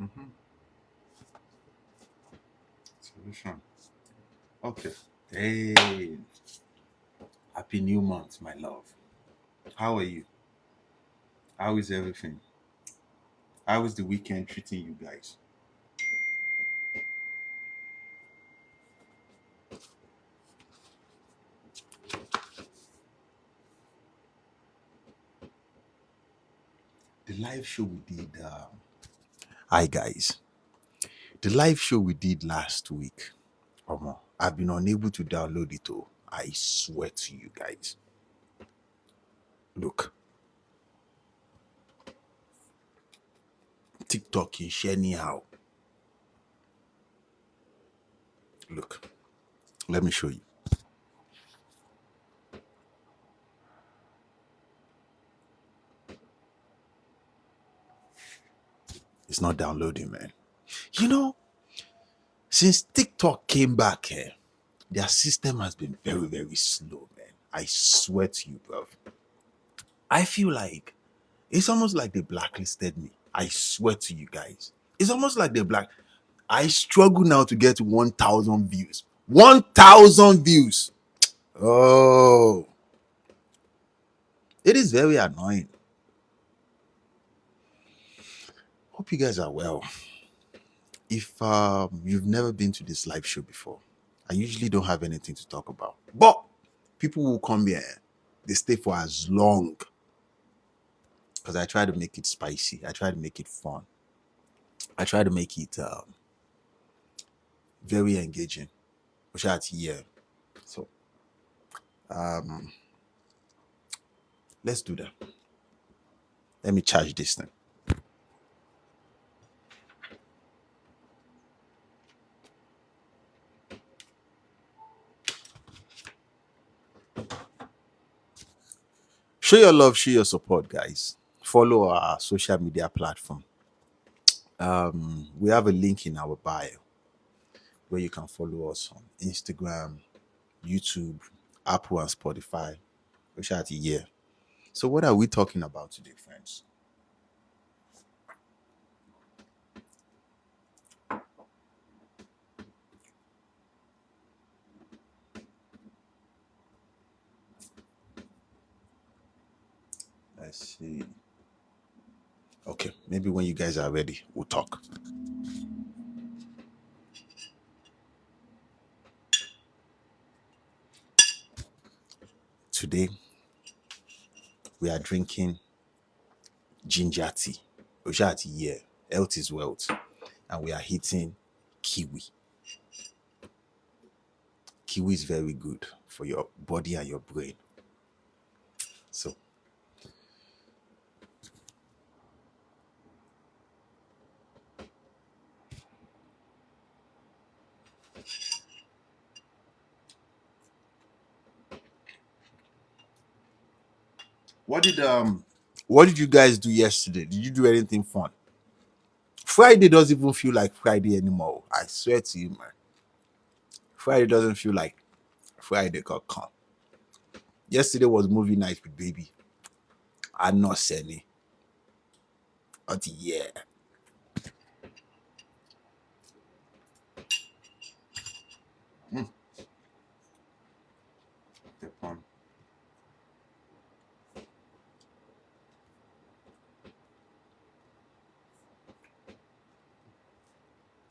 Mm-hmm. Solution. Okay. Hey, happy new month, my love. How are you? How is everything? How is the weekend treating you guys? The live show we did. Hi, guys. The live show we did last week. I've been unable to download it. Oh, I swear to you guys. Look, TikTok is anyhow. Look, let me show you. It's not downloading, man. You know, since TikTok came back, their system has been very, very slow, man. I swear to you, bro. I feel like it's almost like they blacklisted me. I swear to you guys. It's almost like they black. I struggle now to get 1,000 views. 1,000 views. Oh, it is very annoying. Hope you guys are well. If you've never been to this live show before, I usually don't have anything to talk about. But people will come here, they stay for as long because I try to make it spicy. I try to make it fun. I try to make it very engaging. Which at here. So um let's do that. Let me charge this thing. Show your love, show your support, guys. Follow our social media platform. We have a link in our bio where you can follow us on Instagram, YouTube, Apple, and Spotify. Which at here. So what are we talking about today, friends? Let's see. Okay, maybe when you guys are ready, we'll talk. Today, we are drinking ginger tea. Which at here, health is wealth. And we are hitting kiwi. Kiwi is very good for your body and your brain. So, what did you guys do yesterday? Did you do anything fun? Friday doesn't even feel like Friday anymore. I swear to you, man. Friday doesn't feel like Friday could come. Yesterday was movie night with baby. I'm not saying but yeah. Mm. The fun.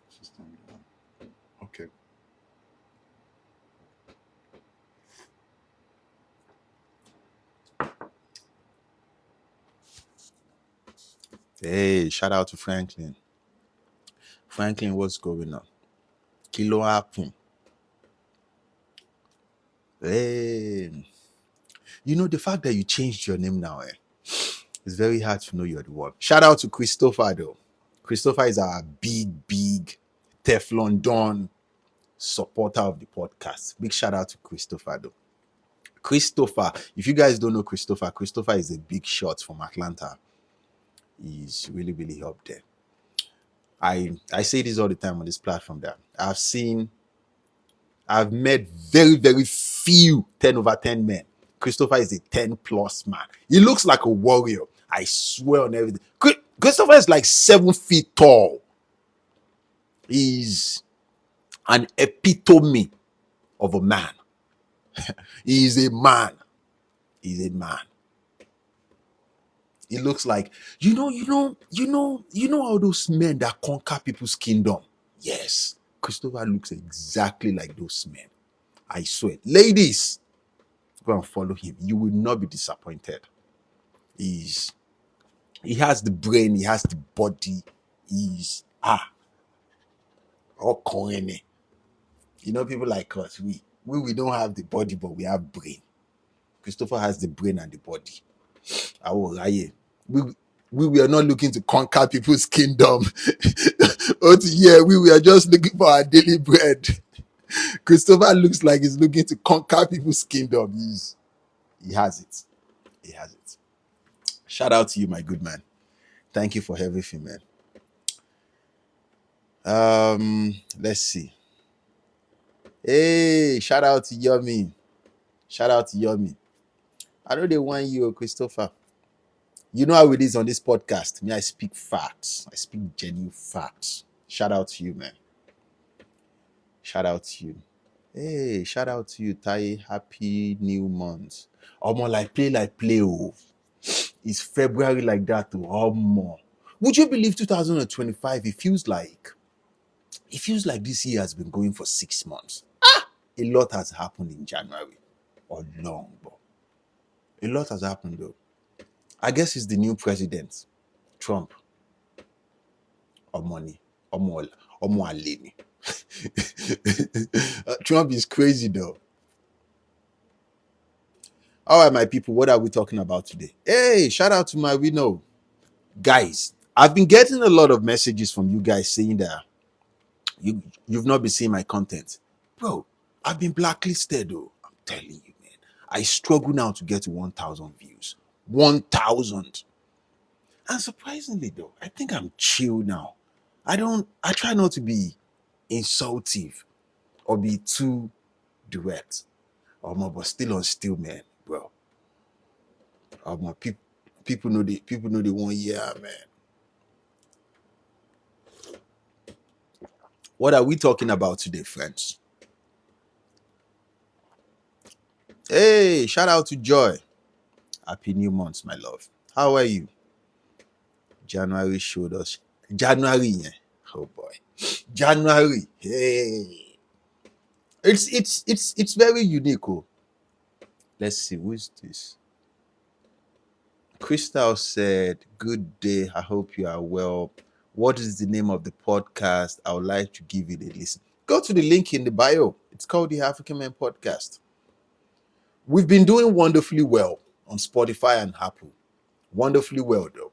System down. Okay. Hey, shout out to Franklin. Franklin, what's going on? Kilo happen. Hey. You know the fact that you changed your name now, it's very hard to know you're the one. Shout out to Christopher though. Christopher is our big Teflon Don supporter of the podcast. Big shout out to Christopher though. Christopher, if you guys don't know Christopher is a big shot from Atlanta. He's really helped there. I say this all the time on this platform that I've met very few 10 over 10 men. Christopher is a 10 plus man. He looks like a warrior. I swear on everything. Christopher is like 7 feet tall. He's an epitome of a man. He is a man. He's a man. He looks like all those men that conquer people's kingdom. Yes, Christopher looks exactly like those men. I swear. Ladies, go and follow him. You will not be disappointed. He has the brain, he has the body. He's all corny. People like us, we don't have the body, but we have brain. Christopher has the brain and the body. We were not looking to conquer people's kingdom. We were just looking for our daily bread. Christopher looks like he's looking to conquer people's kingdom. He has it. He has it. Shout out to you, my good man. Thank you for everything, man. Let's see. Hey, shout out to Yomi. Shout out to Yomi. I know they want you, Christopher. You know how it is on this podcast. Me, I speak facts. I speak genuine facts. Shout out to you, man. Shout out to you. Hey, shout out to you, Tai. Happy new month. Omo, like play. Oh, it's February like that. Oh, Omo. Would you believe 2025? It feels like this year has been going for 6 months. A lot has happened in January or long, but a lot has happened though. I guess it's the new president, Trump. Or money. Or Aleni. Trump is crazy though. All right, my people, what are we talking about today? Hey, shout out to my winner. Guys, I've been getting a lot of messages from you guys saying that you've not been seeing my content. Bro, I've been blacklisted though. I'm telling you, man. I struggle now to get to 1,000 views. 1,000. And surprisingly though, I think I'm chill now. I try not to be insultive or be too direct. But still on still, man, bro. People know they want, yeah, man. What are we talking about today, friends? Hey, shout out to Joy. Happy new month, my love. How are you? January showed us. January, yeah. Oh boy. January. Hey. It's very unique. Oh. Let's see, who is this? Crystal said, "Good day. I hope you are well. What is the name of the podcast? I would like to give it a listen." Go to the link in the bio. It's called the African Man Podcast. We've been doing wonderfully well on Spotify and Apple. Wonderfully well, though.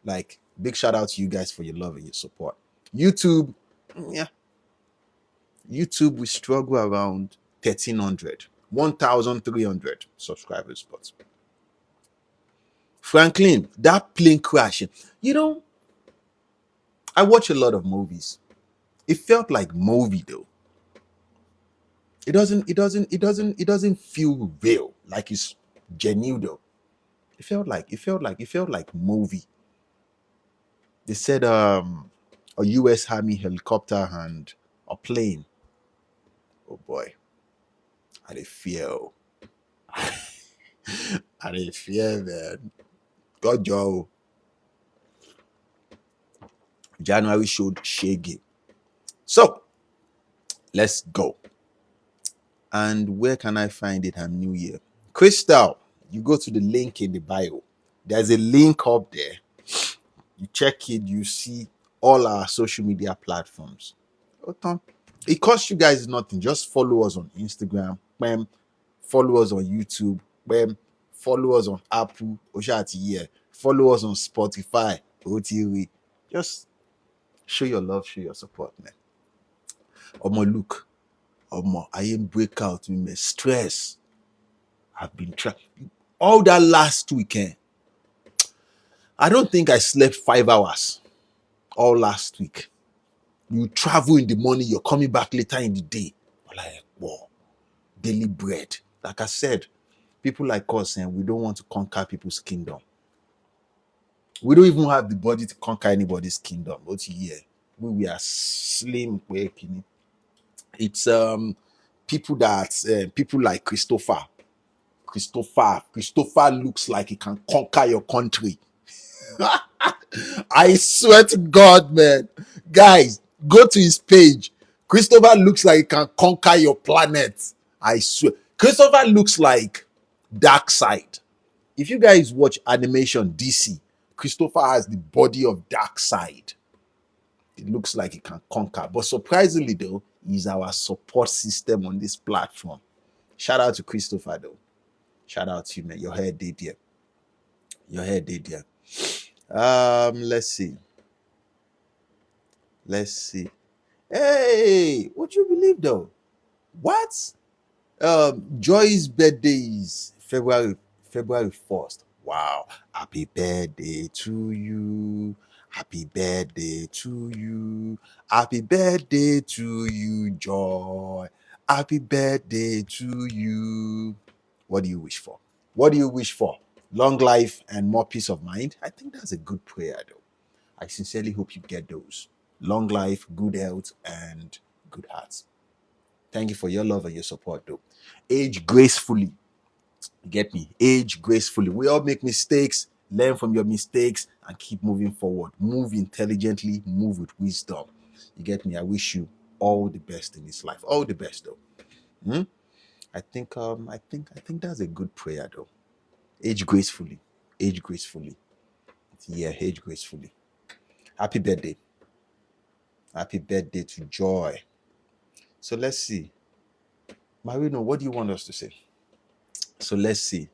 Like, big shout out to you guys for your love and your support. YouTube, yeah. YouTube, we struggle around 1,300, 1,300 subscribers. But Franklin, that plane crashing. I watch a lot of movies. It felt like movie though. It doesn't feel real, like it's genuine though. It felt like movie. They said a US Army helicopter and a plane. Oh boy. I did fear. I did fear, man. God Joe. January showed Shaggy. So let's go. And where can I find it? I'm new here. Crystal, you go to the link in the bio. There's a link up there. You check it, you see all our social media platforms. It costs you guys nothing. Just follow us on Instagram. Follow us on YouTube. Follow us on Apple. Follow us on Spotify. Just show your love, show your support, man. Look. I ain't break out with my stress. I've been trying all that last weekend. I don't think I slept 5 hours all last week. You travel in the morning, you're coming back later in the day. Like, wow, daily bread. Like I said, people like us, and we don't want to conquer people's kingdom. We don't even have the body to conquer anybody's kingdom. What's here? we are slim. It's people like Christopher. Christopher looks like he can conquer your country. I swear to God, man. Guys, go to his page. Christopher looks like he can conquer your planet. I swear. Christopher looks like Darkseid. If you guys watch animation DC, Christopher has the body of Darkseid. It looks like he can conquer. But surprisingly, though, he's our support system on this platform. Shout out to Christopher, though. Shout out to you, man. Your hair did there. Your hair did there. Let's see. Let's see. Hey, would you believe though? What? Joy's birthday is February 1st. Wow. Happy birthday to you. Happy birthday to you. Happy birthday to you, Joy. Happy birthday to you. What do you wish for? What do you wish for? Long life and more peace of mind? I think that's a good prayer, though. I sincerely hope you get those. Long life, good health, and good hearts. Thank you for your love and your support, though. Age gracefully. You get me? Age gracefully. We all make mistakes. Learn from your mistakes and keep moving forward. Move intelligently. Move with wisdom. You get me? I wish you all the best in this life. All the best, though. I think that's a good prayer, though. Age gracefully. Age gracefully. Yeah, age gracefully. Happy birthday. Happy birthday to Joy. So let's see. Marino, what do you want us to say? So let's see.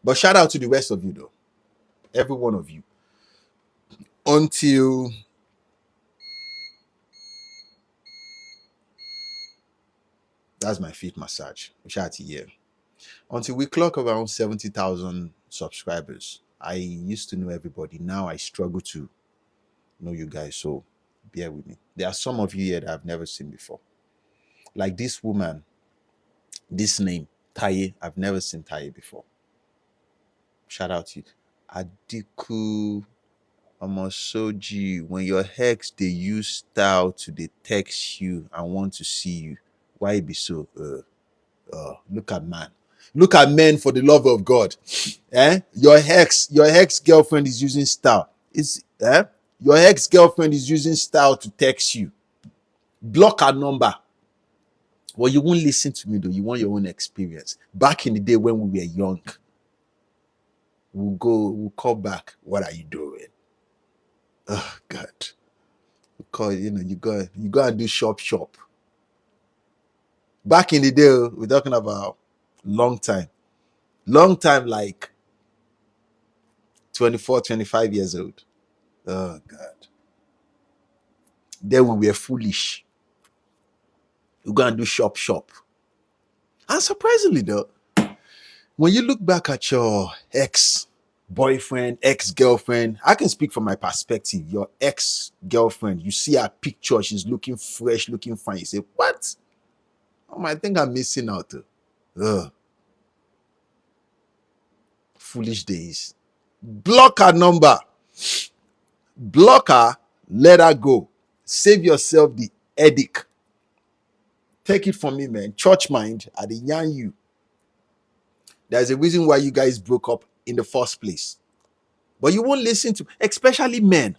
But shout out to the rest of you, though. Every one of you. Until that's my feet massage. Shout out to you. Until we clock around 70,000 subscribers. I used to know everybody. Now I struggle to know you guys. So bear with me. There are some of you here that I've never seen before. Like this woman, this name, Taye. I've never seen Taye before. Shout out to you. Adiku Omosoji. When your ex they use style to they text you and want to see you, why it be so? Look at man. Look at men, for the love of God. Your ex girlfriend is using style. Your ex girlfriend is using style to text you. Block her number. Well, you won't listen to me though. You want your own experience. Back in the day when we were young, we'll call back. What are you doing? Oh God. Because you go and do shop. Back in the day, we're talking about long time, like 24, 25 years old. Oh God. Then we were foolish. We go and do shop. And surprisingly though, when you look back at your ex-boyfriend, ex-girlfriend, I can speak from my perspective. Your ex-girlfriend, you see her picture, she's looking fresh, looking fine. You say, what? I think I'm missing out. Foolish days. Block her number. Block her, let her go. Save yourself the headache. Take it from me, man. Church mind, I dey yarn you. There's a reason why you guys broke up in the first place. But you won't listen to, especially men.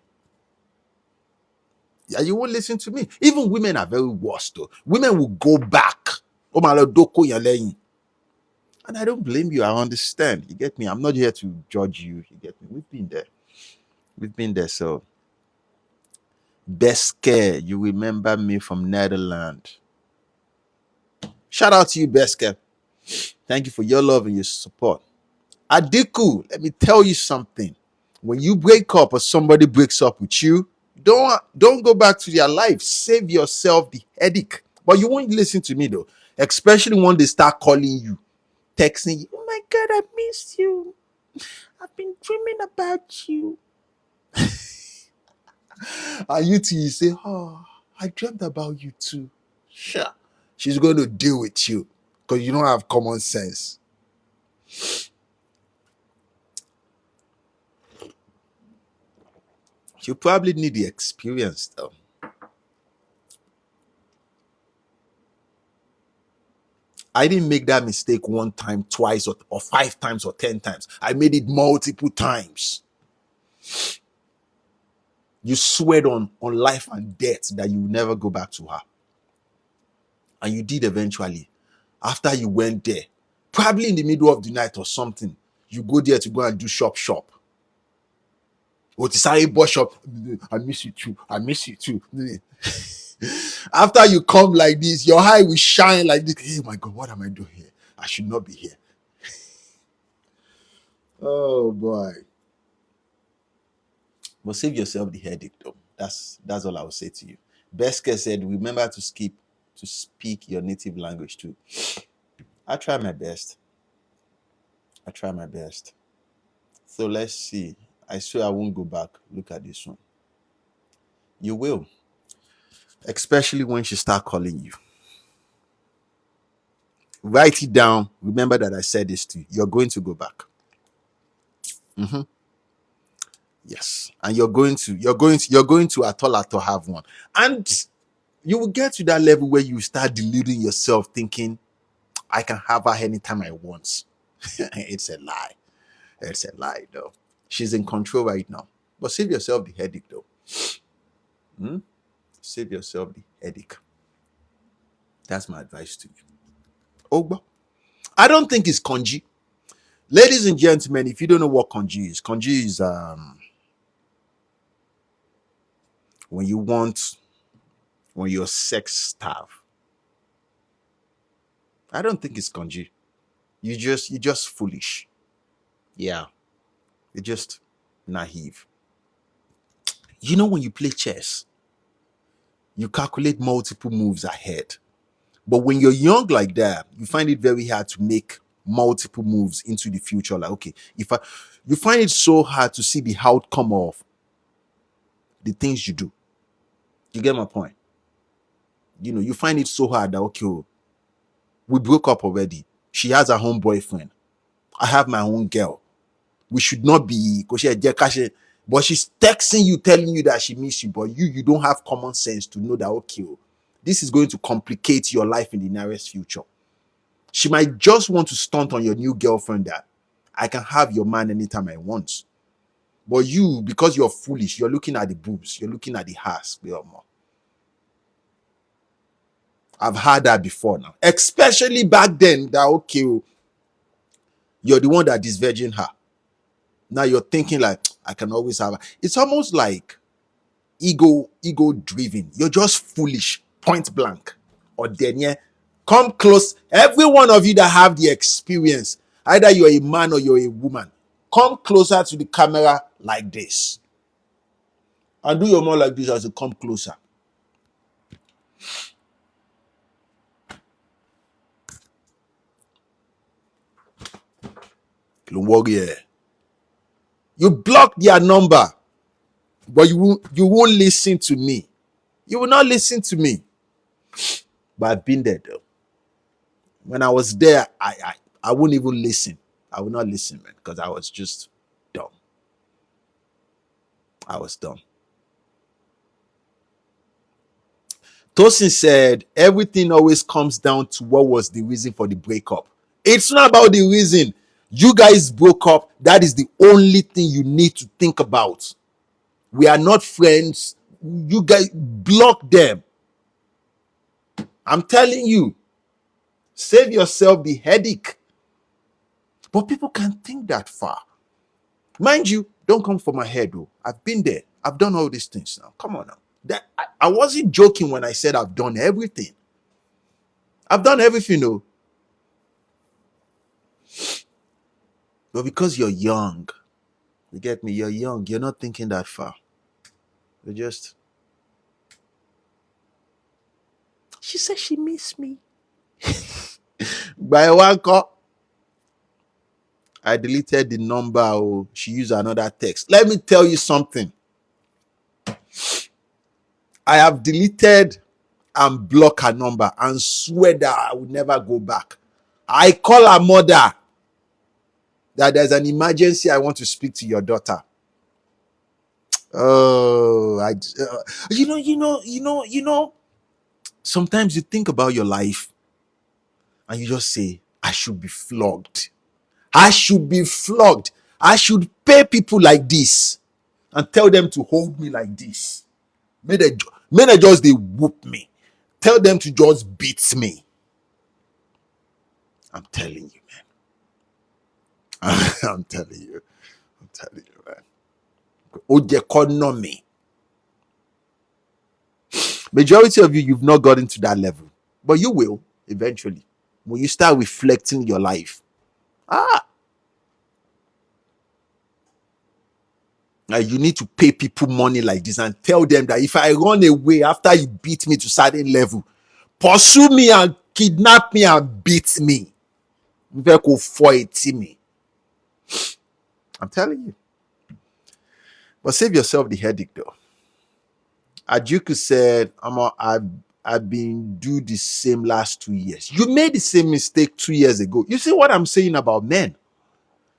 Yeah, you won't listen to me. Even women are very worse though. Women will go back. Oh my Lord, doko yaleyin. And I don't blame you. I understand. You get me? I'm not here to judge you. You get me? We've been there. So, Beske, you remember me from Netherlands. Shout out to you, Beske. Thank you for your love and your support. Adiku, let me tell you something. When you break up or somebody breaks up with you, don't go back to their life. Save yourself the headache. But you won't listen to me though. Especially when they start calling you, texting you. Oh my God, I missed you. I've been dreaming about you. And you say, oh, I dreamt about you too. Sure. She's going to deal with you because you don't have common sense. You probably need the experience though. I didn't make that mistake one time, twice, or 5 times, or 10 times. I made it multiple times. You swear on life and death that you will never go back to her. And you did eventually. After you went there, probably in the middle of the night or something, you go there to go and do shop. Or to say, boss shop, I miss you too. I miss you too. After you come like this, your eye will shine like this. Hey, my God, what am I doing here? I should not be here. Oh boy. But save yourself the headache though. That's all I will say to you. Best case said, remember to speak your native language too. I try my best. So let's see. I swear I won't go back. Look at this one. You will. Especially when she start calling you. Write it down. Remember that I said this to you. You're going to go back. Yes. And you're going to at all have one. And you will get to that level where you start deluding yourself thinking, I can have her anytime I want. It's a lie. It's a lie though. She's in control right now. But save yourself the headache though. Save yourself the headache. That's my advice to you. Ogba. I don't think it's congee. Ladies and gentlemen, if you don't know what congee is when you're sex starved. I don't think it's congee. You're just foolish. Yeah. You're just naive. You know, when you play chess, you calculate multiple moves ahead. But when you're young like that, you find it very hard to make multiple moves into the future. Like, okay, you find it so hard to see the outcome of the things you do. You get my point? You know, you find it so hard that, okay, we broke up already. She has her own boyfriend. I have my own girl. We should not be, but she's texting you, telling you that she misses you, but you don't have common sense to know that, okay, this is going to complicate your life in the nearest future. She might just want to stunt on your new girlfriend that I can have your man anytime I want. But you, because you're foolish, you're looking at the boobs, you're looking at the ass. I've had that before now. Especially back then, that, okay, you're the one that is virgin her. Now you're thinking like, I can always have her. It's almost like ego driven. You're just foolish, point blank. Or then, yeah, come close. Every one of you that have the experience, either you're a man or you're a woman, come closer to the camera like this. And do your mouth like this as you come closer. Warrior. You block their number, but you won't listen to me. You will not listen to me. But I've been there though. When I was there, I wouldn't even listen. I would not listen, man, because I was just dumb. I was dumb. Tosin said, everything always comes down to what was the reason for the breakup. It's not about the reason. You guys broke up. That is the only thing you need to think about. We are not friends. You guys block them. I'm telling you. Save yourself the headache. But people can't think that far. Mind you, don't come for my head, though. I've been there. I've done all these things now. Come on now. I wasn't joking when I said I've done everything. I've done everything, though. But because you're young, you get me? You're young. You're not thinking that far. You're just... She said she missed me. By one call, I deleted the number. Oh, she used another text. Let me tell you something. I have deleted and blocked her number and swear that I will never go back. I call her mother that there's an emergency. I want to speak to your daughter. Oh, sometimes you think about your life and you just say, I should be flogged. I should be flogged. I should pay people like this and tell them to hold me like this. May they just they whoop me. Tell them to just beat me. I'm telling you, man. I'm telling you. I'm telling you, man. Economy. Majority of you, you've not gotten to that level, but you will eventually when you start reflecting your life. You need to pay people money like this and tell them that if I run away after you beat me to certain level, pursue me and kidnap me and beat me. Go fight me. I'm telling you. But save yourself the headache though. Ajuku said, I've been do the same last 2 years. You made the same mistake 2 years ago. You see what I'm saying about men?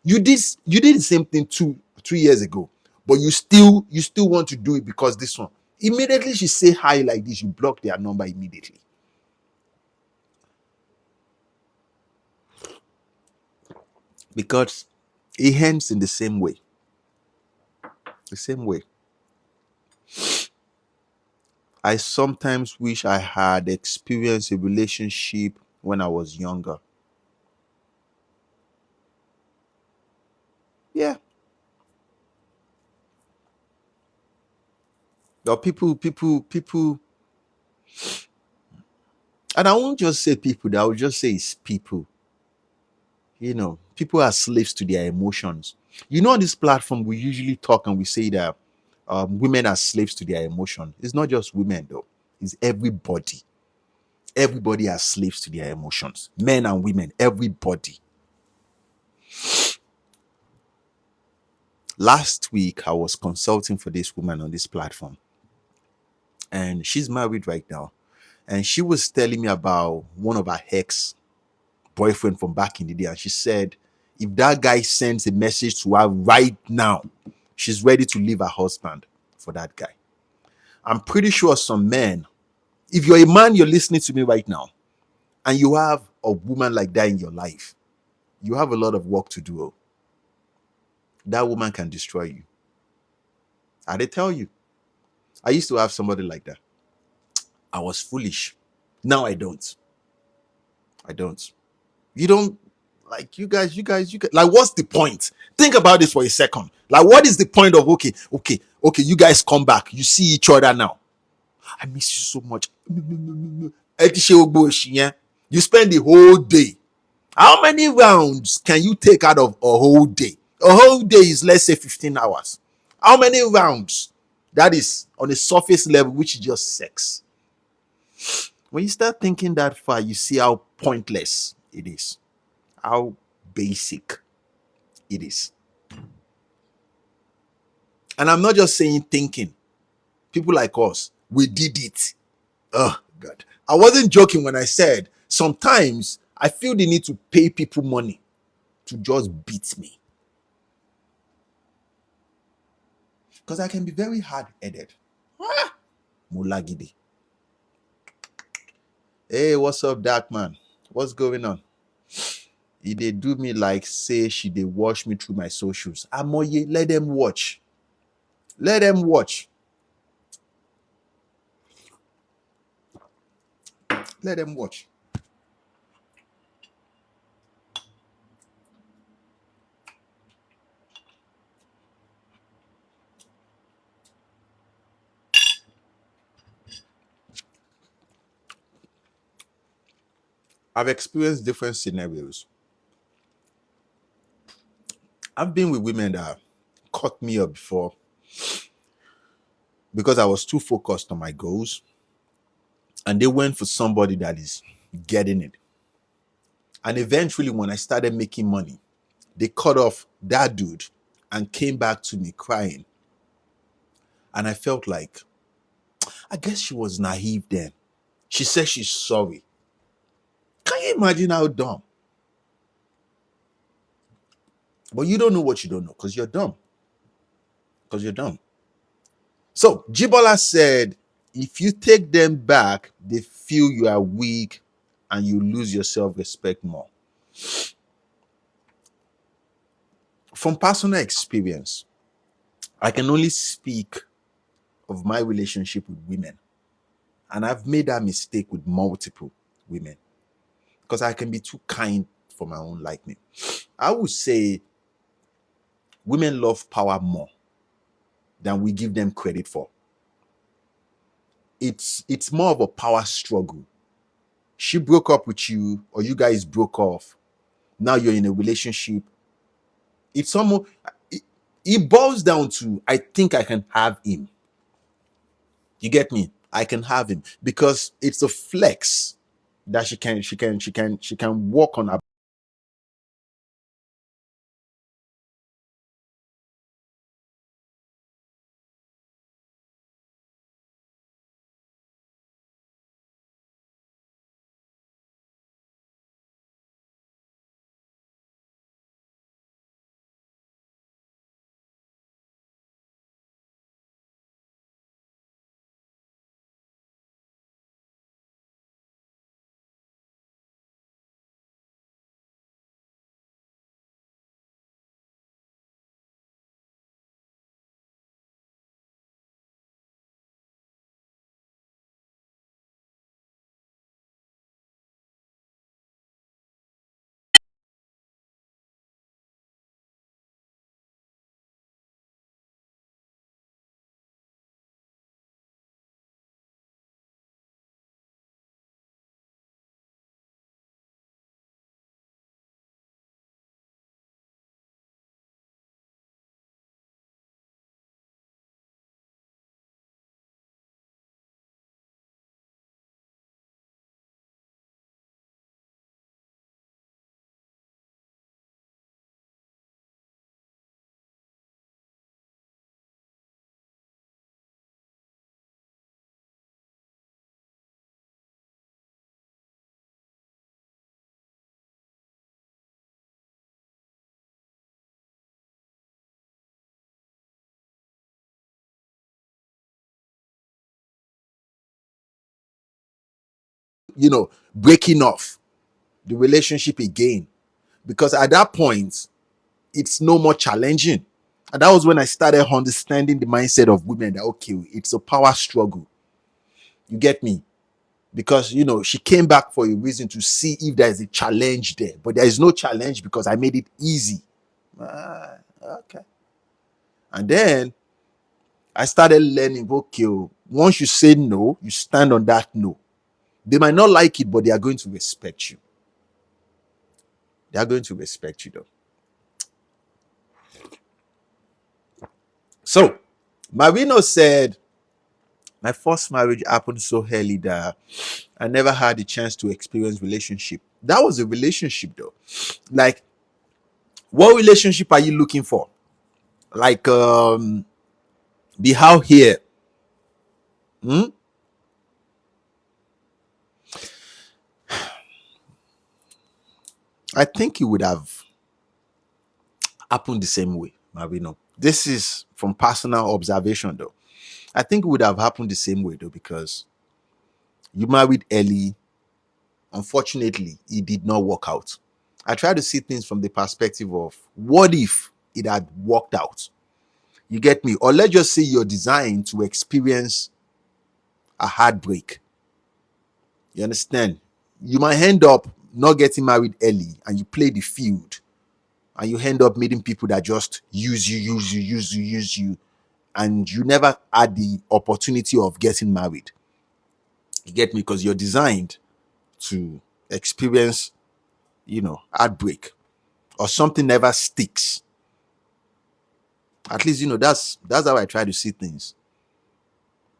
You did the same thing 2 years ago, but you still want to do it because this one. Immediately she say hi like this, you block their number immediately. Because it ends in the same way. The same way. I sometimes wish I had experienced a relationship when I was younger. Yeah. There are people, and I won't just say people, I will just say it's people. People are slaves to their emotions. On this platform, we usually talk and we say that women are slaves to their emotion. It's not just women, though, it's everybody. Everybody are slaves to their emotions, men and women, everybody. Last week, I was consulting for this woman on this platform, and she's married right now. And she was telling me about one of her ex boyfriend from back in the day. And she said, if that guy sends a message to her right now, she's ready to leave her husband for that guy. I'm pretty sure some men, if you're a man, you're listening to me right now, and you have a woman like that in your life, you have a lot of work to do. That woman can destroy you. I did tell you. I used to have somebody like that. I was foolish. Now I don't. You don't, like, you guys, like, what's the point? Think about this for a second. Like, what is the point of okay, you guys come back, you see each other now. I miss you so much. You spend the whole day. How many rounds can you take out of a whole day? A whole day is, let's say, 15 hours. How many rounds? That is on a surface level, which is just sex. When you start thinking that far, you see how pointless it is, how basic it is. And I'm not just saying thinking. People like us, we did it. Oh, God. I wasn't joking when I said sometimes I feel the need to pay people money to just beat me. Because I can be very hard-headed. Mulagide. Hey, what's up, Dark Man? What's going on? They do me like say she they watch me through my socials. Amoye, let them watch. Let them watch. Let them watch. I've experienced different scenarios. I've been with women that caught me up before because I was too focused on my goals, and they went for somebody that is getting it. And eventually, when I started making money, they cut off that dude and came back to me crying. And I felt like, I guess she was naive then. She said she's sorry. Can you imagine how dumb? But you don't know what you don't know because you're dumb. Because you're dumb. So Jibola said, if you take them back, they feel you are weak and you lose your self-respect more. From personal experience, I can only speak of my relationship with women. And I've made that mistake with multiple women because I can be too kind for my own liking. I would say women love power more than we give them credit for. It's more of a power struggle. She broke up with you, or you guys broke off. Now you're in a relationship. It's almost it, it boils down to, I think I can have him. You get me? I can have him because it's a flex that she can walk on. Breaking off the relationship again, because at that point it's no more challenging. And that was when I started understanding the mindset of women, that okay, it's a power struggle. You get me? Because she came back for a reason, to see if there is a challenge there, but there is no challenge because I made it easy. Okay. And then I started learning, okay, once you say no, you stand on that no. They might not like it, but they are going to respect you. They are going to respect you, though. So Marino said, my first marriage happened so early that I never had the chance to experience relationship. That was a relationship, though. Like, what relationship are you looking for? Like, be out here. Hmm? I think it would have happened the same way, Marino. This is from personal observation, though. I think it would have happened the same way, though, because you married early. Unfortunately, it did not work out. I try to see things from the perspective of, what if it had worked out? You get me? Or let's just say you're designed to experience a heartbreak. You understand? You might end up not getting married early and you play the field, and you end up meeting people that just use you, and you never had the opportunity of getting married. You get me? Because you're designed to experience, heartbreak, or something never sticks. At least, that's how I try to see things,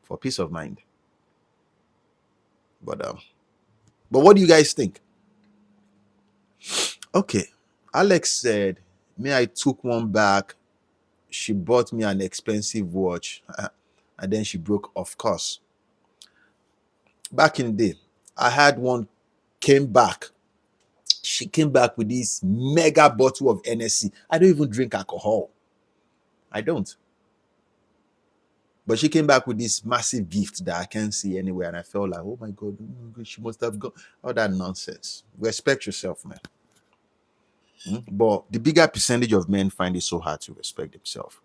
for peace of mind. But what do you guys think? Okay. Alex said, me, I took one back. She bought me an expensive watch, and then she broke, of course. Back in the day, I had one, came back. She came back with this mega bottle of NSC. I don't even drink alcohol. I don't. But she came back with this massive gift that I can't see anywhere. And I felt like, oh my God, she must have got all that nonsense. Respect yourself, man. But the bigger percentage of men find it so hard to respect themselves,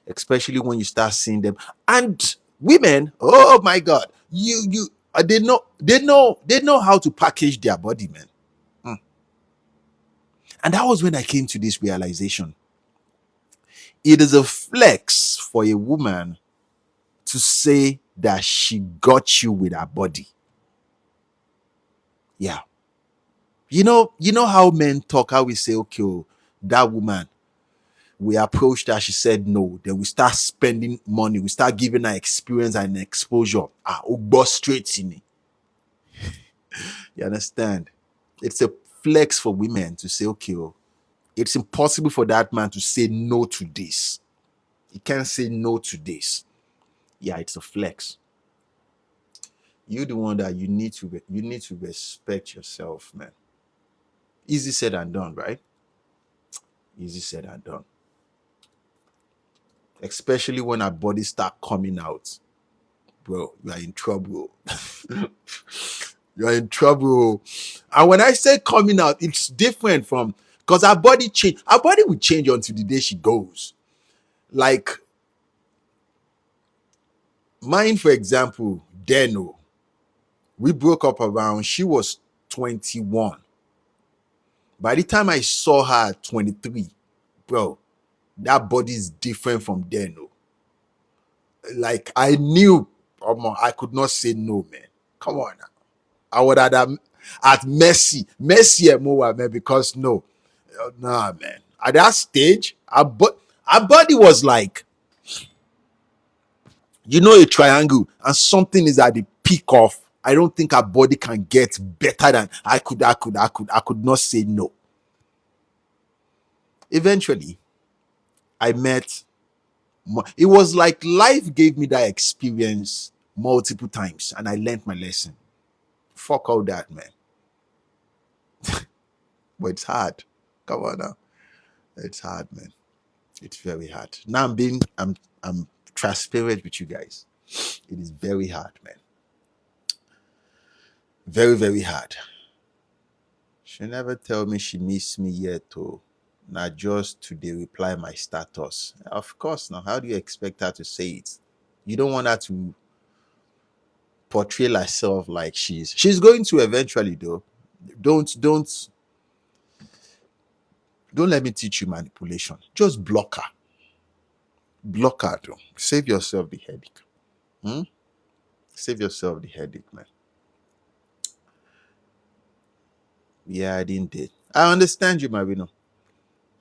especially when you start seeing them. And women, oh my God, they know how to package their body, man. And that was when I came to this realization. It is a flex for a woman to say that she got you with her body. Yeah. You know how men talk, how we say, okay, oh, that woman, we approached her, she said no. Then we start spending money, we start giving her experience and exposure. Ugbo straight in it. You understand? It's a flex for women to say, okay, oh, it's impossible for that man to say no to this. He can't say no to this. Yeah, it's a flex. You're the one that you need to respect yourself, man. Easy said and done, right? Easy said and done. Especially when our bodies start coming out, bro, you are in trouble. You are in trouble. And when I say coming out, it's different from, because our body change. Our body will change until the day she goes. Like mine, for example, Deno. We broke up around, she was 21. By the time I saw her at 23, bro, that body is different from Deno. Like I knew, I could not say no, man. Come on now. I would have at Messi and more, man, because no, nah, man. At that stage, our body was like, a triangle, and something is at the peak of. I don't think our body can get better than I could not say no. Eventually, I met. It was like life gave me that experience multiple times, and I learned my lesson. Fuck all that, man. But it's hard. Come on now. It's hard, man. It's very hard. Now I'm transparent with you guys. It is very hard, man. Very, very hard. She never tell me she miss me yet, oh. Not just to the reply my status. Of course, now how do you expect her to say it? You don't want her to portray herself like she's going to eventually though. Don't let me teach you manipulation. Just block her. Block her though. Save yourself the headache. Save yourself the headache, man. Yeah, I didn't date. I understand you, Marino.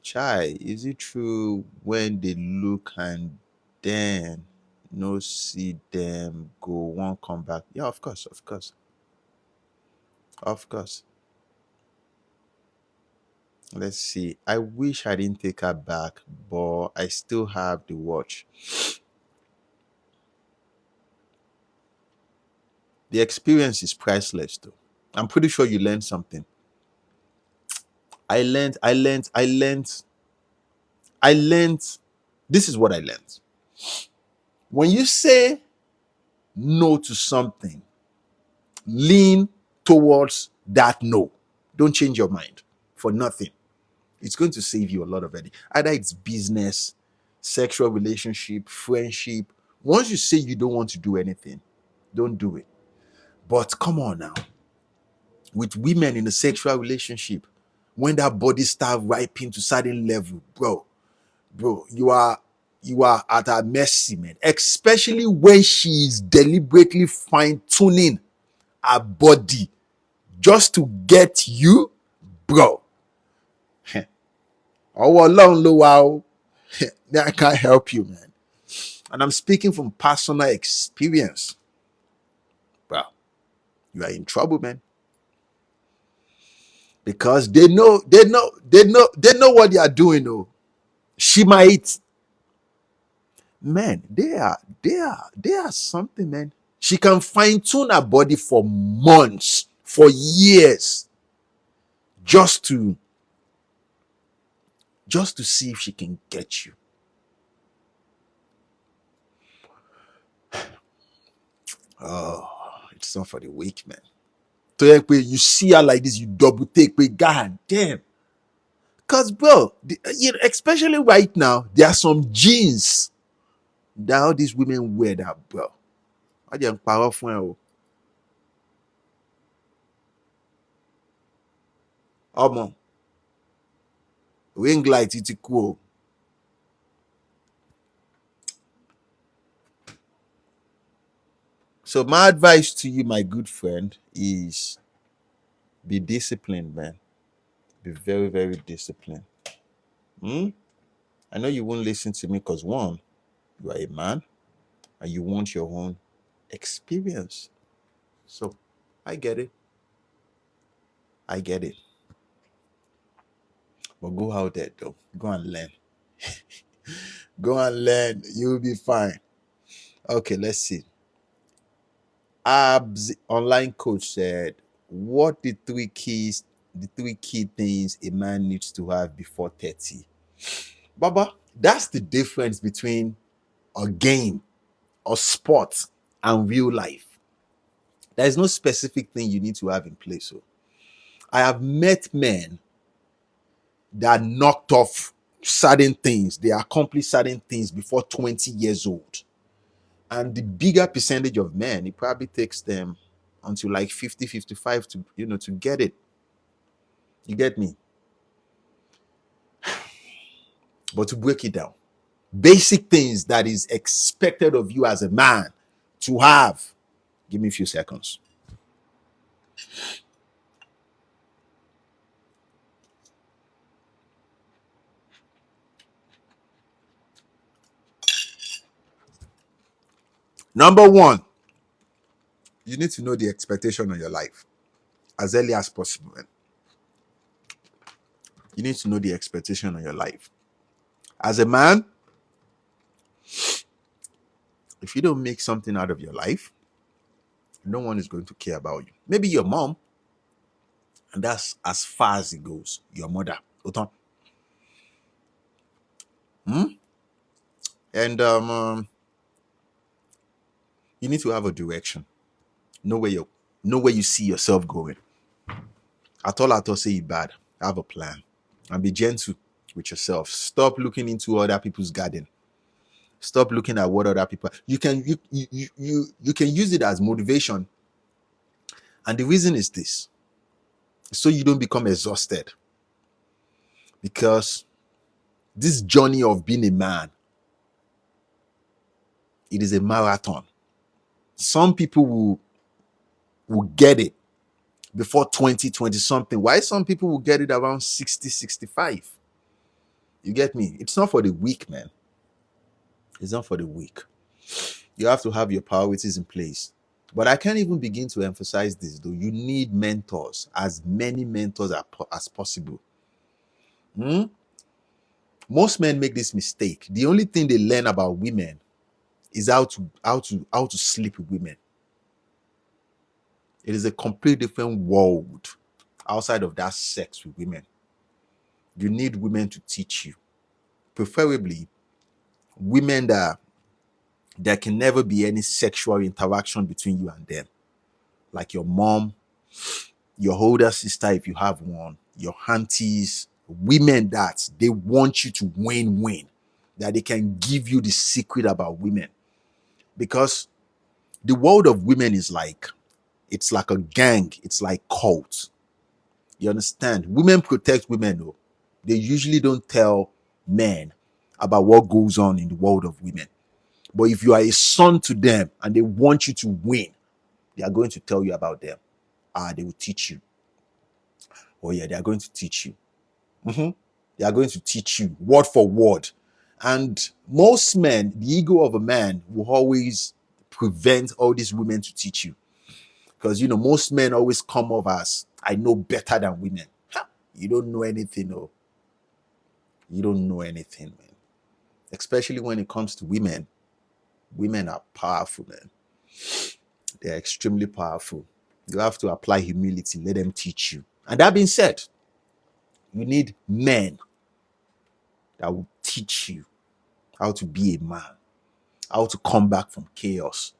Chai, is it true when they look and then no see them go won't come back? Yeah, of course, of course, of course. Let's see. I wish I didn't take her back, but I still have the watch. The experience is priceless, though. I'm pretty sure you learned something. I learned. This is what I learned. When you say no to something, lean towards that no. Don't change your mind for nothing. It's going to save you a lot of money. Either it's business, sexual relationship, friendship. Once you say you don't want to do anything, don't do it. But come on now. With women in a sexual relationship, when that body start ripening to certain level, bro, you are at her mercy, man. Especially when she is deliberately fine-tuning her body just to get you, bro. Oh, Ọlọ́run ló wà o. I can't help you, man. And I'm speaking from personal experience. Bro, you are in trouble, man. Because they know what they are doing. Oh, she might, man. They are something, man. She can fine tune her body for months, for years, just to see if she can get you. Oh, it's not for the weak, man. So you see her like this, you double take, but god damn. Cause bro, especially right now, there are some jeans that all these women wear that, bro. I just power fún ọmọ ring light ti kú o. So my advice to you, my good friend, is be disciplined, man. Be very, very disciplined. Hmm? I know you won't listen to me because one, you are a man and you want your own experience. So I get it. I get it. But go out there though. Go and learn. Go and learn. You'll be fine. Okay, let's see. Abs online coach said, what the three key things a man needs to have before 30? Baba, that's the difference between a game or sport and real life. There is no specific thing you need to have in place. So I have met men that knocked off certain things, they accomplished certain things before 20 years old. And the bigger percentage of men, it probably takes them until like 50, 55 to, to get it. You get me? But to break it down, basic things that is expected of you as a man to have. Give me a few seconds. Number one, you need to know the expectation of your life as early as possible. You need to know the expectation of your life. As a man, if you don't make something out of your life, no one is going to care about you. Maybe your mom, and that's as far as it goes. Your mother. And you need to have a direction. Know where you see yourself going. At all, say you bad. Have a plan. And be gentle with yourself. Stop looking into other people's garden. Stop looking at what other people. You can use it as motivation. And the reason is this: so you don't become exhausted. Because this journey of being a man, it is a marathon. Some people will get it before 20 something. Why some people will get it around 60, 65? You get me? It's not for the weak, man. It's not for the weak. You have to have your priorities in place. But I can't even begin to emphasize this, though. You need mentors, as many mentors as possible. Most men make this mistake. The only thing they learn about women is how to sleep with women. It is a completely different world outside of that sex with women. You need women to teach you, preferably women that there can never be any sexual interaction between you and them, like your mom, your older sister if you have one, your aunties, women that they want you to win, that they can give you the secret about women. Because the world of women is like, it's like a gang, it's like cult. You understand? Women protect women, though. They usually don't tell men about what goes on in the world of women. But if you are a son to them and they want you to win, they are going to tell you about them. They will teach you. Oh yeah, they are going to teach you. They are going to teach you word for word. And most men, the ego of a man will always prevent all these women to teach you. Because, most men always come off as, I know better than women. You don't know anything, oh. You don't know anything, man. Especially when it comes to women. Women are powerful, man. They're extremely powerful. You have to apply humility, let them teach you. And that being said, you need men that will teach you how to be a man, how to come back from chaos,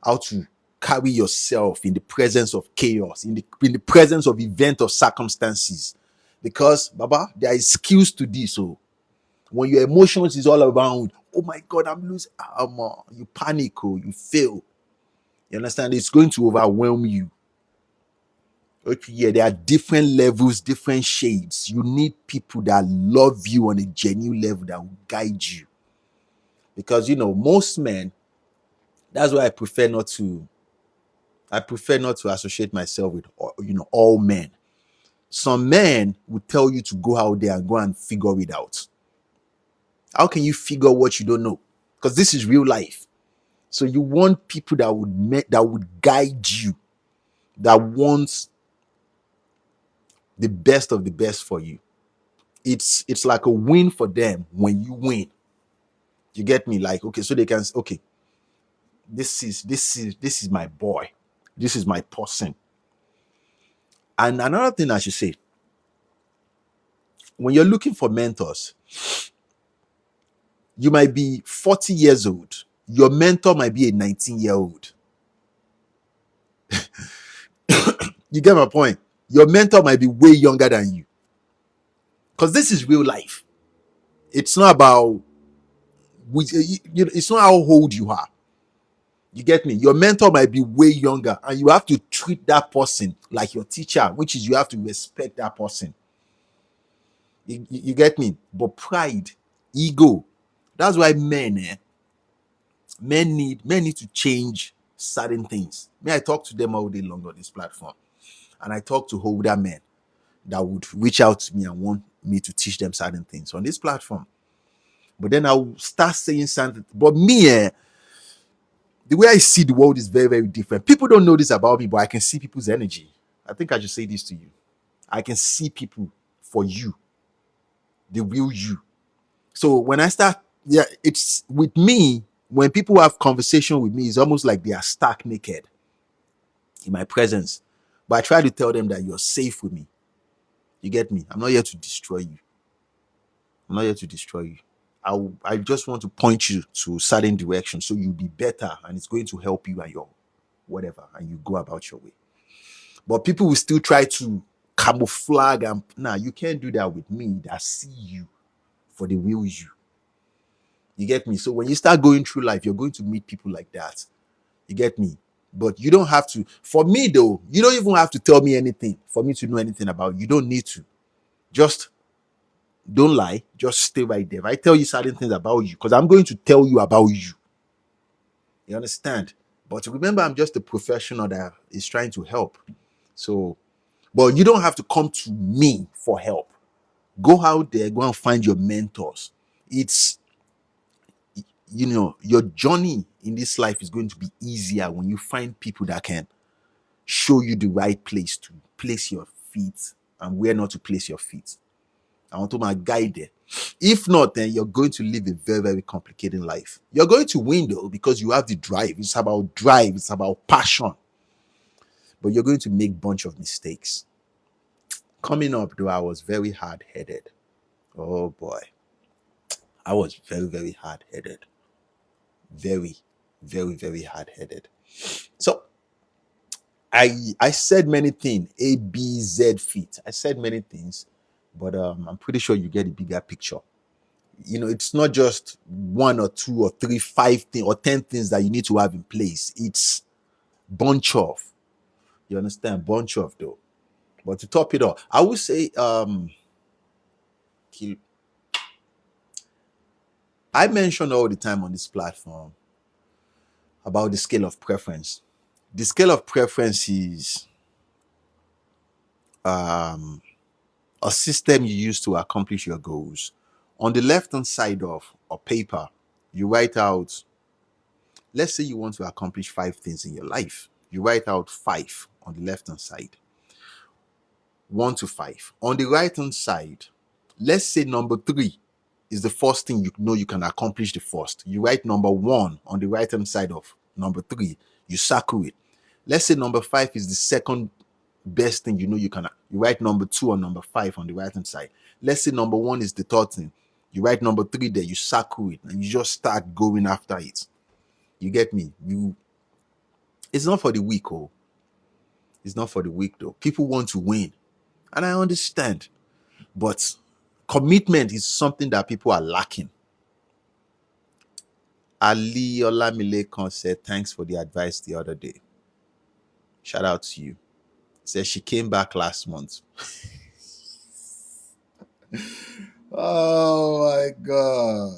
how to carry yourself in the presence of chaos, in the presence of event or circumstances. Because, Baba, there is skills to this. So when your emotions is all around, oh my God, I'm losing, you panic, you fail. You understand? It's going to overwhelm you. Okay, yeah, there are different levels, different shades. You need people that love you on a genuine level that will guide you. Because most men, that's why I prefer not to associate myself with all men. Some men would tell you to go out there and go and figure it out. How can you figure what you don't know? Because this is real life. So you want people that would guide you, that wants the best of the best for you. It's like a win for them when you win. You get me? Like, okay, so they can okay, this is my boy. This is my person. And another thing I should say, when you're looking for mentors, you might be 40 years old. Your mentor might be a 19-year-old. You get my point? Your mentor might be way younger than you. Because this is real life. It's not about it's not how old you are. You get me? Your mentor might be way younger, and you have to treat that person like your teacher, which is you have to respect that person. You get me? But pride, ego, that's why men need to change certain things. I talk to them all day long on this platform, and I talk to older men that would reach out to me and want me to teach them certain things on this platform. But then I'll start saying something. But me, the way I see the world is very, very different. People don't know this about me, but I can see people's energy. I think I should say this to you. I can see people for you, the real you. So when I start, it's with me, when people have conversation with me, it's almost like they are stark naked in my presence. But I try to tell them that you're safe with me. You get me? I'm not here to destroy you. I'm not here to destroy you. I just want to point you to certain direction so you'll be better, and it's going to help you and your whatever, and you go about your way. But people will still try to camouflage and you can't do that with me that see you for the real you. You get me? So when you start going through life, you're going to meet people like that. You get me? But you don't have to. For me though, you don't even have to tell me anything for me to know anything about you. You don't need to. Just don't lie. Just stay right there. If I tell you certain things about you, because I'm going to tell you about you. You understand? But remember, I'm just a professional that is trying to help. So, but you don't have to come to me for help. Go out there, go and find your mentors. It's, your journey in this life is going to be easier when you find people that can show you the right place to place your feet and where not to place your feet. I want to my guide there. If not, then you're going to live a very, very complicated life. You're going to win though, because you have the drive. It's about drive. It's about passion. But you're going to make bunch of mistakes. Coming up though, I was very hard-headed. Oh boy. I was very, very hard-headed. Very, very, very hard-headed. So I said many things. A, B, Z fit. I said many things, but I'm pretty sure you get a bigger picture. It's not just one or two or three, 5 things or 10 things that you need to have in place. It's bunch of. You understand? Bunch of though. But to top it off, I would say I mention all the time on this platform about the scale of preference. The scale of preference is a system you use to accomplish your goals. On the left-hand side of a paper, you write out, let's say you want to accomplish 5 things in your life. You write out 5 on the left-hand side. 1 to 5. On the right-hand side, let's say number 3 is the first thing you know you can accomplish the first. You write number 1 on the right-hand side of number 3. You circle it. Let's say number 5 is the second best thing you know you can. You write number 2 or number 5 on the right-hand side. Let's say number 1 is the third thing. You write number 3 there. You circle it and you just start going after it. You get me? It's not for the weak, oh. It's not for the weak though. People want to win. And I understand. But commitment is something that people are lacking. Ali Olamilekan said, thanks for the advice the other day. Shout out to you. Said she came back last month. Oh my God.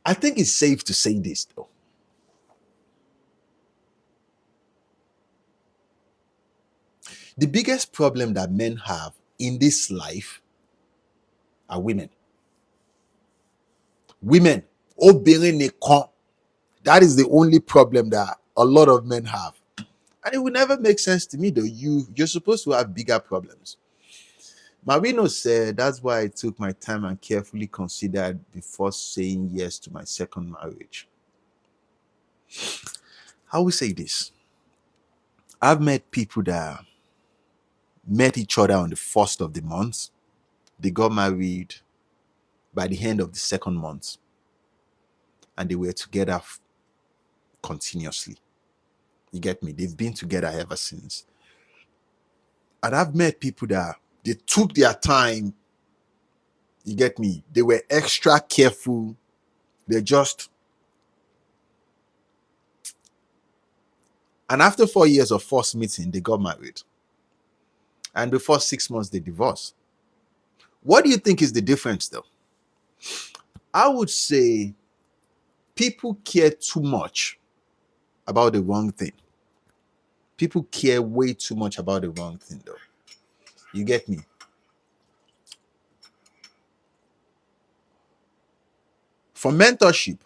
I think it's safe to say this though. The biggest problem that men have in this life are women. Women. Obìnrin nìkan. That is the only problem that a lot of men have. And it will never make sense to me though. You're supposed to have bigger problems. Marino said, that's why I took my time and carefully considered before saying yes to my second marriage. I will say this. I've met people that met each other on the first of the month. They got married by the end of the second month. And they were together continuously. You get me? They've been together ever since. And I've met people that they took their time. You get me? They were extra careful. They just... And after 4 years of first meeting, they got married. And before 6 months, they divorced. What do you think is the difference though? I would say people care too much about the wrong thing. People care way too much about the wrong thing though. You get me? For mentorship,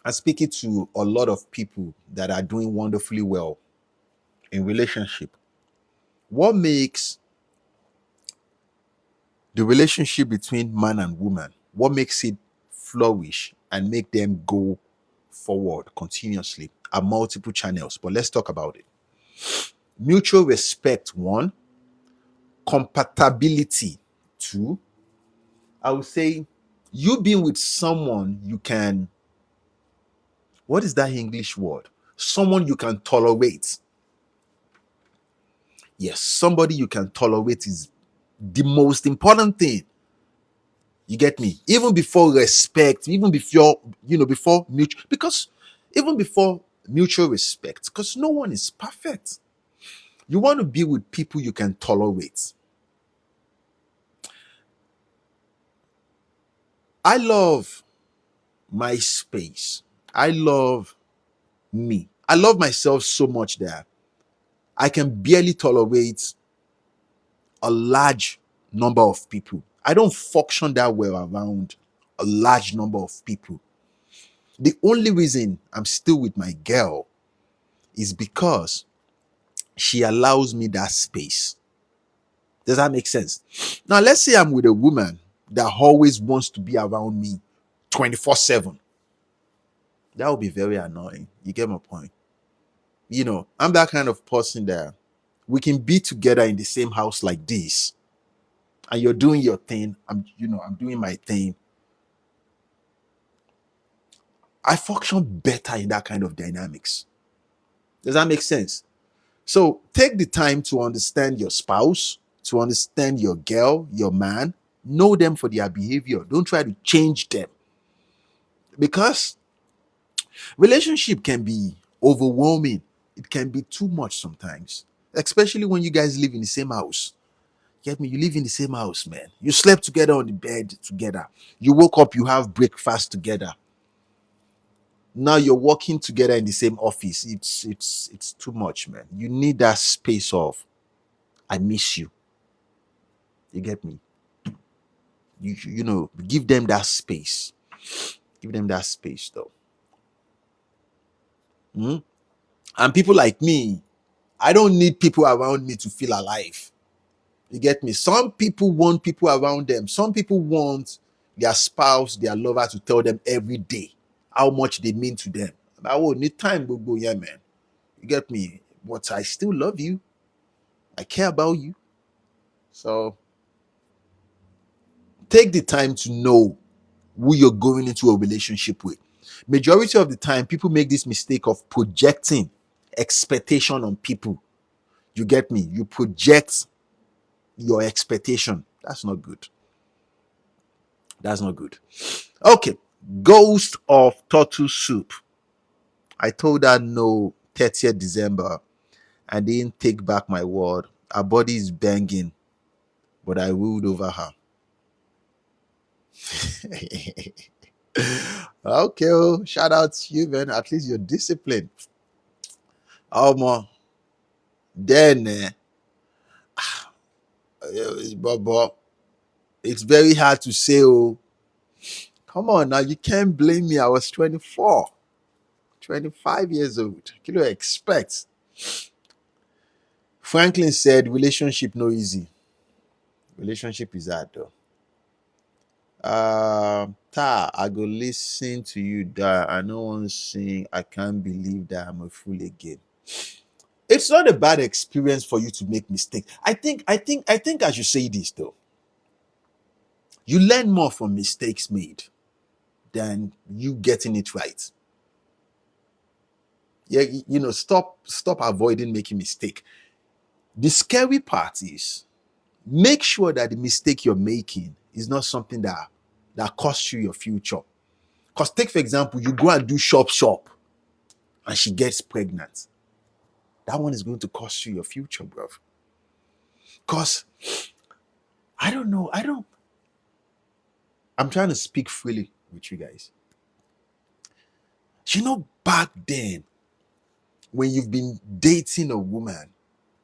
I'm speaking to a lot of people that are doing wonderfully well in relationship. What makes the relationship between man and woman, what makes it flourish and make them go forward continuously are multiple channels. But let's talk about it. Mutual respect, 1. Compatibility, 2. I would say you being with someone you can... What is that English word? Someone you can tolerate. Yes, somebody you can tolerate is the most important thing. You get me? Even before respect, even before, before mutual, because even before mutual respect, because no one is perfect. You want to be with people you can tolerate. I love my space. I love me. I love myself so much that I can barely tolerate a large number of people. I don't function that well around a large number of people. The only reason I'm still with my girl is because she allows me that space. Does that make sense? Now, let's say I'm with a woman that always wants to be around me 24/7. That would be very annoying. You get my point? I'm that kind of person that we can be together in the same house like this, and you're doing your thing. I'm doing my thing. I function better in that kind of dynamics. Does that make sense? So take the time to understand your spouse, to understand your girl, your man. Know them for their behavior. Don't try to change them. Because relationship can be overwhelming. It can be too much sometimes. Especially when you guys live in the same house. Get me? You live in the same house, man. You slept together on the bed together. You woke up, you have breakfast together. Now you're working together in the same office. It's too much, man. You need that space of, I miss you. You get me? Give them that space. Give them that space though. And people like me, I don't need people around me to feel alive. You get me? Some people want people around them. Some people want their spouse, their lover to tell them every day how much they mean to them. I will need time, go, yeah, man. You get me? But I still love you. I care about you. So take the time to know who you're going into a relationship with. Majority of the time, people make this mistake of projecting expectation on people. You get me? You project your expectation. That's not good. That's not good. Okay. Ghost of turtle soup. I told her no 30th December. I didn't take back my word. Her body is banging, but I ruled over her. Okay, oh, shout out to you, man. At least you're disciplined. Then, but it's very hard to say, oh, come on now, you can't blame me. I was 24, 25 years old. You know, expect. Franklin said, relationship no easy. Relationship is hard though. I go listen to you that I know one sing. I can't believe that I'm a fool again. It's not a bad experience for you to make mistakes. I think I should say this though. You learn more from mistakes made than you getting it right. Yeah, stop avoiding making mistake. The scary part is make sure that the mistake you're making is not something that costs you your future. Because take for example, you go and do shop and she gets pregnant. That one is going to cost you your future, bro. Because I don't know. I'm trying to speak freely with you guys. Back then, when you've been dating a woman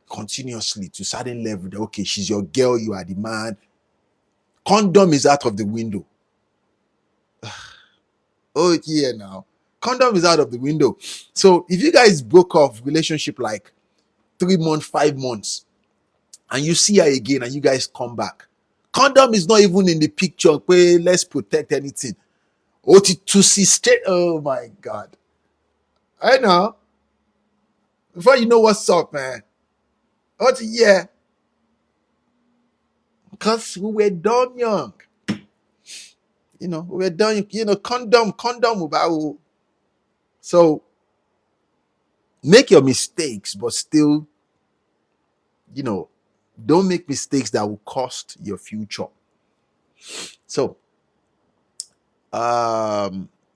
continuously to a certain level, that okay, she's your girl, you are the man, condom is out of the window. Oh, yeah, now. Condom is out of the window. So if you guys broke off relationship like 3 months, 5 months, and you see her again and you guys come back, condom is not even in the picture. Hey, let's protect anything. To see straight. Oh my God. I know. Before you know what's up, man. Yeah. Because we were dumb young. We were done, condom about. So make your mistakes, but still, don't make mistakes that will cost your future. So,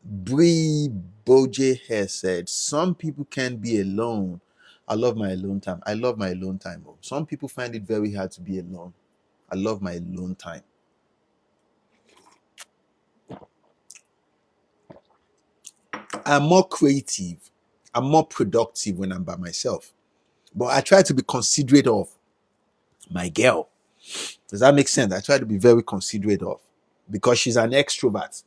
Bree Boje has said, some people can be alone. I love my alone time. I love my alone time. Some people find it very hard to be alone. I love my alone time. I'm more creative. I'm more productive when I'm by myself. But I try to be considerate of my girl. Does that make sense? I try to be very considerate of, because she's an extrovert.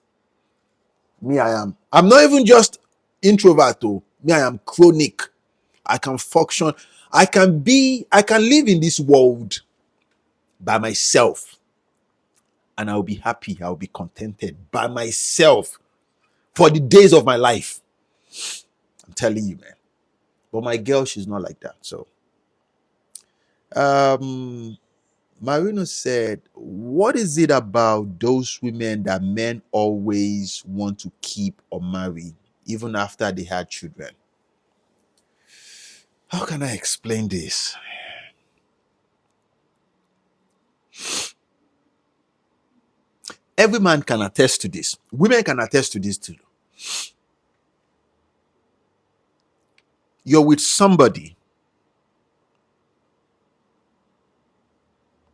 Me, I am. I'm not even just introvert though. Me, I am chronic. I can function. I can live in this world by myself and I'll be happy. I'll be contented by myself for the days of my life. I'm telling you, man. But my girl, she's not like that. So, Marino said, what is it about those women that men always want to keep or marry even after they had children? How can I explain this? Every man can attest to this. Women can attest to this too. You're with somebody.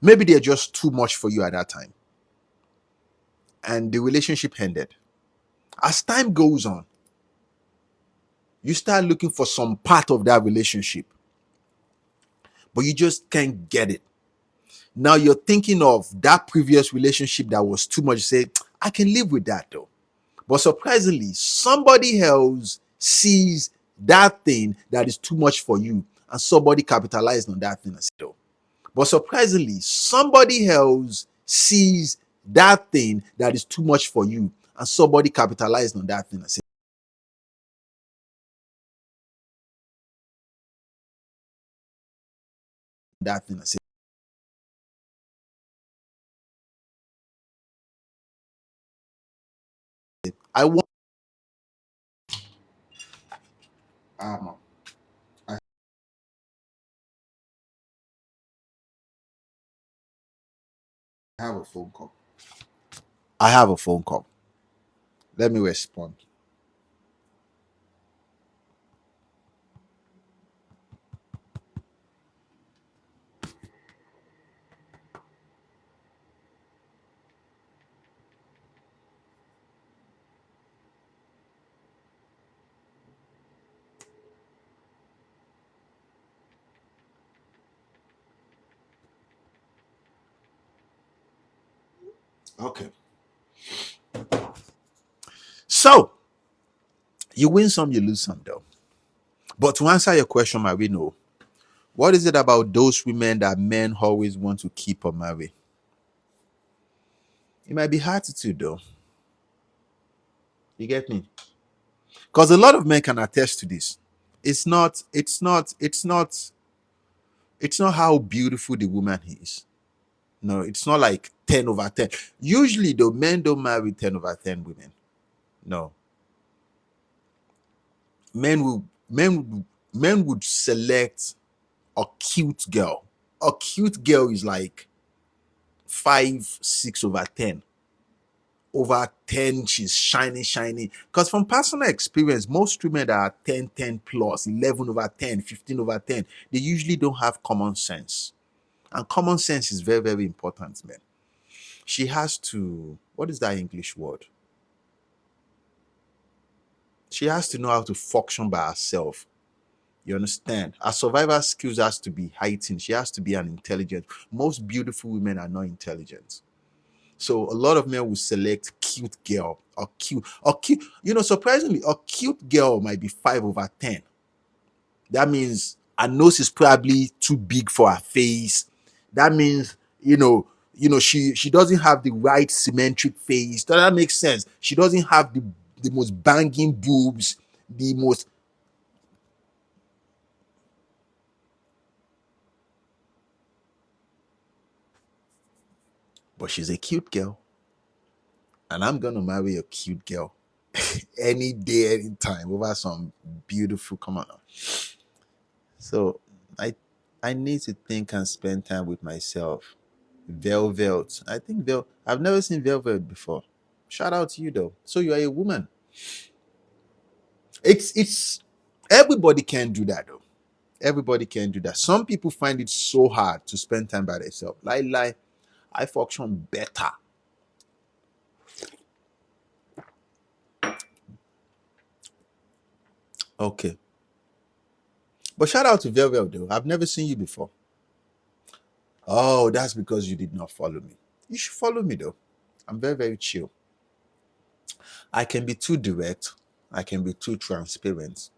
Maybe they're just too much for you at that time. And the relationship ended. As time goes on, you start looking for some part of that relationship, but you just can't get it. Now you're thinking of that previous relationship that was too much. You say, I can live with that though. But surprisingly, somebody else sees that thing that is too much for you, and somebody capitalized on that thing and said, though. But surprisingly, somebody else sees that thing that is too much for you, and somebody capitalized on that thing and said, that thing and said, I want Um, I have a phone call. I have a phone call. Let me respond. Okay. So you win some, you lose some, though. But to answer your question, my we know, what is it about those women that men always want to keep or marry? It might be attitude, though. You get me? Because a lot of men can attest to this. It's not how beautiful the woman is. No, it's not like 10 over 10. Usually, though, men don't marry 10 over 10 women. No. Men would select a cute girl. A cute girl is like 5, 6 over 10. Over 10, she's shiny, shiny. Because from personal experience, most women that are 10, 10 plus, 11 over 10, 15 over 10, they usually don't have common sense. And common sense is very, very important, man. She has to, what is that English word? She has to know how to function by herself. You understand? Her survival skills has to be heightened. She has to be an intelligent. Most beautiful women are not intelligent. So a lot of men will select cute girl or cute. Surprisingly, a cute girl might be 5 over 10. That means her nose is probably too big for her face. That means, she doesn't have the right symmetric face. Does that make sense? She doesn't have the most banging boobs, the most. But she's a cute girl, and I'm gonna marry a cute girl any day, anytime over some beautiful. Come on now. So I need to think and spend time with myself. Velvet. I think I've never seen Velvet before. Shout out to you though. So you are a woman. It's everybody can do that though. Everybody can do that. Some people find it so hard to spend time by themselves. Like I function better. Okay. But shout out to Velvet though. I've never seen you before. Oh, that's because you did not follow me. You should follow me though. I'm very, very chill. I can be too direct. I can be too transparent.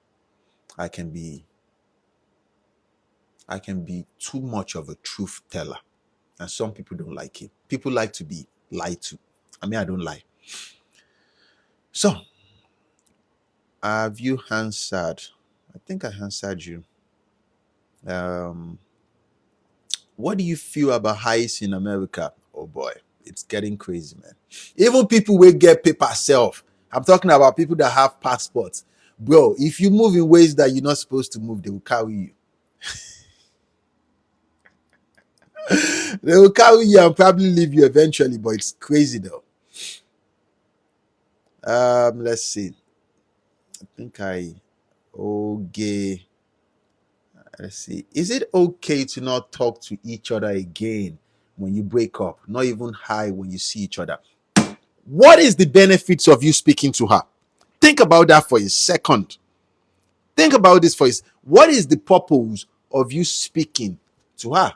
I can be I can be too much of a truth teller. And some people don't like it. People like to be lied to. I mean, I don't lie. So, have you answered? I think I answered you. Um, what do you feel about ICE in America? Oh boy, it's getting crazy, man. Even people will get paper self. I'm talking about people that have passports. Bro, if you move in ways that you're not supposed to move, they will carry you. They will carry you and probably leave you eventually, but it's crazy though. Let's see. I think okay. Let's see. Is it okay to not talk to each other again when you break up? Not even hi when you see each other. What is the benefits of you speaking to her? Think about that for a second. Think about this for a. What is the purpose of you speaking to her?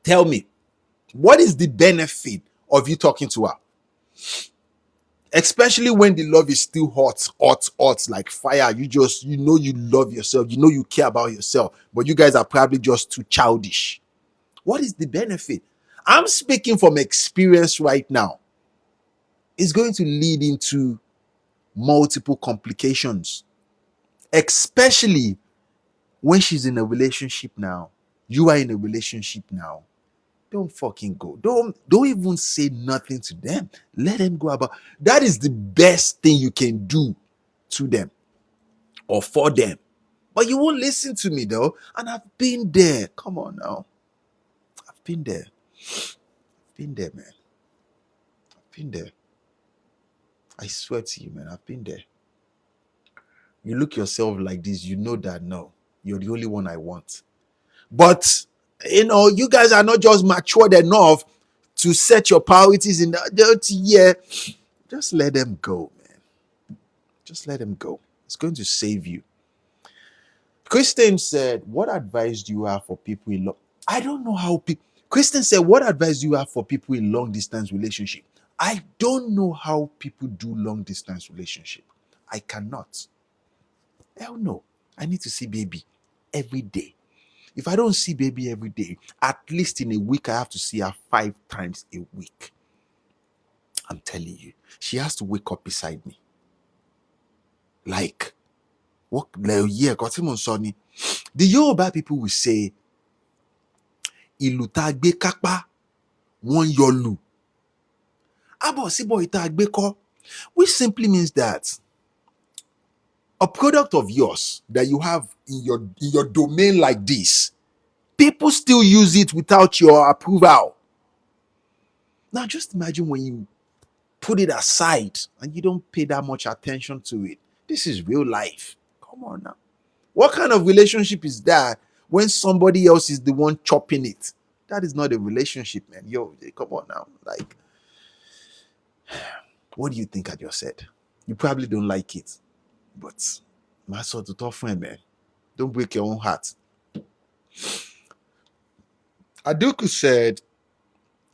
Tell me. What is the benefit of you talking to her? Especially when the love is still hot, hot, hot, like fire. You love yourself, you care about yourself, but you guys are probably just too childish. What is the benefit? I'm speaking from experience right now. It's going to lead into multiple complications, especially when she's in a relationship now. You are in a relationship now. Don't fucking go. Don't even say nothing to them. Let them go about. That is the best thing you can do to them. or for them. But you won't listen to me though. And I've been there. Come on now. I've been there. Been there, man. I've been there. I swear to you, man. I've been there. You look yourself like this, you know that no, you're the only one I want. But you guys are not just matured enough to set your priorities in that year. Just let them go, man. Just let them go. It's going to save you. Kristen said, what advice do you have for people in I don't know how people. Kristen said, what advice do you have for people in long distance relationship? I don't know how people do long distance relationship. I cannot. Hell no. I need to see baby every day. If I don't see baby every day, at least in a week, I have to see her 5 times a week. I'm telling you, she has to wake up beside me. Like, what? Yeah, got him on Sonny. The Yoruba people will say, Ìlù tá gbé kápá, wọ́n yọlù. Abo síbò ìta gbé kọ́, which simply means that a product of yours that you have in your domain like this, people still use it without your approval. Now just imagine when you put it aside and you don't pay that much attention to it. This is real life. Come on now. What kind of relationship is that when somebody else is the one chopping it? That is not a relationship, man. Yo, come on now. Like, what do you think I just said? You probably don't like it. But my sort of tough friend, man. Don't break your own heart. Aduku said,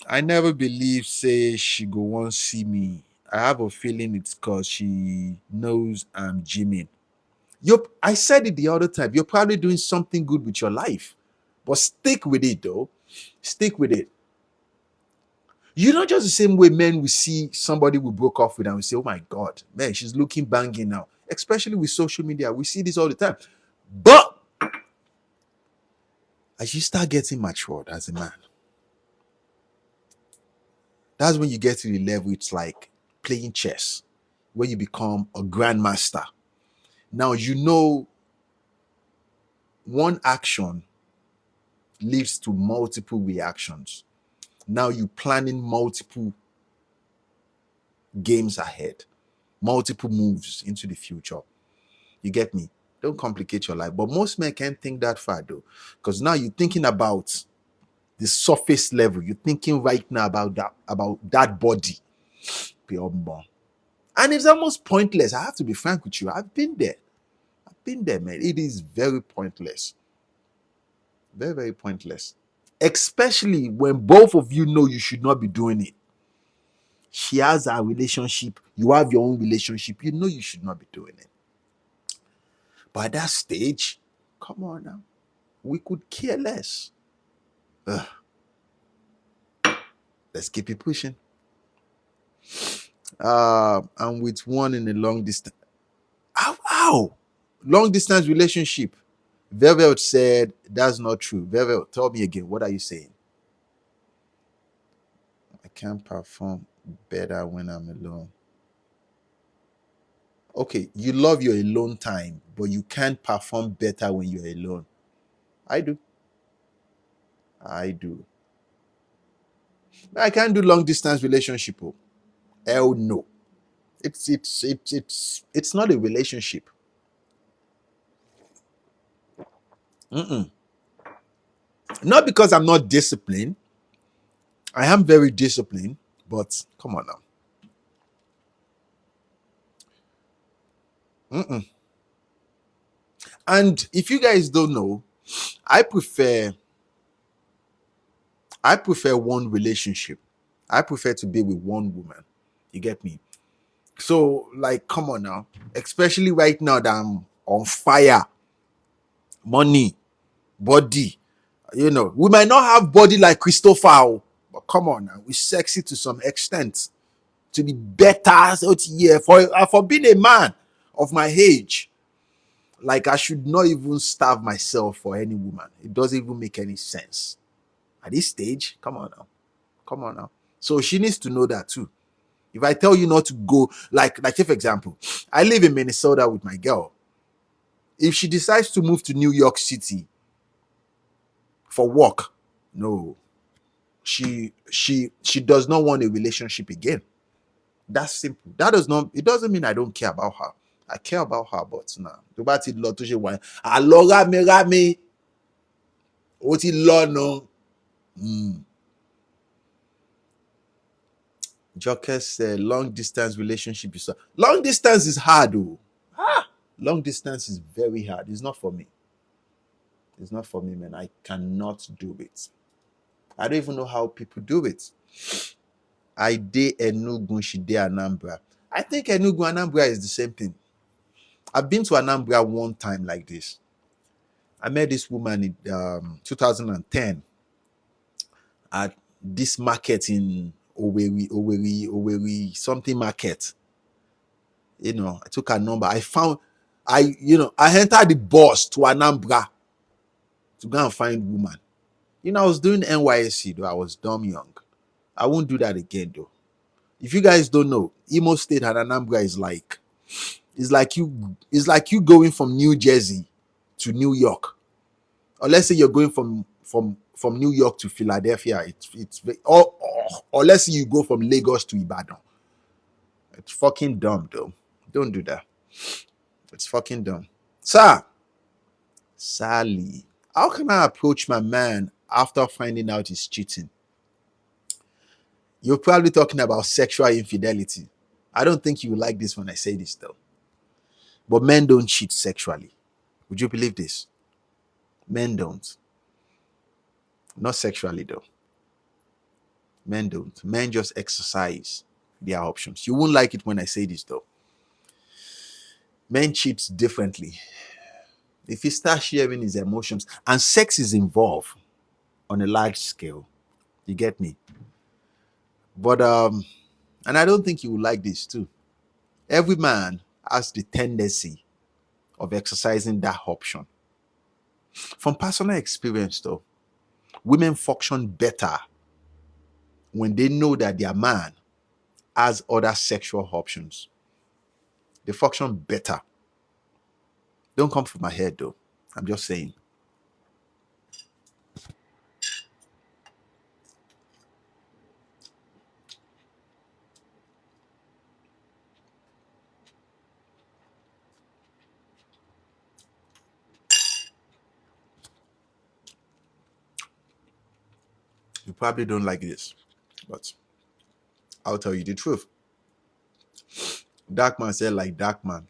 I never believe say she go won't see me. I have a feeling it's because she knows I'm gymming. I said it the other time. You're probably doing something good with your life. But stick with it though. Stick with it. You know, just the same way men will see somebody we broke off with and we say, oh my God, man, she's looking banging now. Especially with social media. We see this all the time. But as you start getting matured as a man, that's when you get to the level, it's like playing chess, where you become a grandmaster. Now, you know, one action leads to multiple reactions. Now you're planning multiple games ahead, multiple moves into the future. You get me? Don't complicate your life. But most men can't think that far though, because now you're thinking about the surface level. You're thinking right now about that body. And it's almost pointless. I have to be frank with you. I've been there, man. It is very pointless. Very, very pointless. Especially when both of you know you should not be doing it. She has a relationship. You have your own relationship. You know you should not be doing it. But at that stage, come on now. We could care less. Let's keep it pushing. And with one in a long distance. Ow! Long distance relationship. Velvet said, that's not true. Velvet, tell me again. What are you saying? I can't perform better when I'm alone. Okay, you love your alone time, but you can't perform better when you're alone. I do. I can't do long distance relationship. Oh. Hell no. It's not a relationship. Not because I'm not disciplined. I am very disciplined, but come on now. And if you guys don't know, I prefer one relationship. I prefer to be with one woman. You get me? So, like, come on now. Especially right now that I'm on fire. Money, body. You know, we might not have body like Christopher, but come on now. We're sexy to some extent. To be better, for being a man of my age. Like, I should not even starve myself for any woman. It doesn't even make any sense. At this stage, come on now. So she needs to know that too. If I tell you not to go, like for example, I live in Minnesota with my girl. If she decides to move to New York City for work, no, she does not want a relationship again. That's simple. That does not, it doesn't mean I don't care about her. I care about her, but nah. Tó bá ti lọ tó ṣe wà, àlọ́ rámi ó ti lọ no. Joker said long distance relationship is long distance is hard though. Long distance is very hard. It's not for me. It's not for me, man. I cannot do it. I don't even know how people do it. I did Enugu, she did Anambra. I think Enugu Anambra is the same thing. I've been to Anambra one time like this. I met this woman in 2010 at this market in Owerri, something market. You know, I took her number. I entered the bus to Anambra to go and find woman. You know, I was doing NYSC though. I was dumb young. I won't do that again though. If you guys don't know, Imo State and Anambra is like, it's like you going from New Jersey to New York. Or let's say you're going from New York to Philadelphia. Or let's say you go from Lagos to Ibadan. It's fucking dumb though. Don't do that. It's fucking dumb. Sir, Sally, how can I approach my man after finding out he's cheating? You're probably talking about sexual infidelity. I don't think you will like this when I say this though. But men don't cheat sexually. Would you believe this? Men don't. Not sexually though. Men don't. Men just exercise their options. You won't like it when I say this though. Men cheat differently. If he starts sharing his emotions and sex is involved on a large scale, you get me? But and I don't think you will like this too. Every man has the tendency of exercising that option. From personal experience though, women function better when they know that their man has other sexual options. They function better. Don't come for my head though. I'm just saying. You probably don't like this, but I'll tell you the truth. Dark man said like dark man.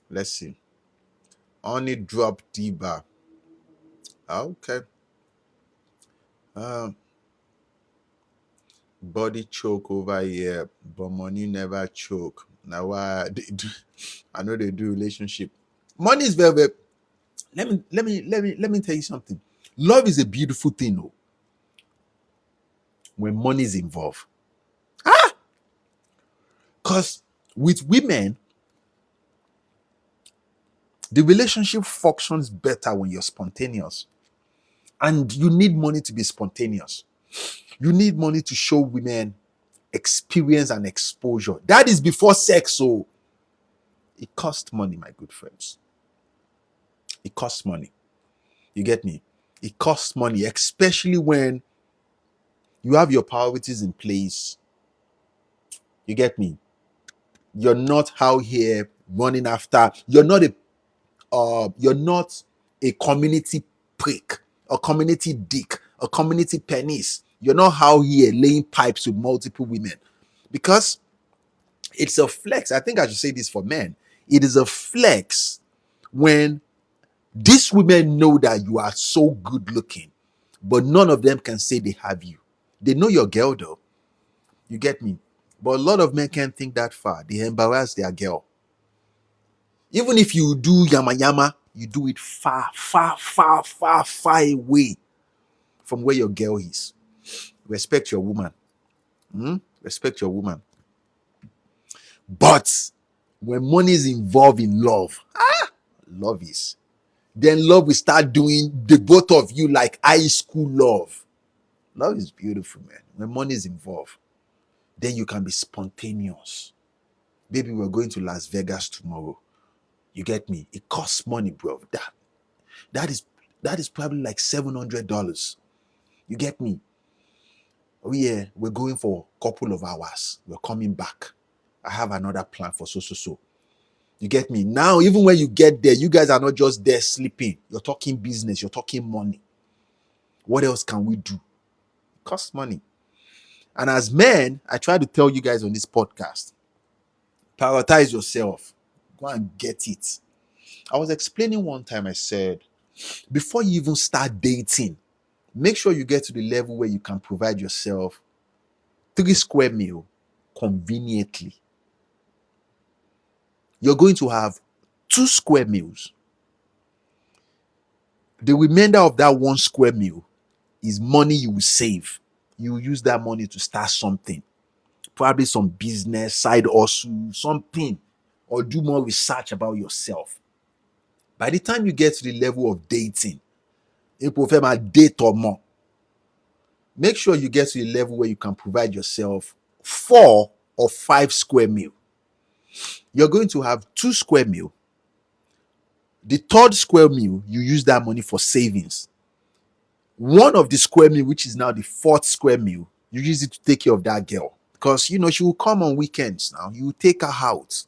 Let's see. Only drop Diva. Okay. Body choke over here, but money never choke. Now why I know they do relationship. Money is very, very. Let me tell you something. Love is a beautiful thing, though. When money is involved. Because with women, the relationship functions better when you're spontaneous. And you need money to be spontaneous. You need money to show women experience and exposure. That is before sex, so it costs money, my good friends. It costs money. You get me? It costs money, especially when you have your priorities in place. You get me? You're not out here running after. You're not a community prick, a community dick, a community penis. You're not out here laying pipes with multiple women, because it's a flex. I think I should say this for men. It is a flex when these women know that you are so good looking, but none of them can say they have you. They know your girl though. You get me? But a lot of men can't think that far. They embarrass their girl. Even if you do yama yama, you do it far, far, far, far, far away from where your girl is. Respect your woman. Respect your woman. But when money is involved in love, then love will start doing the both of you like high school love. Love is beautiful, man. When money is involved, then you can be spontaneous. Baby, we're going to Las Vegas tomorrow. You get me? It costs money, bro. That is that is probably like $700. You get me? Oh yeah, we're going for a couple of hours. We're coming back. I have another plan for so. You get me? Now, even when you get there, you guys are not just there sleeping. You're talking business, you're talking money. What else can we do? It costs money. And as men, I try to tell you guys on this podcast, prioritize yourself. Go and get it. I was explaining one time, I said, before you even start dating, make sure you get to the level where you can provide yourself 3 square meal conveniently. You're going to have 2 square meals. The remainder of that 1 square meal is money you will save. You will use that money to start something, probably some business, side hustle, something, or do more research about yourself. By the time you get to the level of dating, date or more, make sure you get to the level where you can provide yourself 4 or 5 square meal. You're going to have 2 square meal. The 3rd square meal, you use that money for savings. One of the square meal, which is now the 4th square meal, you use it to take care of that girl. Because, she will come on weekends now. You take her out.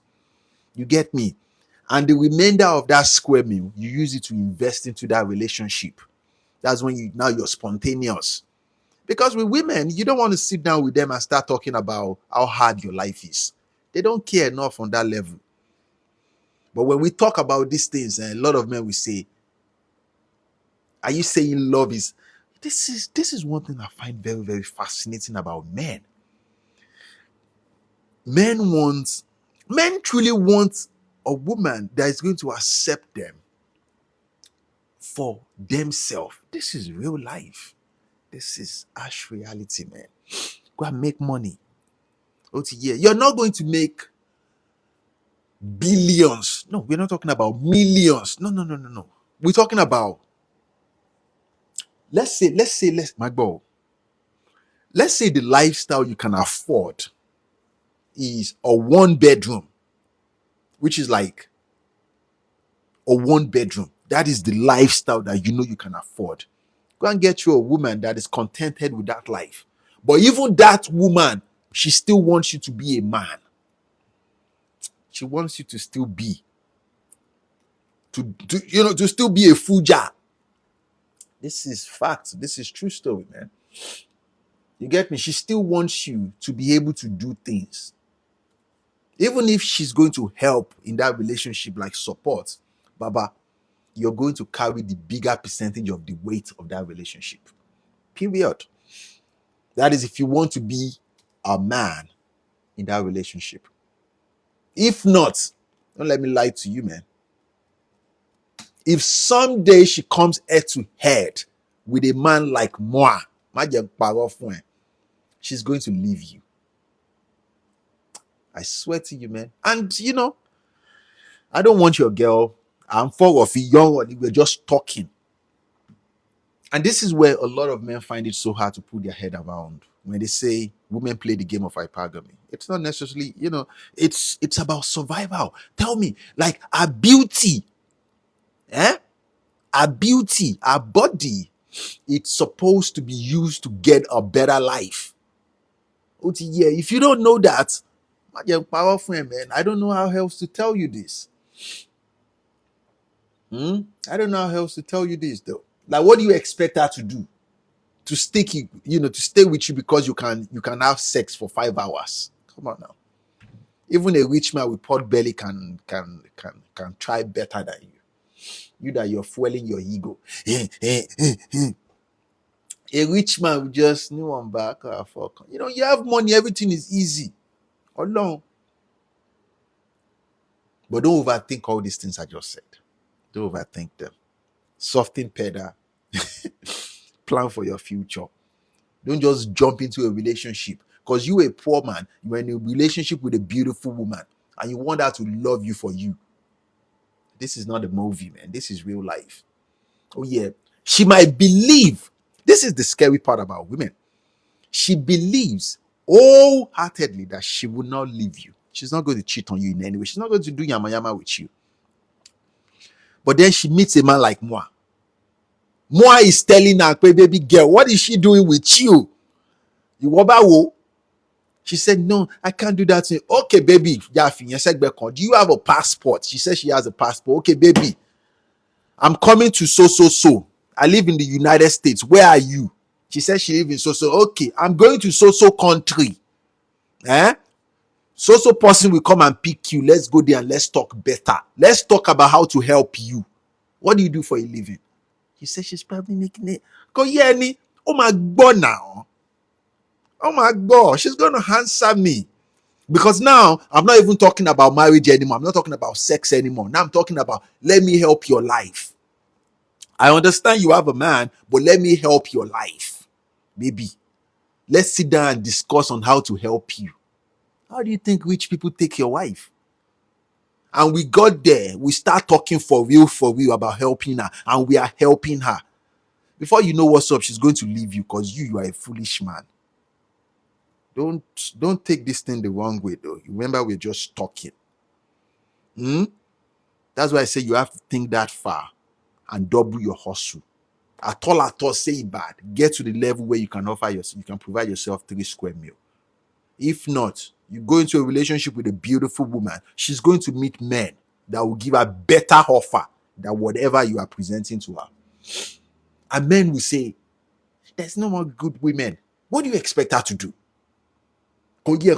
You get me? And the remainder of that square meal, you use it to invest into that relationship. That's when you're spontaneous. Because with women, you don't want to sit down with them and start talking about how hard your life is. They don't care enough on that level. But when we talk about these things, a lot of men will say, are you saying love is... This is one thing I find very, very fascinating about men. Men truly want a woman that is going to accept them for themselves. This is real life. This is harsh reality, man. Go and make money. You're not going to make billions. No, we're not talking about millions. No. We're talking about, let's say the lifestyle you can afford is a 1 bedroom, which is like a 1 bedroom. That is the lifestyle that you can afford. Go and get you a woman that is contented with that life. But even that woman, she still wants you to be a man. She wants you to still be, to still be a fuja. This is fact. This is true story, man. You get me? She still wants you to be able to do things. Even if she's going to help in that relationship, like support, Baba, you're going to carry the bigger percentage of the weight of that relationship. Period. That is if you want to be a man in that relationship. If not, don't let me lie to you, man. If someday she comes head to head with a man like moi, she's going to leave you. I swear to you, man. And I don't want your girl. I'm for of young one. We're just talking. And this is where a lot of men find it so hard to put their head around when they say women play the game of hypergamy. It's not necessarily, it's about survival. Tell me, like our beauty, our beauty, our body, it's supposed to be used to get a better life. If you don't know that, you're powerful, man. I don't know how else to tell you this. I don't know how else to tell you this, though. Like, what do you expect her to do? To stick you, to stay with you because you can have sex for 5 hours. Come on now. Even a rich man with pot belly can try better than you. You that you're fueling your ego. A rich man will just no one back. Fuck. You have money, everything is easy. Alone. But don't overthink all these things I just said. Don't overthink them. Soften pedal. Plan for your future. Don't just jump into a relationship. Because you a poor man, you're in a relationship with a beautiful woman, and you want her to love you for you. This is not a movie, man. This is real life. Oh yeah. She might believe. This is the scary part about women. She believes wholeheartedly that she will not leave you. She's not going to cheat on you in any way. She's not going to do yama yama with you. But then she meets a man like Moi. Moi is telling her, baby girl, what is she doing with you? You wo? She said, no, I can't do that. Okay, baby. Do you have a passport? She said she has a passport. Okay, baby. I'm coming to so. I live in the United States. Where are you? She said she lives in so. Okay, I'm going to so country. So person will come and pick you. Let's go there and let's talk better. Let's talk about how to help you. What do you do for a living? He said she's probably making it. Oh my God now. Oh my God, she's going to answer me. Because now I'm not even talking about marriage anymore. I'm not talking about sex anymore. Now I'm talking about, let me help your life. I understand you have a man, but let me help your life. Baby, let's sit down and discuss on how to help you. How do you think rich people take your wife? And we got there, we start talking for real about helping her, and we are helping her. Before you know what's up, she's going to leave you because you are a foolish man. Don't take this thing the wrong way, though. Remember, we're just talking. That's why I say you have to think that far and double your hustle. At all, say it bad. Get to the level where you can you can provide yourself 3 square meal. If not, you go into a relationship with a beautiful woman, she's going to meet men that will give her better offer than whatever you are presenting to her. And men will say, there's no more good women. What do you expect her to do? What do you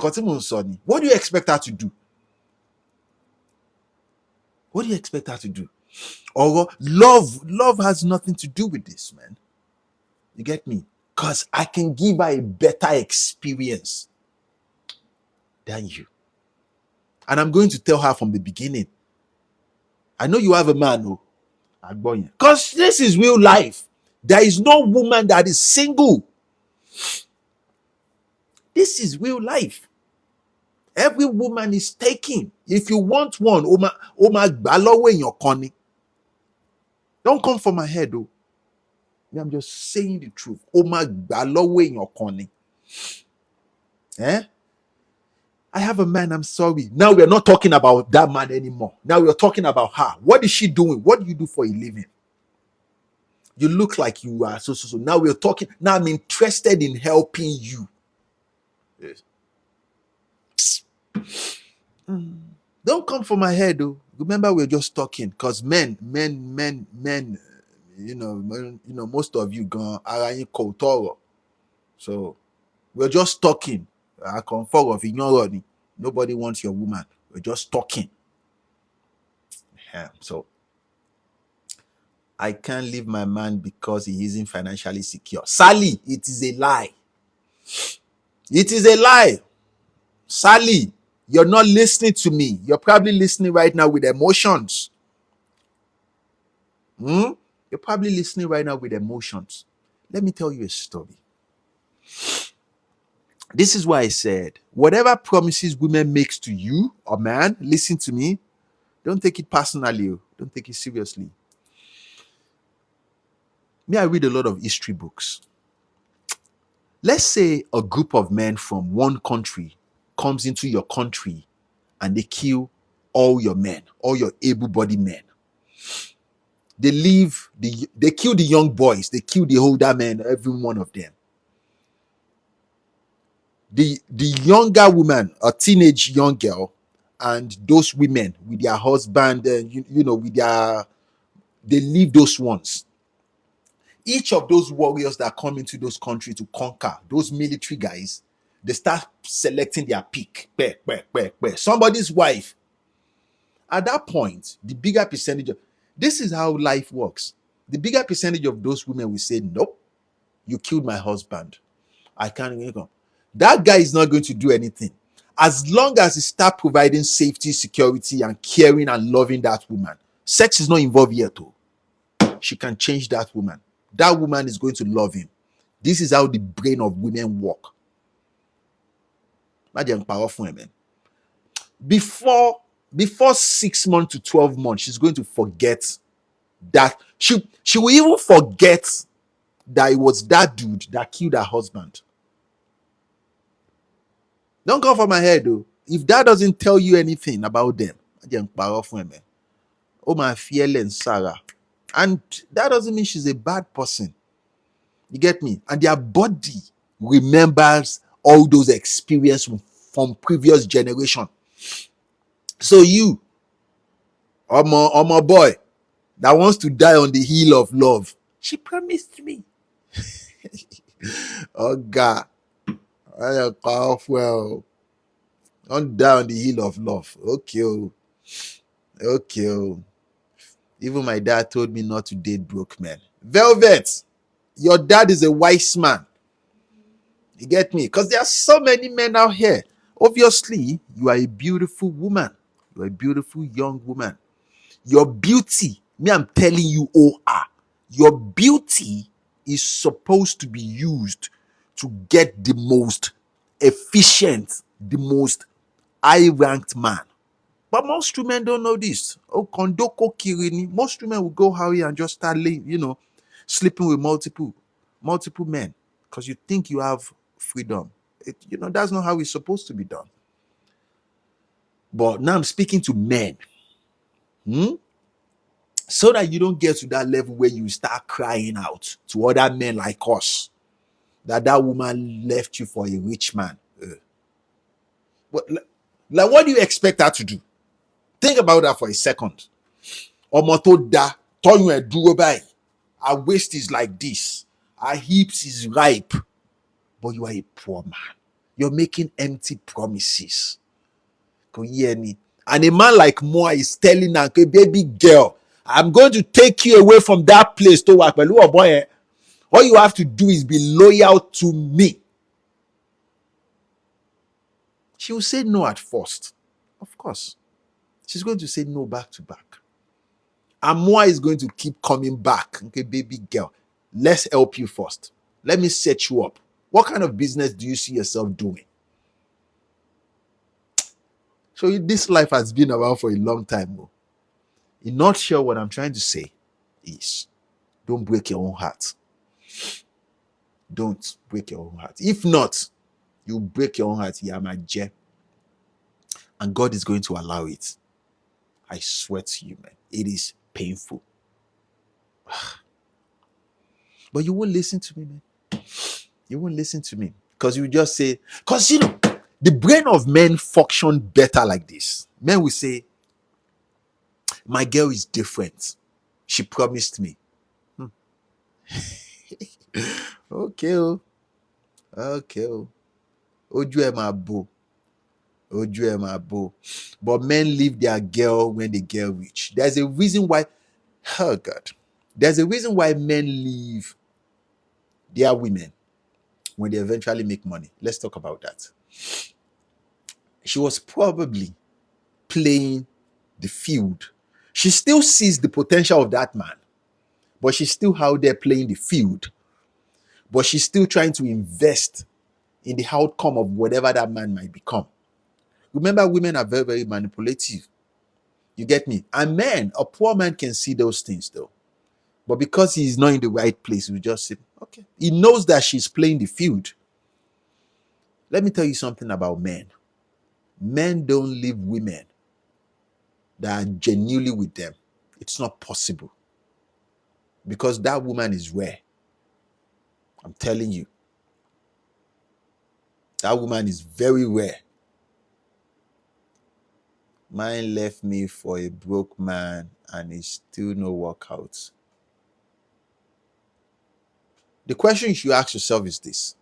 expect her to do? What do you expect her to do? Or love has nothing to do with this, man. You get me? Because I can give her a better experience than you. And I'm going to tell her from the beginning. I know you have a man, oh, because this is real life. There is no woman that is single. This is real life. Every woman is taking. If you want one, in your corner. Don't come for my head, though. I'm just saying the truth. In your corner. I have a man, I'm sorry. Now we're not talking about that man anymore. Now we're talking about her. What is she doing? What do you do for a living? You look like you are so. Now we're talking. Now I'm interested in helping you. Yes. Don't come for my head, though. Remember, we're just talking. Because men, most of you gone arayin kotoro. So we're just talking. I come forward. Nobody wants your woman. We're just talking. Yeah. So I can't leave my man because he isn't financially secure. Sally, it is a lie. It is a lie. Sally, you're not listening to me. You're probably listening right now with emotions. You're probably listening right now with emotions. Let me tell you a story. This is why I said, whatever promises women makes to you or man, listen to me. Don't take it personally. Don't take it seriously. I read a lot of history books. Let's say a group of men from one country comes into your country and they kill all your men, all your able-bodied men. They kill the young boys, they kill the older men, every one of them. The younger woman, a teenage young girl, and those women with their husband, they leave those ones. Each of those warriors that come into those countries to conquer, those military guys, they start selecting their pick. Somebody's wife. At that point, the bigger percentage this is how life works. The bigger percentage of those women will say, nope, you killed my husband. I can't come. That guy is not going to do anything. As long as he start providing safety, security, and caring and loving that woman, sex is not involved yet. She can change that woman. That woman is going to love him. This is how the brain of women work. Before 6 months to 12 months, she's going to forget that. She will even forget that it was that dude that killed her husband. Don't come for my head, though. If that doesn't tell you anything about them, Oh my fearless Sarah. And that doesn't mean she's a bad person. You get me? And their body remembers all those experiences from previous generation. So you, my boy, that wants to die on the hill of love. She promised me. Oh God. I cough well. Don't die on the hill of love. Okay. Okay. Even my dad told me not to date broke men. Velvet, your dad is a wise man. You get me? Because there are so many men out here. Obviously, you are a beautiful woman. You are a beautiful young woman. Your beauty, me, I'm telling you, your beauty is supposed to be used to get the most efficient, the most high-ranked man. But most women don't know this. Oh, kondoko kirini. Most women will go Harry and just start sleeping with multiple men because you think you have freedom. That's not how it's supposed to be done. But now I'm speaking to men. So that you don't get to that level where you start crying out to other men like us that woman left you for a rich man. What do you expect her to do? Think about that for a second. Ọmọ tó da tọyún ẹ dúró báyìí. Her waist is like this. Her hips is ripe. But you are a poor man. You're making empty promises. Kò yé ẹni. And a man like Moa is telling her, okay, baby girl, I'm going to take you away from that place to work. All you have to do is be loyal to me. She will say no at first. Of course. She's going to say no back to back. And Moa is going to keep coming back. Okay, baby girl, let's help you first. Let me set you up. What kind of business do you see yourself doing? So this life has been around for a long time. You're not sure what I'm trying to say is don't break your own heart. Don't break your own heart. If not, you break your own heart. Yamaje. And God is going to allow it. I swear to you, man. It is painful. But you won't listen to me, man. You won't listen to me. Because you just say, because the brain of men function better like this. Men will say, my girl is different. She promised me. Okay. Okay. Ojú ẹ máa bò. Ojú ẹ máa bò. But men leave their girl when they get rich. There's a reason why, oh God. There's a reason why men leave their women when they eventually make money. Let's talk about that. She was probably playing the field. She still sees the potential of that man, but she's still out there playing the field. But she's still trying to invest in the outcome of whatever that man might become. Remember, women are very, very manipulative. You get me? And men, a poor man can see those things though. But because he's not in the right place, we just say, okay. He knows that she's playing the field. Let me tell you something about men. Men don't leave women that are genuinely with them. It's not possible. Because that woman is rare. I'm telling you. That woman is very rare. Mine left me for a broke man and it's still no workout. The question you should ask yourself is this.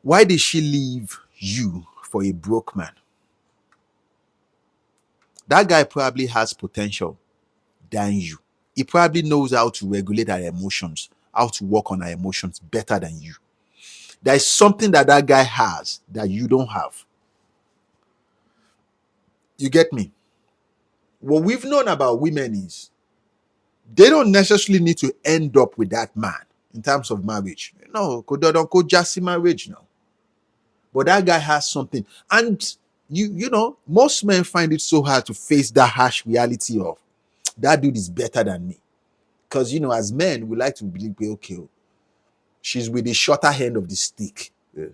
Why did she leave you for a broke man? That guy probably has potential than you. He probably knows how to regulate our emotions, how to work on our emotions better than you. There is something that guy has that you don't have. You get me? What we've known about women is they don't necessarily need to end up with that man in terms of marriage. No, don't go just marriage now. But that guy has something. And most men find it so hard to face that harsh reality of that dude is better than me. Because, as men, we like to believe, okay, she's with the shorter end of the stick. Yeah.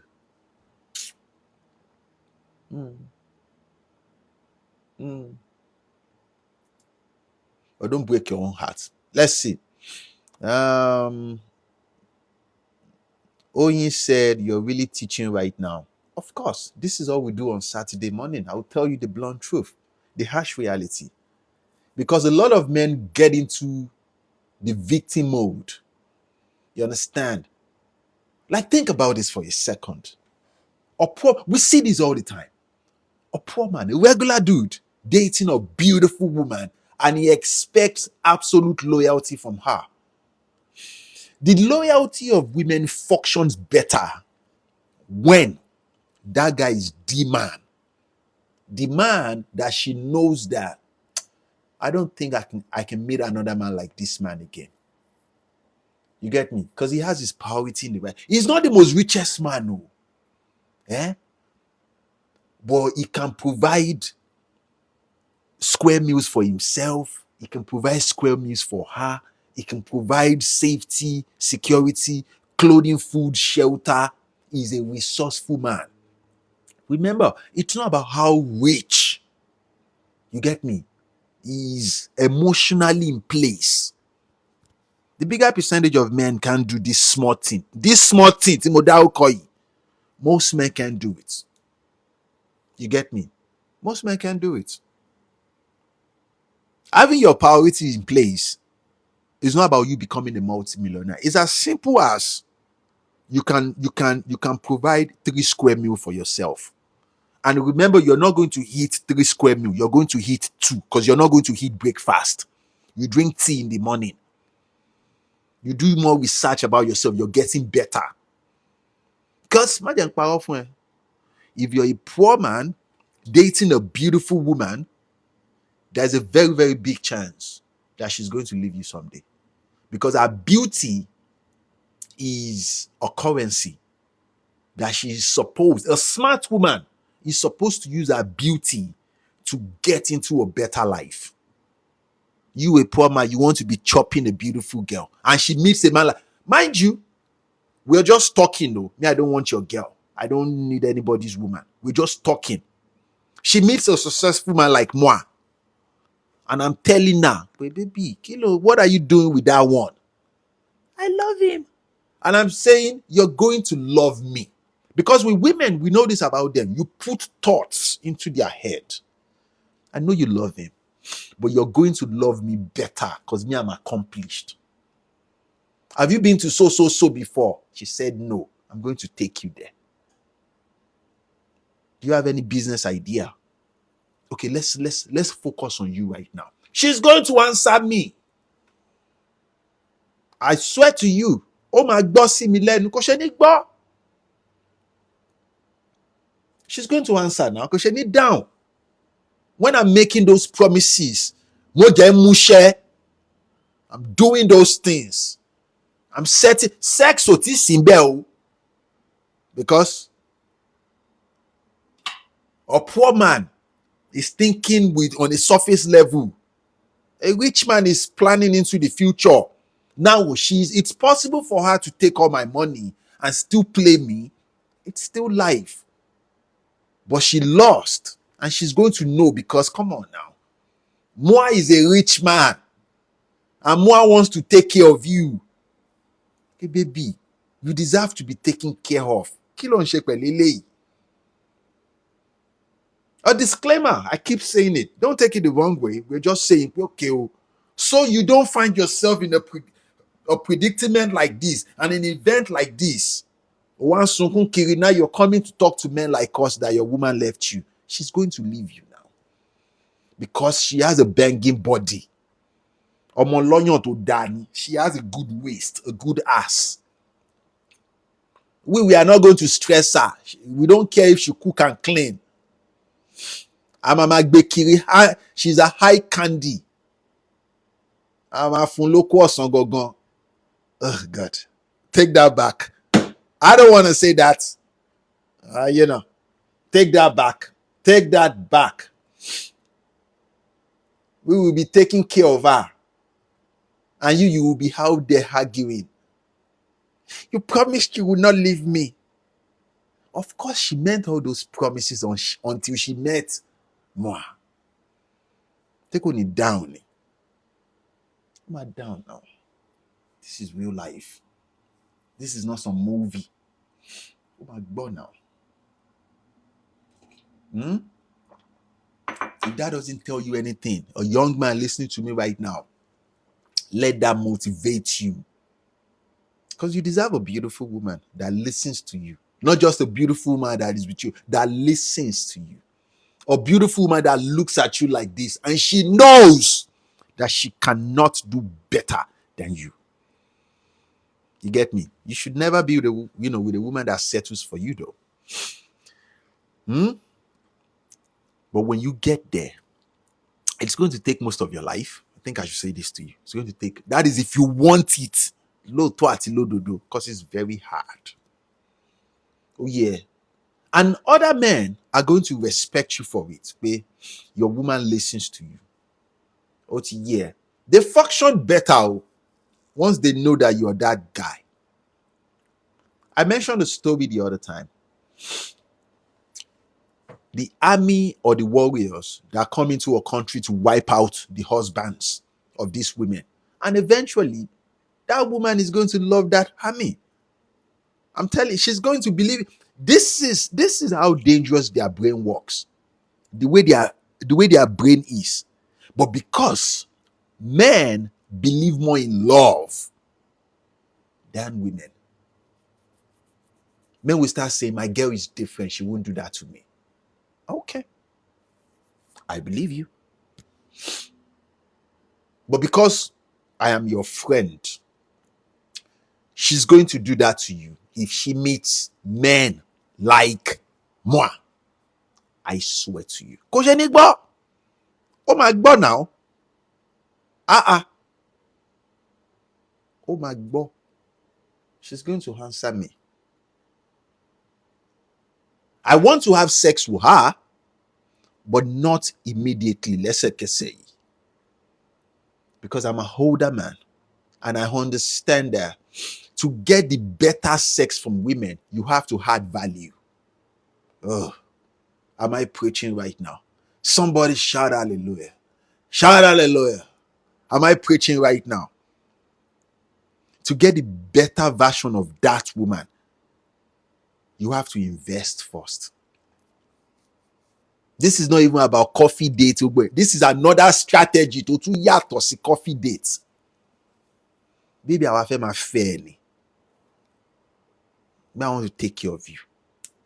or don't break your own heart. Let's see. Oyin said, you're really teaching right now. Of course, this is all we do on Saturday morning. I'll tell you the blunt truth, the harsh reality. Because a lot of men get into the victim mode. You understand? Like, think about this for a second. We see this all the time. A poor man, a regular dude, dating a beautiful woman, and he expects absolute loyalty from her. The loyalty of women functions better when that guy is the man. The man that she knows that I don't think I can meet another man like this man again. You get me? Because he has his priority in the right. He's not the most richest man, no. But he can provide square meals for himself. He can provide square meals for her. He can provide safety, security, clothing, food, shelter. He's a resourceful man. Remember, it's not about how rich, you get me, he's emotionally in place. The bigger percentage of men can't do this small thing. This small thing, most men can't do it. You get me? Most men can't do it. Having your priorities in place is not about you becoming a multimillionaire. It's as simple as you can provide 3 square meals for yourself. And remember, you're not going to eat 3 square meals. You're going to eat 2 because you're not going to eat breakfast. You drink tea in the morning. You do more research about yourself. You're getting better. Because if you're a poor man dating a beautiful woman, there's a very, very big chance that she's going to leave you someday. Because her beauty is a currency that she's supposed, a smart woman is supposed to use her beauty to get into a better life. You, a poor man, you want to be chopping a beautiful girl, and she meets a man like, mind you, we're just talking though. Me, I don't want your girl. I don't need anybody's woman. We're just talking. She meets a successful man like moi, and I'm telling her, baby, Kilo, what are you doing with that one? I love him. And I'm saying, you're going to love me. Because with women, we know this about them. You put thoughts into their head. I know you love him, but you're going to love me better because me, I'm accomplished. Have you been to so before? She said, no. I'm going to take you there. Do you have any business idea? Okay, let's focus on you right now. She's going to answer me. I swear to you. Oh my God, see me learn. She's going to answer now because she need down. When I'm making those promises, I'm doing those things. I'm setting sex because a poor man is thinking on a surface level. A rich man is planning into the future. Now it's possible for her to take all my money and still play me. It's still life. But she lost, and she's going to know because, come on now, Moa is a rich man, and Moa wants to take care of you. Hey, baby, you deserve to be taken care of. A disclaimer, I keep saying it. Don't take it the wrong way. We're just saying, okay, so you don't find yourself in a predicament like this and an event like this. Once now you're coming to talk to men like us that your woman left you. She's going to leave you now because she has a banging body. She has a good waist, a good ass. We are not going to stress her. We don't care if she cook and clean. She's a high candy. Oh God. Take that back. I don't want to say that. Take that back. Take that back. We will be taking care of her. And you will be out there arguing. You promised you would not leave me. Of course, she meant all those promises until she met Moa. Take on it down. Calm down now. This is real life. This is not some movie. Oh my God now. If that doesn't tell you anything, a young man listening to me right now, let that motivate you. Because you deserve a beautiful woman that listens to you. Not just a beautiful woman that is with you, that listens to you. A beautiful woman that looks at you like this and she knows that she cannot do better than you. You get me? You should never be with a woman that settles for you though. But when you get there, it's going to take most of your life. I think I should say this to you. It's going to take, that is if you want it. Low to ati low dodo, because it's very hard. Oh yeah. And other men are going to respect you for it. Where your woman listens to you. Oh yeah. They function better once they know that you're that guy. I mentioned a story the other time. The army or the warriors that come into a country to wipe out the husbands of these women. And eventually, that woman is going to love that army. I'm telling you, she's going to believe. This is how dangerous their brain works. The way their brain is. But because men believe more in love than women, men will start saying, my girl is different. She won't do that to me. Okay. I believe you. But because I am your friend, she's going to do that to you if she meets men like moi. I swear to you. Ko ṣe ní gbọ́. Ó máa gbọ́ now. Ó máa gbọ́. She's going to answer me. I want to have sex with her, but not immediately. Lẹ́sẹ̀kẹsẹ̀. Because I'm a older man and I understand that to get the better sex from women, you have to add value. Oh, am I preaching right now? Somebody shout hallelujah. Shout hallelujah. Am I preaching right now? To get the better version of that woman, you have to invest first. This is not even about coffee date. This is another strategy to yàtọ̀ sí coffee date. Baby, I fẹ́ máa fẹ́ ni. I want to take care of you.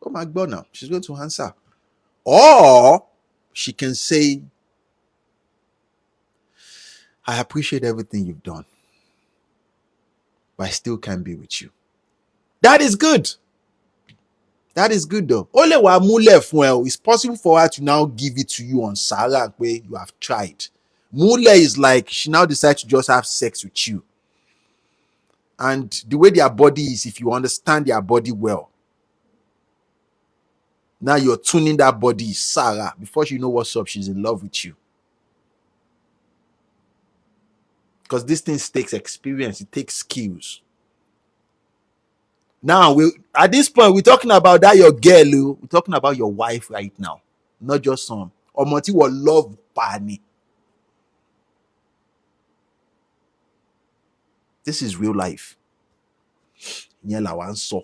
Oh my God, now she's going to answer. Or she can say, I appreciate everything you've done, but I still can't be with you. That is good. That is good though. Only wa múlẹ̀ fún ẹ. It's possible for her to now give it to you on Sarah where you have tried. Múlẹ̀ is like she now decides to just have sex with you. And the way their body is, if you understand their body well, now you're tuning that body, Sarah. Before you know what's up, she's in love with you. Because this thing takes experience, it takes skills. Now, at this point, we're talking about that your girl. We're talking about your wife right now, not just some. Ọmọ tí wọ́n love pa ni. This is real life. Ìyẹn làwa ń sọ.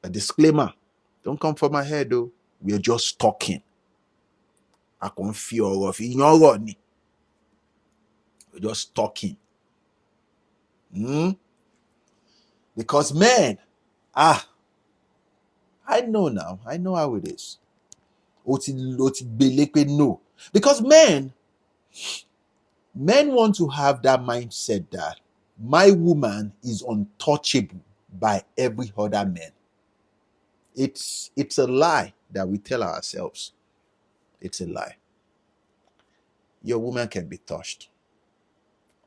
A disclaimer: don't come for my head though. We are just talking. A kàn fi ọ̀rọ̀ fi yan ọ̀rọ̀ ni. We're just talking. Because men, I know now. I know how it is. No. Because men want to have that mindset that my woman is untouchable by every other man. It's a lie that we tell ourselves. It's a lie. Your woman can be touched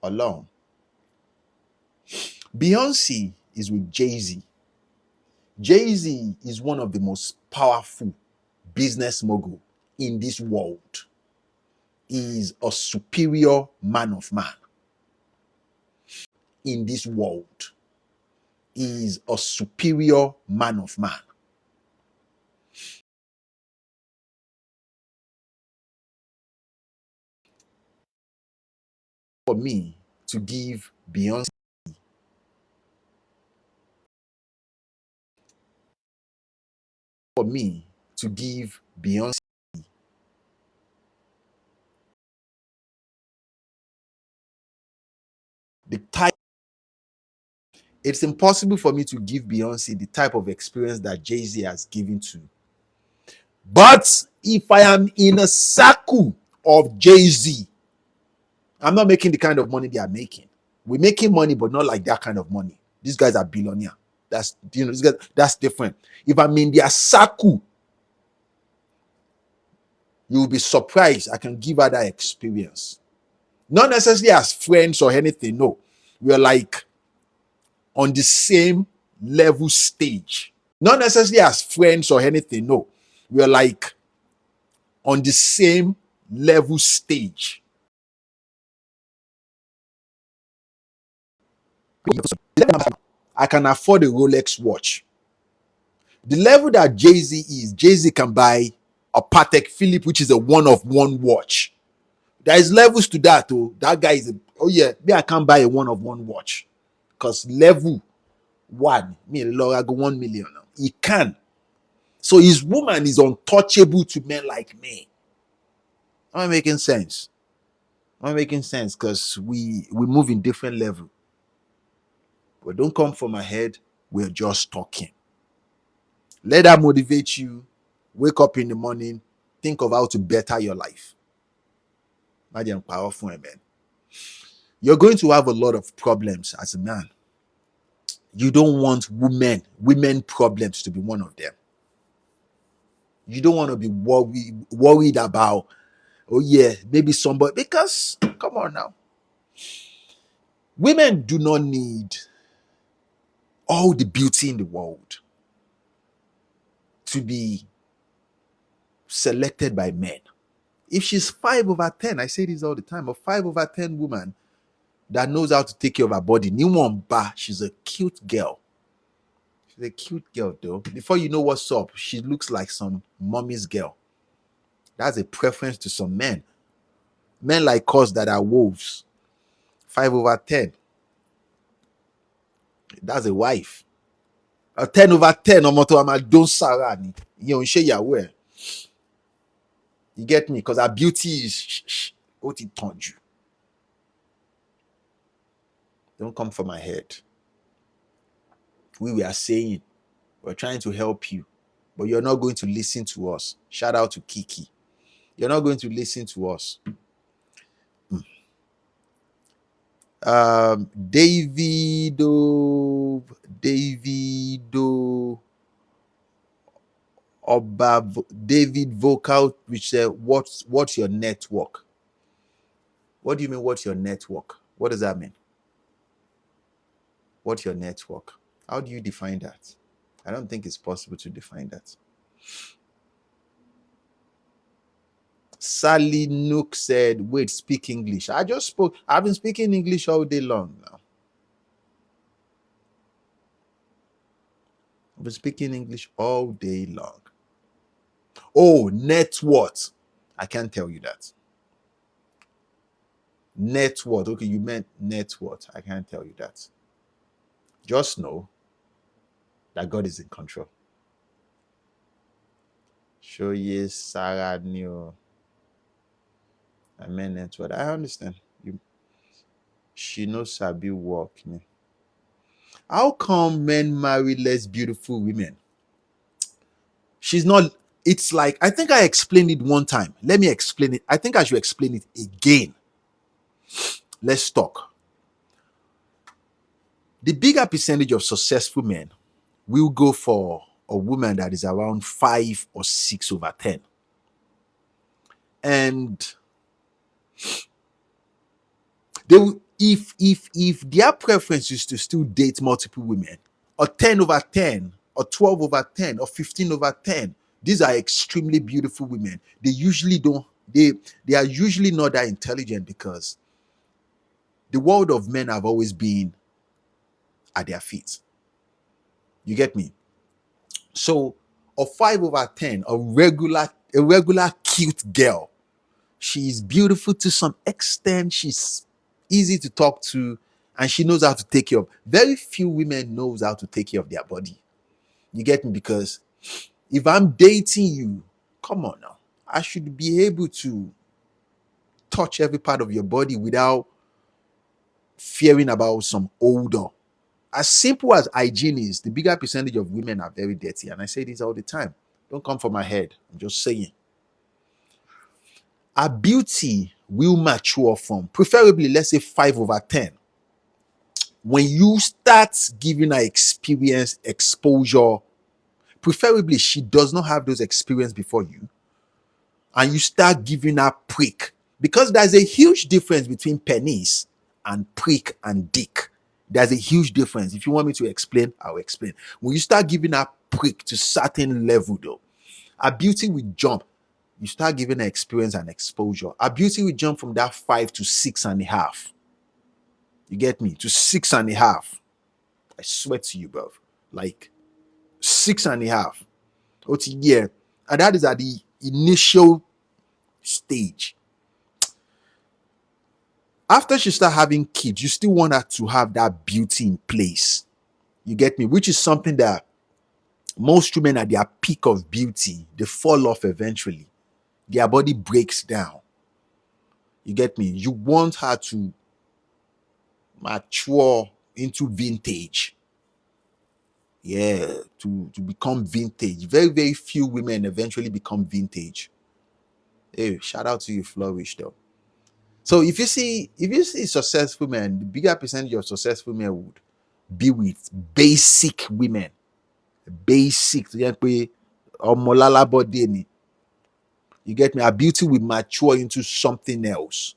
alone. Beyonce is with Jay-Z. Jay-Z is one of the most powerful business mogul in this world. He is a superior man of man in this world. He is a superior man of man. for me to give Beyonce for me to give Beyonce the type. It's impossible for me to give Beyonce the type of experience that Jay-Z has given to. But if I am in a circle of Jay-Z, I'm not making the kind of money they are making. We're making money, but not like that kind of money. These guys are billionaire. That's these guys, that's different. If I'm in their circle, you will be surprised. I can give her that experience. Not necessarily as friends or anything. No, we're like on the same level stage. Not necessarily as friends or anything. No, we're like on the same level stage. I can afford a Rolex watch. The level that Jay-Z is, Jay-Z can buy a Patek Philippe, which is a one-of-one watch. There is levels to that. Oh, that guy is oh yeah, me I can't buy a one-of-one watch because level one, me Laura go 1 million now. He can. So his woman is untouchable to men like me. Am I making sense? Am I making sense? Because we move in different level. But don't come for my head. We're just talking. Let that motivate you. Wake up in the morning. Think of how to better your life. Imagine powerful, man. You're going to have a lot of problems as a man. You don't want women problems to be one of them. You don't want to be worried about, oh yeah, maybe somebody, because come on now. Women do not need all the beauty in the world to be selected by men. If she's 5/10, I say this all the time, a 5/10 woman that knows how to take care of her body, she's a cute girl. She's a cute girl though. Before you know what's up, she looks like some mommy's girl. That's a preference to some men. Men like us that are wolves. 5/10. That's a wife. A 10/10 don't sarani. You get me? Because her beauty is what it taught you. Don't come for my head. We are saying we're trying to help you, but you're not going to listen to us. Shout out to Kiki. You're not going to listen to us. Davido David Vocal, which said, what's your network? What do you mean, what's your network? What does that mean? What's your network? How do you define that? I don't think it's possible to define that. Sally Nook said, wait, speak English. I've been speaking English all day long now. I've been speaking English all day long. Oh, net what? I can't tell you that. Net what? Okay, you meant net what? I can't tell you that. Just know that God is in control. Show ye Sarah Neo. I meant net what? I understand. She knows Sabi work. Me. How come men marry less beautiful women? She's not. It's like, I think I explained it one time. Let me explain it. I think I should explain it again. Let's talk. The bigger percentage of successful men will go for a woman that is around 5 or 6/10. And they will, if their preference is to still date multiple women, or 10/10, or 12/10, or 15/10, these are extremely beautiful women. They usually don't, they are usually not that intelligent because the world of men have always been at their feet. You get me? So a 5/10, a regular cute girl, she's beautiful to some extent. She's easy to talk to, and she knows how to take care of. Very few women knows how to take care of their body. You get me? Because if I'm dating you, come on now, I should be able to touch every part of your body without fearing about some odor. As simple as hygiene is, the bigger percentage of women are very dirty. And I say this all the time. Don't come for my head. I'm just saying. Our beauty will mature from, preferably, let's say 5/10. When you start giving her experience, exposure, preferably she does not have those experience before you, and you start giving her prick, because there's a huge difference between penis and prick and dick. There's a huge difference. If you want me to explain, I'll explain. When you start giving her prick to certain level, though, her beauty will jump. You start giving her experience and exposure. Her beauty will jump from that 5 to 6.5. You get me? To 6.5. I swear to you, bro. Like 6.5. What's a year? And that is at the initial stage. After she start having kids, you still want her to have that beauty in place. You get me? Which is something that most women at their peak of beauty, they fall off eventually. Their body breaks down. You get me? You want her to mature into vintage. Yeah, to become vintage. Very, very few women eventually become vintage. Hey, shout out to you, Flourish, though. So if you see successful men, the bigger percentage of successful men would be with basic women. Basic. You get me? Her beauty will mature into something else.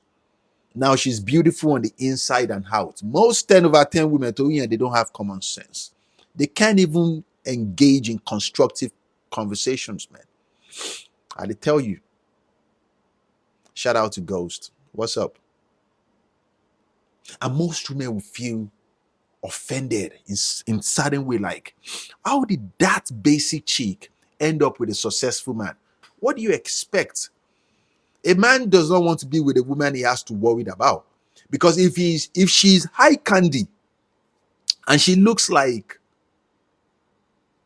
Now she's beautiful on the inside and out. Most 10/10 women, they don't have common sense. They can't even engage in constructive conversations, man. I tell you. Shout out to Ghost. What's up? And most women will feel offended in certain way, like, how did that basic chick end up with a successful man? What do you expect? A man does not want to be with a woman he has to worry about. Because if she's high candy and she looks like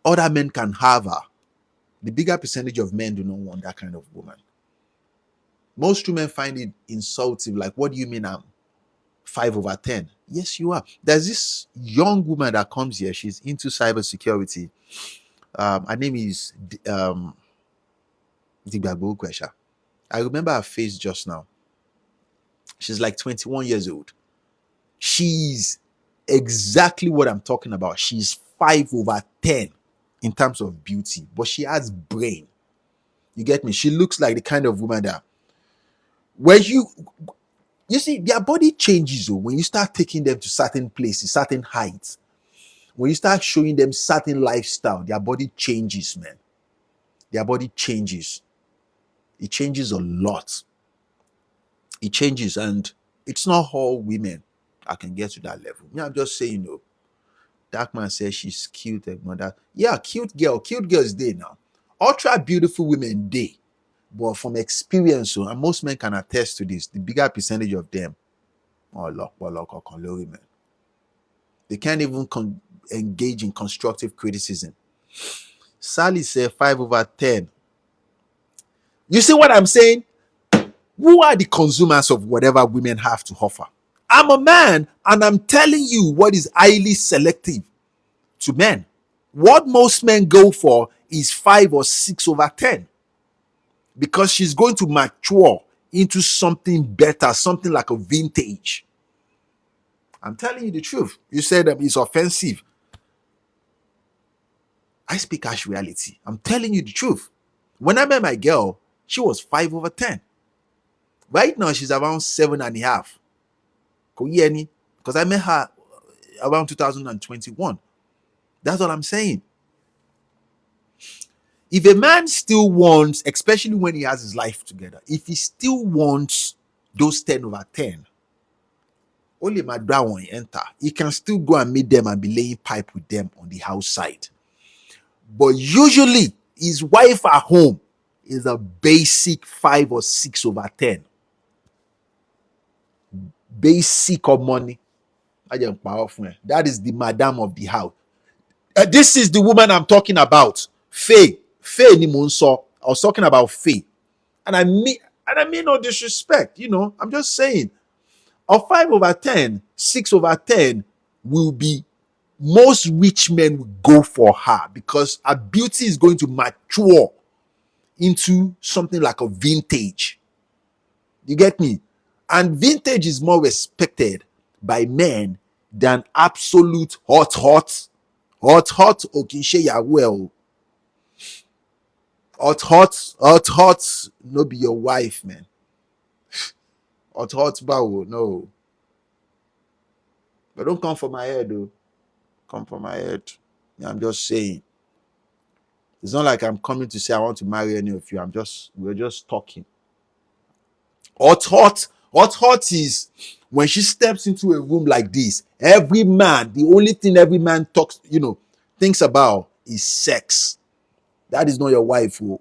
other men can have her, the bigger percentage of men do not want that kind of woman. Most women find it insulting. Like, what do you mean I'm 5/10? Yes, you are. There's this young woman that comes here. She's into cybersecurity. Her name is Digbago Kwesha. I remember her face just now. She's like 21 years old. She's exactly what I'm talking about. She's 5/10 in terms of beauty, but she has brain. You get me? She looks like the kind of woman that when you see their body changes when you start taking them to certain places, certain heights. When you start showing them certain lifestyle, their body changes, man. Their body changes. It changes a lot. It changes, and it's not all women I can get to that level. I'm just saying, Dark man says she's cute, mother. Yeah, cute girls day now. Ultra beautiful women day. But from experience, and most men can attest to this, the bigger percentage of them are women. They can't even engage in constructive criticism. Sally said 5/10. You see what I'm saying? Who are the consumers of whatever women have to offer? I'm a man, and I'm telling you what is highly selective to men. What most men go for is 5 or 6/10. Because she's going to mature into something better, something like a vintage. I'm telling you the truth. You said it's offensive. I speak as reality. I'm telling you the truth. When I met my girl, she was 5/10. Right now, she's around 7.5. Because I met her around 2021. That's what I'm saying. If a man still wants, especially when he has his life together, if he still wants those 10/10, only my dad won't enter. He can still go and meet them and be laying pipe with them on the house side. But usually, his wife at home is a basic 5 or 6/10. basic of money. That is the madam of the house. This is the woman I'm talking about. Faye ni mo ń sọ. I was talking about Faye. And I mean no disrespect, I'm just saying. Of 5 over 10, 6 over 10 will be, most rich men will go for her because her beauty is going to mature into something like a vintage. You get me? And vintage is more respected by men than absolute hot. Okinshe Yahweh. Hot, no be your wife, man. Hot, bow, no. But don't come for my head, though. Come for my head. Yeah, I'm just saying. It's not like I'm coming to say I want to marry any of you. We're just talking. Hot is when she steps into a room like this. The only thing every man thinks about is sex. That is not your wife, oh.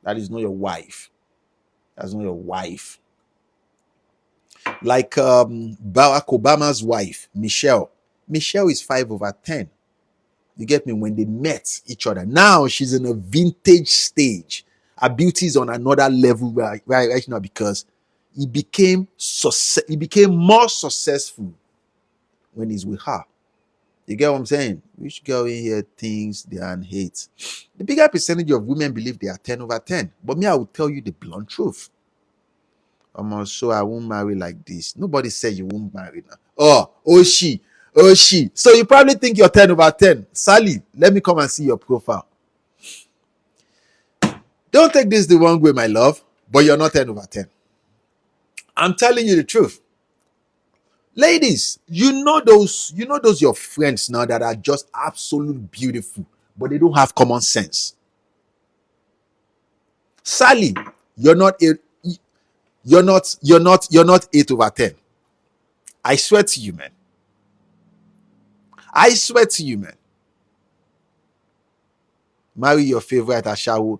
That is not your wife. That's not your wife. Like Barack Obama's wife, Michelle. Michelle is 5 over 10. You get me? When they met each other. Now she's in a vintage stage. Her beauty is on another level right now because he became more successful when he's with her. You get what I'm saying? Which girl in here thinks they are and hates? The bigger percentage of women believe they are 10 over 10. But me, I will tell you the blunt truth. So I won't marry like this. Nobody said you won't marry now. Oh she. So you probably think you're 10 over 10. Sally, let me come and see your profile. Don't take this the wrong way, my love, but you're not 10 over 10. I'm telling you the truth. Ladies, you know those your friends now that are just absolutely beautiful, but they don't have common sense. Sally, you're not 8 over 10. I swear to you, man. Marry your favorite Ashawo.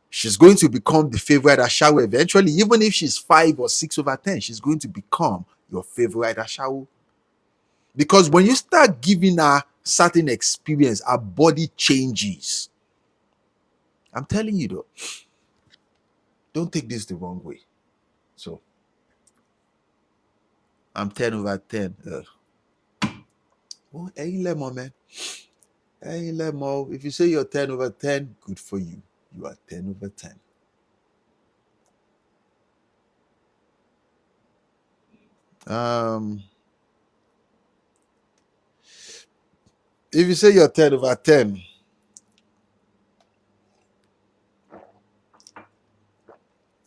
She's going to become the favorite Ashawo eventually. Even if she's 5 or 6 over 10, she's going to become your favorite Ashawo. Because when you start giving her certain experience, her body changes. I'm telling you though. Don't take this the wrong way. So, I'm 10 over 10. Oh, hey, lemon, man. Hey, lemon. If you say you're 10 over 10, good for you. You are 10 over 10. If you say you're 10 over 10,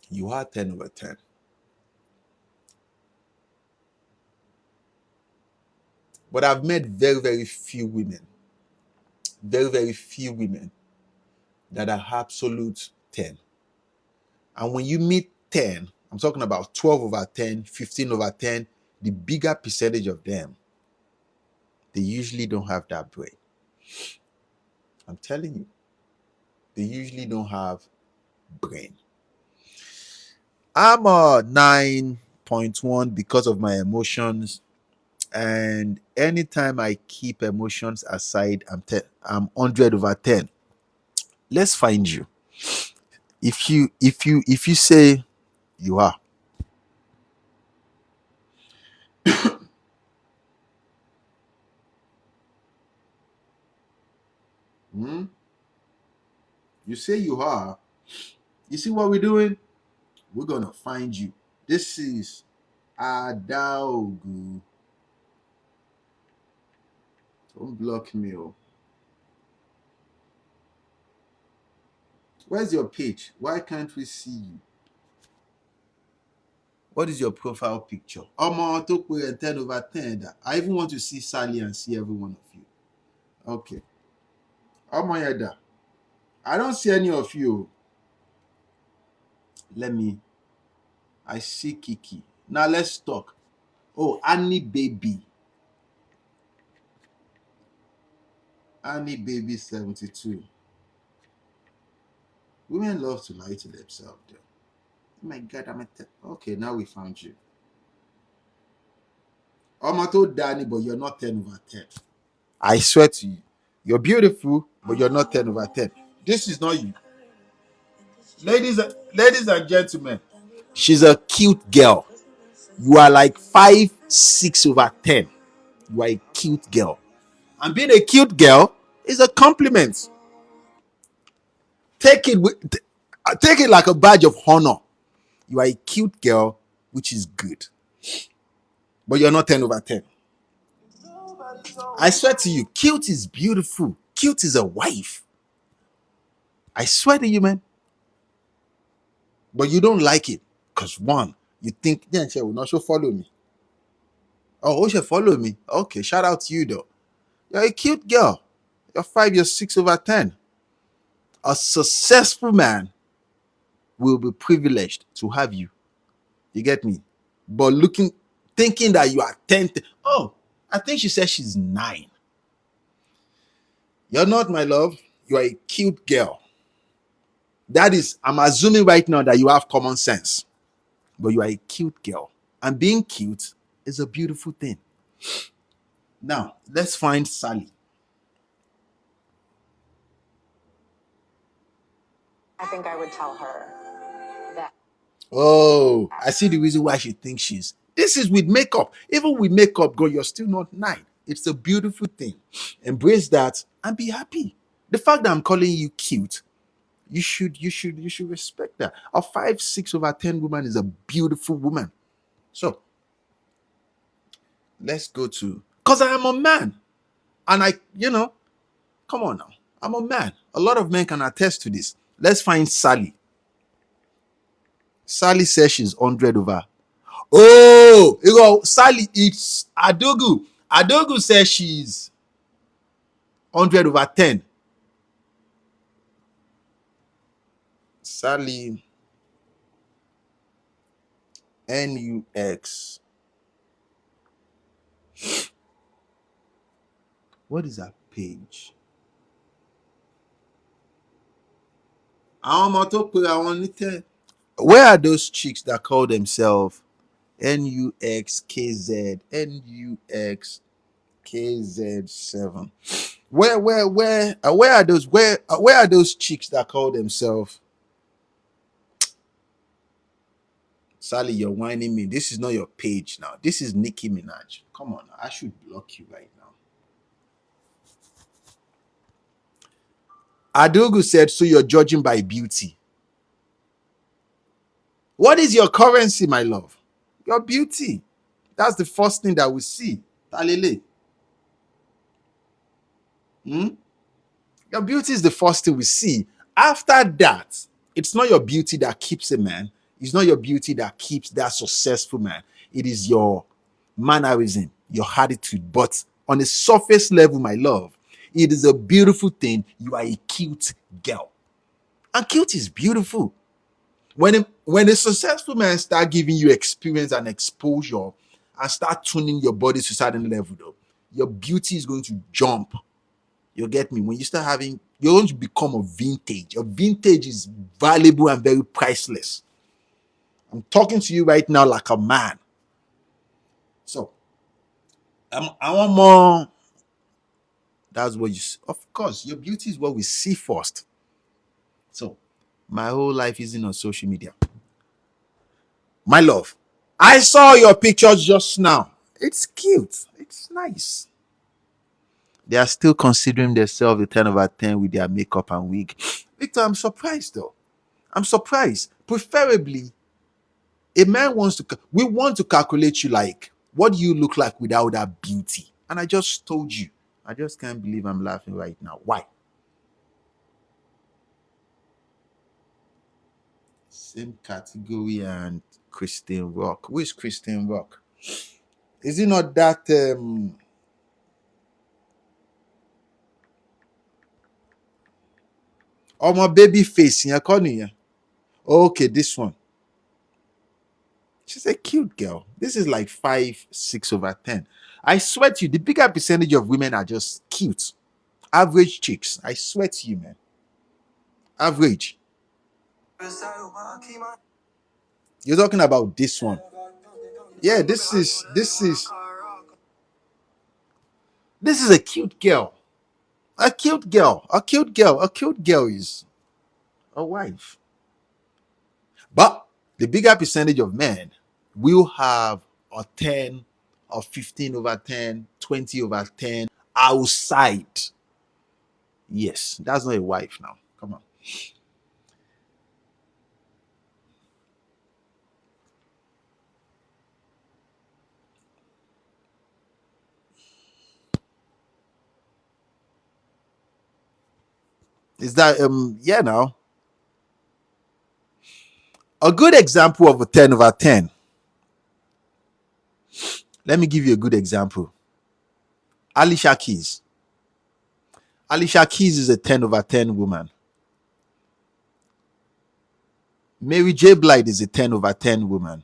you are 10 over 10. But I've met very, very few women that are absolute 10. And when you meet 10, I'm talking about 12 over 10, 15 over 10, the bigger percentage of them, they usually don't have that brain. I'm telling you, they usually don't have brain. I'm a 9.1 because of my emotions. And anytime I keep emotions aside, I'm 100 over 10. Let's find you. If you say you are. You say you are. You see what we're doing? We're gonna find you. This is Adaogu. Don't block me. Oh. Where's your page? Why can't we see you? What is your profile picture? Omo Tokwe and 10 over 10. I even want to see Sally and see every one of you. Okay. Omo Yada. I don't see any of you. I see Kiki. Now let's talk. Oh, Annie Baby. Annie Baby 72. Women love to lie to themselves. Though. Oh my God, okay, now we found you. Omato Danny, but you're not 10 over 10. I swear to you, you're beautiful, but you're not 10 over 10. This is not you. Ladies and gentlemen, she's a cute girl. You are like 5, 6 over 10. You are a cute girl. And being a cute girl is a compliment. Take it like a badge of honor. You are a cute girl, which is good. But you're not 10 over 10. I swear to you, cute is beautiful. Cute is a wife. I swear to you, man. But you don't like it. Because one, you think, yeah, she will not show follow me. Oh, she follow me. Okay, shout out to you though. You're a cute girl. You're 5, you're 6 over 10. A successful man will be privileged to have you. You get me? But thinking that you are 10. Oh, I think she said she's 9. You're not, my love. You are a cute girl. That is, I'm assuming right now that you have common sense. But you are a cute girl. And being cute is a beautiful thing. Now, let's find Sally. I think I would tell her that. Oh, I see the reason why she thinks she's. This is with makeup. Even with makeup, girl, you're still not 9. It's a beautiful thing. Embrace that and be happy. The fact that I'm calling you cute, you should respect that. A 5, 6 over 10 woman is a beautiful woman. So let's go to, because I am a man. And come on now. I'm a man. A lot of men can attest to this. Let's find Sally. Sally says she's 100 over. Oh, Sally, it's Adogu. Adogu says she's 100 over 10. Sally, NUX. What is that page? Where are those chicks that call themselves NUXKZ, NUXKZ7? Where are those chicks that call themselves? Sally, you're whining me. This is not your page now. This is Nicki Minaj. Come on, I should block you right now. Adogu said, so you're judging by beauty. What is your currency, my love? Your beauty. That's the first thing that we see. Talele. Your beauty is the first thing we see. After that, it's not your beauty that keeps a man. It's not your beauty that keeps that successful man. It is your mannerism, your attitude. But on a surface level, my love, it is a beautiful thing. You are a cute girl. And cute is beautiful. When a successful man start giving you experience and exposure and start tuning your body to a certain level, though, your beauty is going to jump. You get me? When you start having, you're going to become a vintage. A vintage is valuable and very priceless. I'm talking to you right now like a man. So, I want more. That's what of course, your beauty is what we see first. So, my whole life isn't on social media. My love, I saw your pictures just now. It's cute. It's nice. They are still considering themselves a 10 over 10 with their makeup and wig. Victor, I'm surprised though. I'm surprised. Preferably, a man we want to calculate you like, what do you look like without that beauty? And I just told you. I just can't believe I'm laughing right now. Why? Same category and Christian Rock. Who is Christian Rock? Is it not that my baby face? Okay, this one. She's a cute girl. This is like 5, 6 over 10. I swear to you, the bigger percentage of women are just cute. Average chicks. I swear to you, man. Average. You're talking about this one. Yeah, this is This is a cute girl. A cute girl. A cute girl. A cute girl is a wife. But the bigger percentage of men will have a 10 or 15 over 10, 20 over 10 outside. Yes, that's not a wife now. Come on. Is that yeah now? A good example of a 10 over 10. Let me give you a good example. Alicia Keys. Alicia Keys is a 10 over 10 woman. Mary J. Blige is a 10 over 10 woman.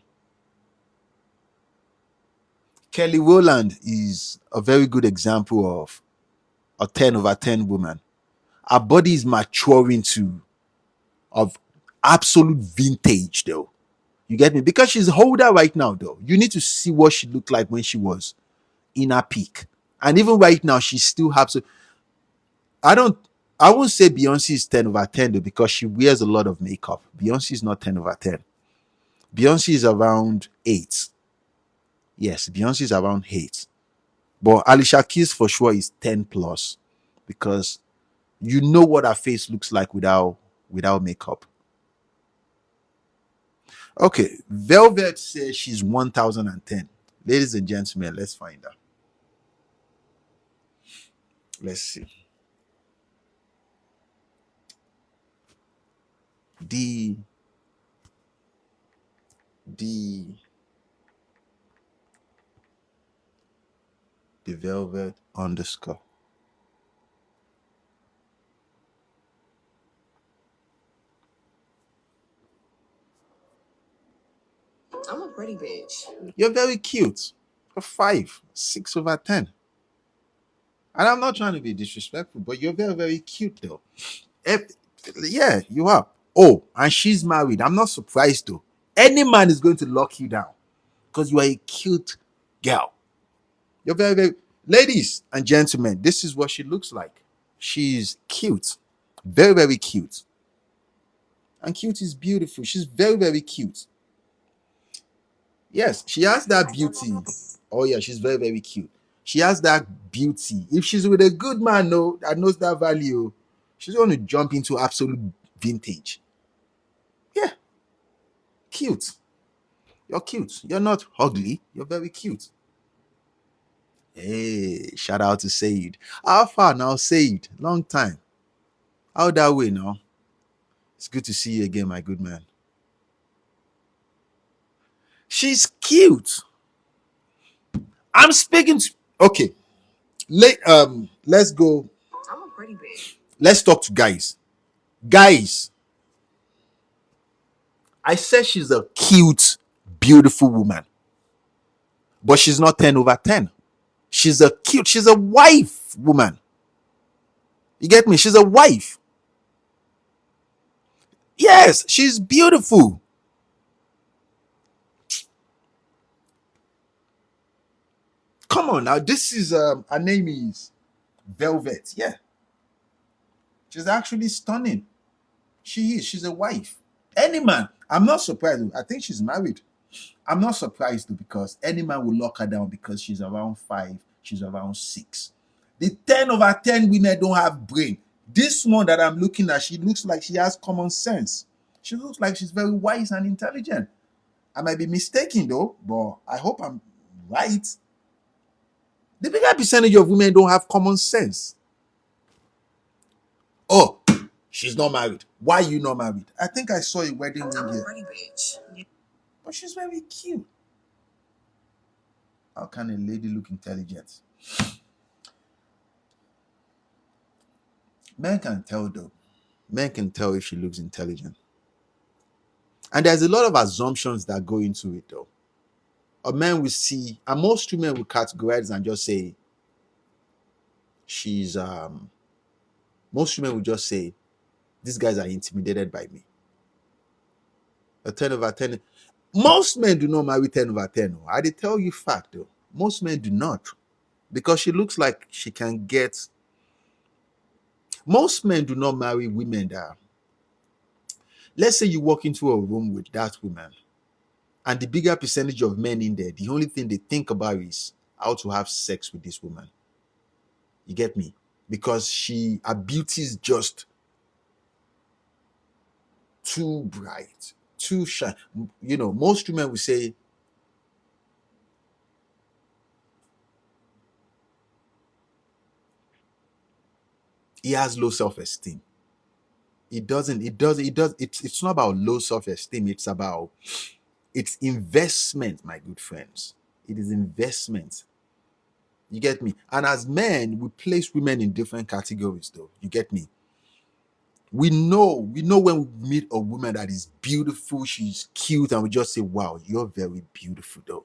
Kelly Rowland is a very good example of a 10 over 10 woman. Her body is maturing to of absolute vintage though. You get me? Because she's older right now though. You need to see what she looked like when she was in her peak. And even right now, she still has to. I won't say Beyonce is 10 over 10 though, because she wears a lot of makeup. Beyonce is not 10 over 10. Beyonce is around 8. Yes, Beyonce is around 8. But Alicia Keys for sure is 10 plus, because you know what her face looks like without makeup. Okay, Velvet says she's 1010. Ladies and gentlemen, let's find out. Let's see. The Velvet underscore. I'm a pretty bitch. You're very cute. A 5, 6 over 10. And I'm not trying to be disrespectful, but you're very, very cute though. If- yeah, you are. Oh, and she's married. I'm not surprised though. Any man is going to lock you down because you are a cute girl. You're very, very. Ladies and gentlemen, this is what she looks like. She's cute. Very, very cute. And cute is beautiful. She's very, very cute. Yes, she has that beauty. Oh yeah, she's very, very cute. She has that beauty. If she's with a good man, no, that knows that value, she's going to jump into absolute vintage. Yeah, cute. You're cute. You're not ugly. You're very cute. Hey, shout out to Said. How far now, Said? Long time. How that way now? It's good to see you again, my good man. She's cute. I'm speaking to. Okay, let's go. I'm a pretty bitch. Let's talk to guys. Guys, I said she's a cute, beautiful woman, but she's not 10 over 10. She's a wife woman. You get me? She's a wife. Yes, she's beautiful. Come on now. This is her name is Velvet. Yeah. She's actually stunning. She is. She's a wife. Any man. I'm not surprised. I think she's married. I'm not surprised though, because any man will lock her down because she's around 5, she's around 6. The 10 over 10 women don't have brain. This one that I'm looking at, she looks like she has common sense. She looks like she's very wise and intelligent. I might be mistaken though, but I hope I'm right. The bigger percentage of women don't have common sense. Oh, she's not married. Why are you not married? I think I saw a wedding ring I'm a here. pretty bitch. But she's very cute. How can a lady look intelligent? Men can tell though. Men can tell if she looks intelligent. And there's a lot of assumptions that go into it though. A man will see, and most women will categorize and just say she's most women will just say these guys are intimidated by me. A 10 over 10. Most men do not marry 10 over 10. I did tell you fact though. Most men do not. because she looks like she can get. Most men do not marry women that. Let's say you walk into a room with that woman, and the bigger percentage of men in there, the only thing they think about is how to have sex with this woman. You get me? Because her beauty is just too bright, too shine. Most women will say, he has low self-esteem. It's not about low self-esteem. It's investment, my good friends. It is investment. You get me? And as men, we place women in different categories, though. You get me? We know when we meet a woman that is beautiful, she's cute, and we just say, wow, you're very beautiful, though.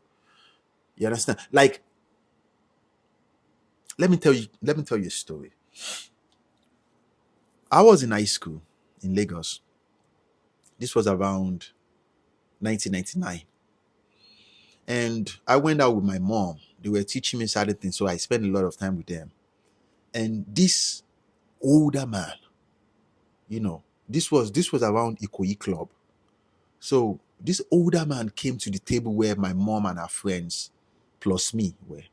You understand? Like, let me tell you a story. I was in high school in Lagos. This was around 1999. And I went out with my mom. They were teaching me certain things, so I spent a lot of time with them. And this older man, this was around Ikoyi Club. So this older man came to the table where my mom and her friends plus me were.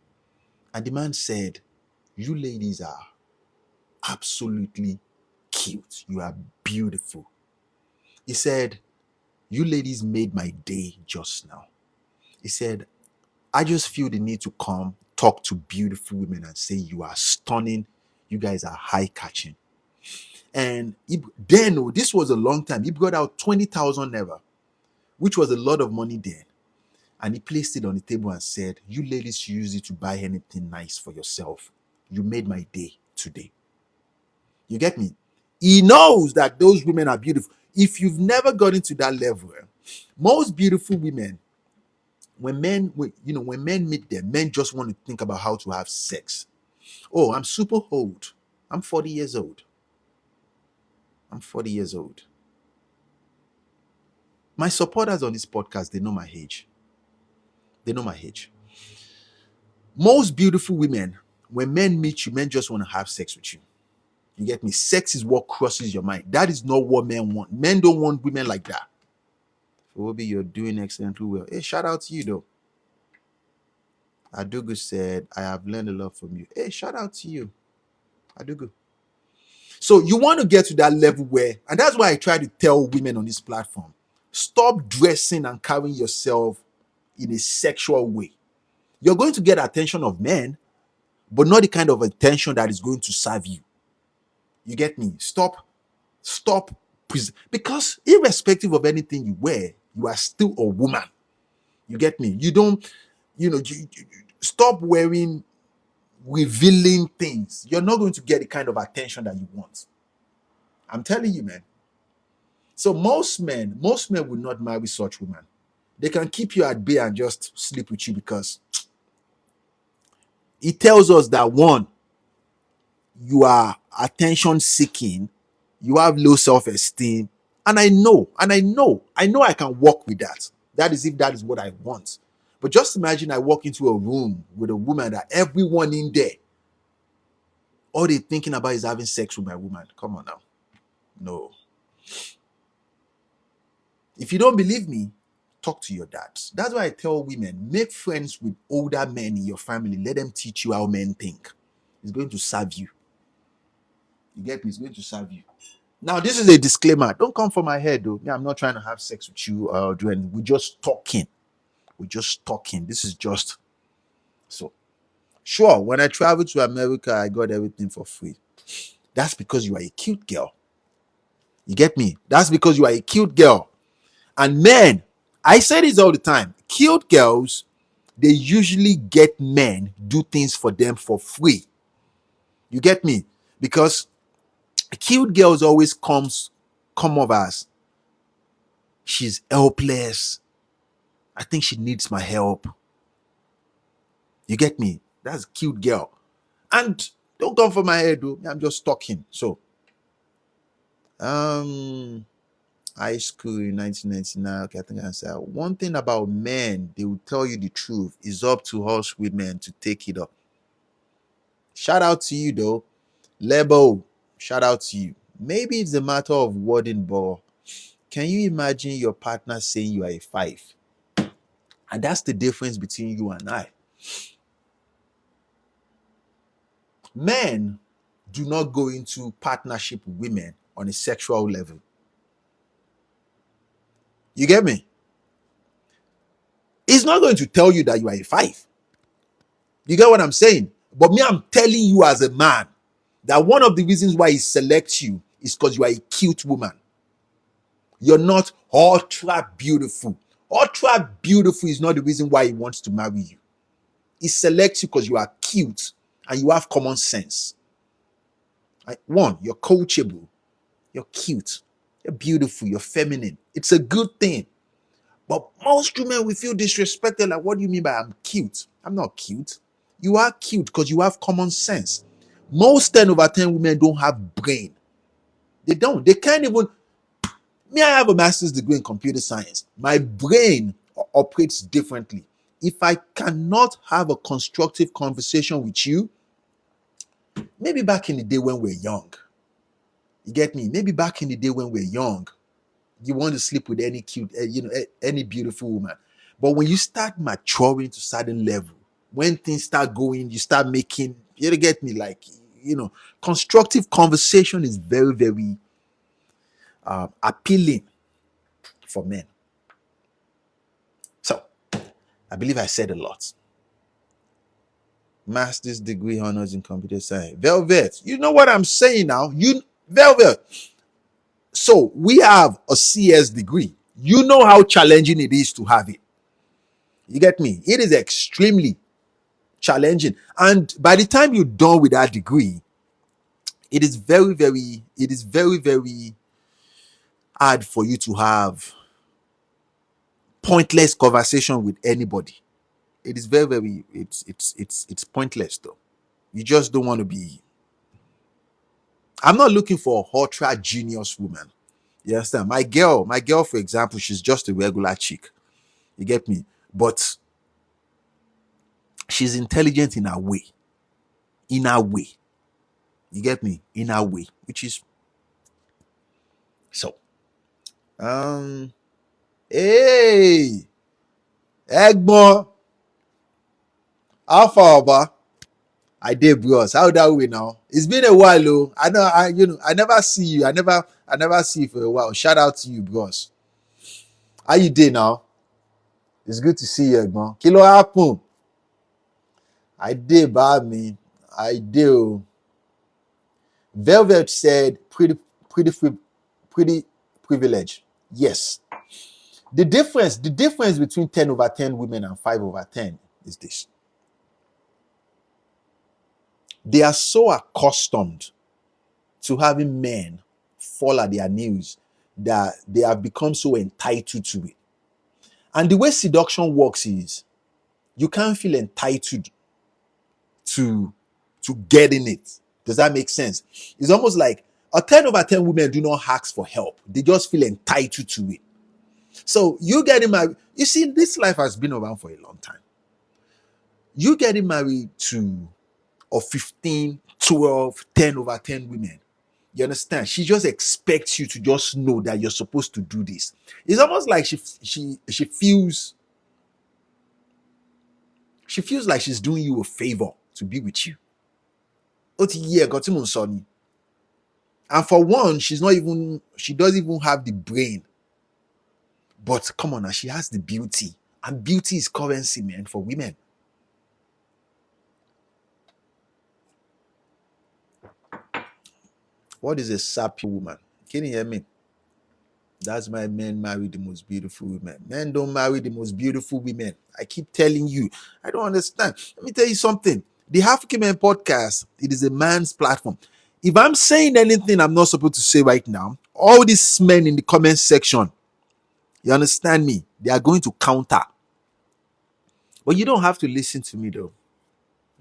And the man said, you ladies are absolutely cute. You are beautiful. He said, you ladies made my day just now. He said, I just feel the need to come talk to beautiful women and say you are stunning. You guys are high catching. And this was a long time. He brought out 20,000 naira, which was a lot of money then. And he placed it on the table and said, you ladies should use it to buy anything nice for yourself. You made my day today. You get me? He knows that those women are beautiful. If you've never got into that level, most beautiful women, when men meet them, men just want to think about how to have sex. Oh, I'm super old. I'm 40 years old. My supporters on this podcast, they know my age. Most beautiful women, when men meet you, men just want to have sex with you. You get me? Sex is what crosses your mind. That is not what men want. Men don't want women like that. Obi, you're doing excellently well. Hey, shout out to you though. Adugu said, I have learned a lot from you. Hey, shout out to you. Adugu. So you want to get to that level where, and that's why I try to tell women on this platform, stop dressing and carrying yourself in a sexual way. You're going to get attention of men, but not the kind of attention that is going to serve you. You get me? Stop. Because irrespective of anything you wear, you are still a woman. You get me? You don't, stop wearing revealing things. You're not going to get the kind of attention that you want. I'm telling you, man. So most men would not marry such women. They can keep you at bay and just sleep with you because it tells us that, one, you are attention seeking, you have low self-esteem, and I know I can work with that. That is if that is what I want. But just imagine I walk into a room with a woman that everyone in there, all they're thinking about is having sex with my woman. Come on now. No. If you don't believe me, talk to your dads. That's why I tell women, make friends with older men in your family. Let them teach you how men think. It's going to serve you. You get me? It's going to serve you. Now, this is a disclaimer. Don't come for my head, though. I'm not trying to have sex with you or do anything. We're just talking. This is just so. Sure, when I traveled to America, I got everything for free. That's because you are a cute girl. You get me? That's because you are a cute girl. And men, I say this all the time. Cute girls, they usually get men do things for them for free. You get me? Because cute girls always come off as she's helpless. I think she needs my help. You get me? That's a cute girl. And don't come for my head, though. I'm just talking. So, high school in 1999. Okay, I think I said one thing about men, they will tell you the truth. It's up to us women to take it up. Shout out to you though. Lebo, shout out to you. Maybe it's a matter of wording, but can you imagine your partner saying you are a 5? And that's the difference between you and I. Men do not go into partnership with women on a sexual level. You get me? He's not going to tell you that you are a 5. You get what I'm saying? But me, I'm telling you as a man that one of the reasons why he selects you is because you are a cute woman. You're not ultra beautiful. Ultra beautiful is not the reason why he wants to marry you. He selects you because you are cute and you have common sense. One, you're coachable. You're cute. You're beautiful. You're feminine. It's a good thing. But most women will feel disrespected. Like, what do you mean by I'm cute? I'm not cute. You are cute because you have common sense. Most 10 over 10 women don't have brain. They don't. They can't even. Me, I have a master's degree in computer science. My brain operates differently. If I cannot have a constructive conversation with you, maybe back in the day when we're young, you get me? Maybe back in the day when we're young, you want to sleep with any cute, any beautiful woman. But when you start maturing to certain level, when things start going, you start making, you get me? Like, constructive conversation is very, very appealing for men. So, I believe I said a lot. Master's degree honors in computer science. Velvet, you know what I'm saying now? Velvet. So we have a CS degree. You know how challenging it is to have it. You get me? It is extremely challenging. And by the time you're done with that degree, it is very, very hard for you to have pointless conversation with anybody. It is it's pointless though. You just don't want to be. I'm not looking for a ultra genius woman. You understand? My girl, for example, she's just a regular chick. You get me? But she's intelligent in her way. In her way. You get me? In her way. Which is so. Hey, Egbo, how far, Oba? I did, bros. How that way now? It's been a while, though. I know. I never see you. I never see you for a while. Shout out to you, bros. How you did now? It's good to see you, Egbo. Kilo happen. I did, bad me. I do. Velvet said, pretty privilege. Yes. The difference between 10 over 10 women and 5 over 10 is this. They are so accustomed to having men fall at their knees that they have become so entitled to it. And the way seduction works is you can't feel entitled to getting it. Does that make sense? It's almost like a 10 over 10 women do not ask for help. They just feel entitled to it. So you getting married, you see, this life has been around for a long time. You getting married to a 15, 12, 10 over 10 women. You understand? She just expects you to just know that you're supposed to do this. It's almost like she feels like she's doing you a favor to be with you. And for one, she doesn't even have the brain. But come on now, she has the beauty. And beauty is currency, man, for women. What is a sappy woman? Can you hear me? That's why men marry the most beautiful women. Men don't marry the most beautiful women. I keep telling you. I don't understand. Let me tell you something. The African Men podcast, it is a man's platform. If I'm saying anything I'm not supposed to say right now, all these men in the comment section, you understand me? They are going to counter. But you don't have to listen to me though.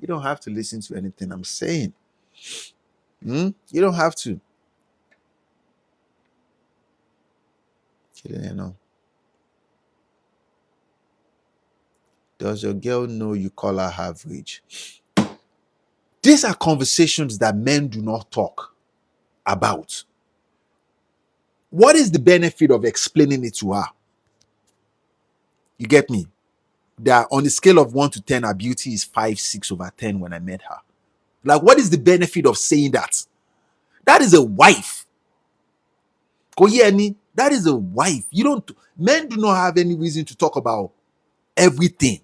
You don't have to listen to anything I'm saying. You don't have to. You know. Does your girl know you call her average? These are conversations that men do not talk about. What is the benefit of explaining it to her? You get me? That on the scale of 1 to 10, her beauty is 5, 6/10 when I met her. Like, what is the benefit of saying that? That is a wife. Koyeni, that is a wife. Men do not have any reason to talk about everything.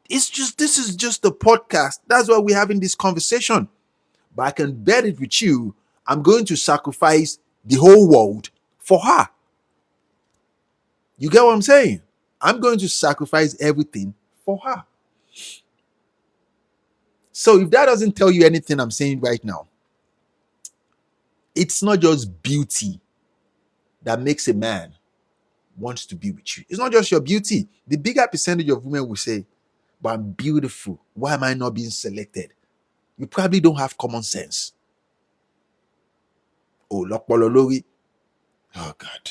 This is just a podcast. That's why we're having this conversation. But I can bet it with you, I'm going to sacrifice the whole world for her. You get what I'm saying? I'm going to sacrifice everything for her. So if that doesn't tell you anything I'm saying right now, it's not just beauty that makes a man wants to be with you. It's not just your beauty. The bigger percentage of women will say, but I'm beautiful. Why am I not being selected? You probably don't have common sense. Oh, Lokpololori. Oh, God.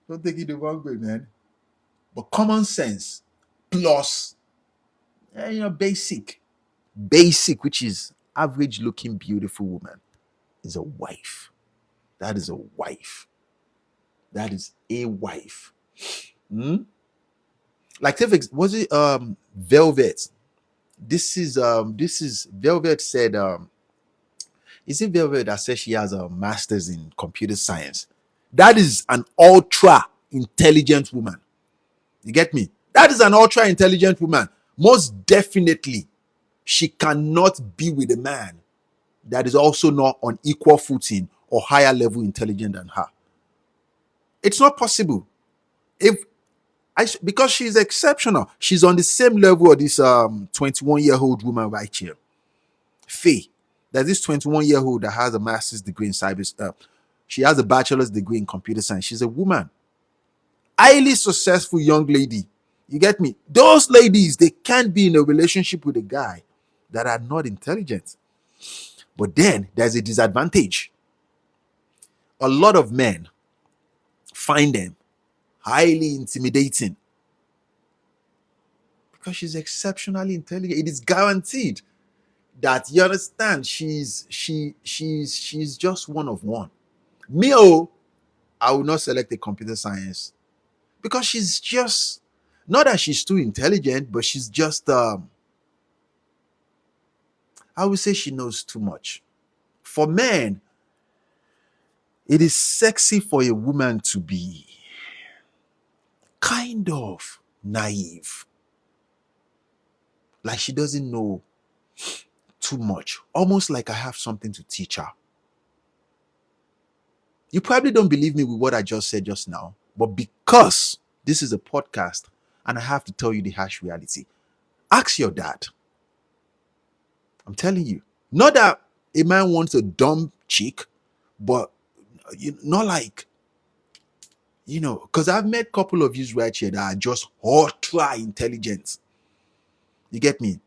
Don't take it the wrong way, man. But common sense plus, basic, which is average looking beautiful woman, is a wife. That is a wife. That is a wife. Like, was it Velvet? This is Velvet said, is it Velvet that says she has a master's in computer science? That is an ultra intelligent woman. You get me? That is an ultra intelligent woman. Most definitely, she cannot be with a man that is also not on equal footing or higher level intelligent than her. It's not possible. Because she's exceptional. She's on the same level of this 21-year-old woman right here, Faye. There's this 21-year-old that has a master's degree in cyber. She has a bachelor's degree in computer science. She's a woman, highly successful young lady. You get me? Those ladies, they can't be in a relationship with a guy that are not intelligent. But then there's a disadvantage. A lot of men find them highly intimidating because she's exceptionally intelligent. It is guaranteed that, you understand, she's just one of one. Me, I will not select a computer science because she's just, not that she's too intelligent, but she's just I would say she knows too much. For men, it is sexy for a woman to be kind of naive. Like she doesn't know too much. Almost like I have something to teach her. You probably don't believe me with what I just said just now, but because this is a podcast and I have to tell you the harsh reality, ask your dad. I'm telling you. Not that a man wants a dumb chick, but not like, because I've met a couple of you right here that are just ultra intelligent. You get me?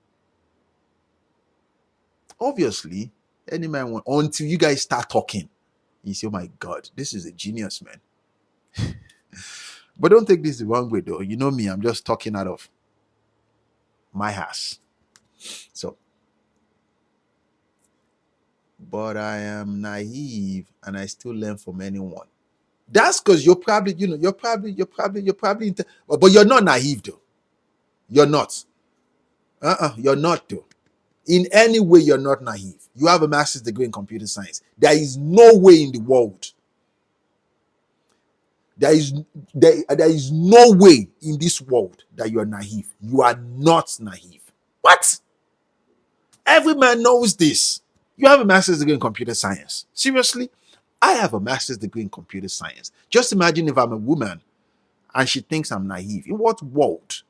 Obviously, any man want, until you guys start talking, you say, oh my God, this is a genius, man. But don't take this the wrong way, though. You know me, I'm just talking out of my ass. So, but I am naive and I still learn from anyone. That's because you're probably, but you're not naive, though. You're not. You're not, though. In any way, you're not naive. You have a master's degree in computer science. There is no way in the world. There is no way in this world that you are naive. You are not naive. What? Every man knows this. You have a master's degree in computer science. Seriously? I have a master's degree in computer science. Just imagine if I'm a woman and she thinks I'm naive. In what world?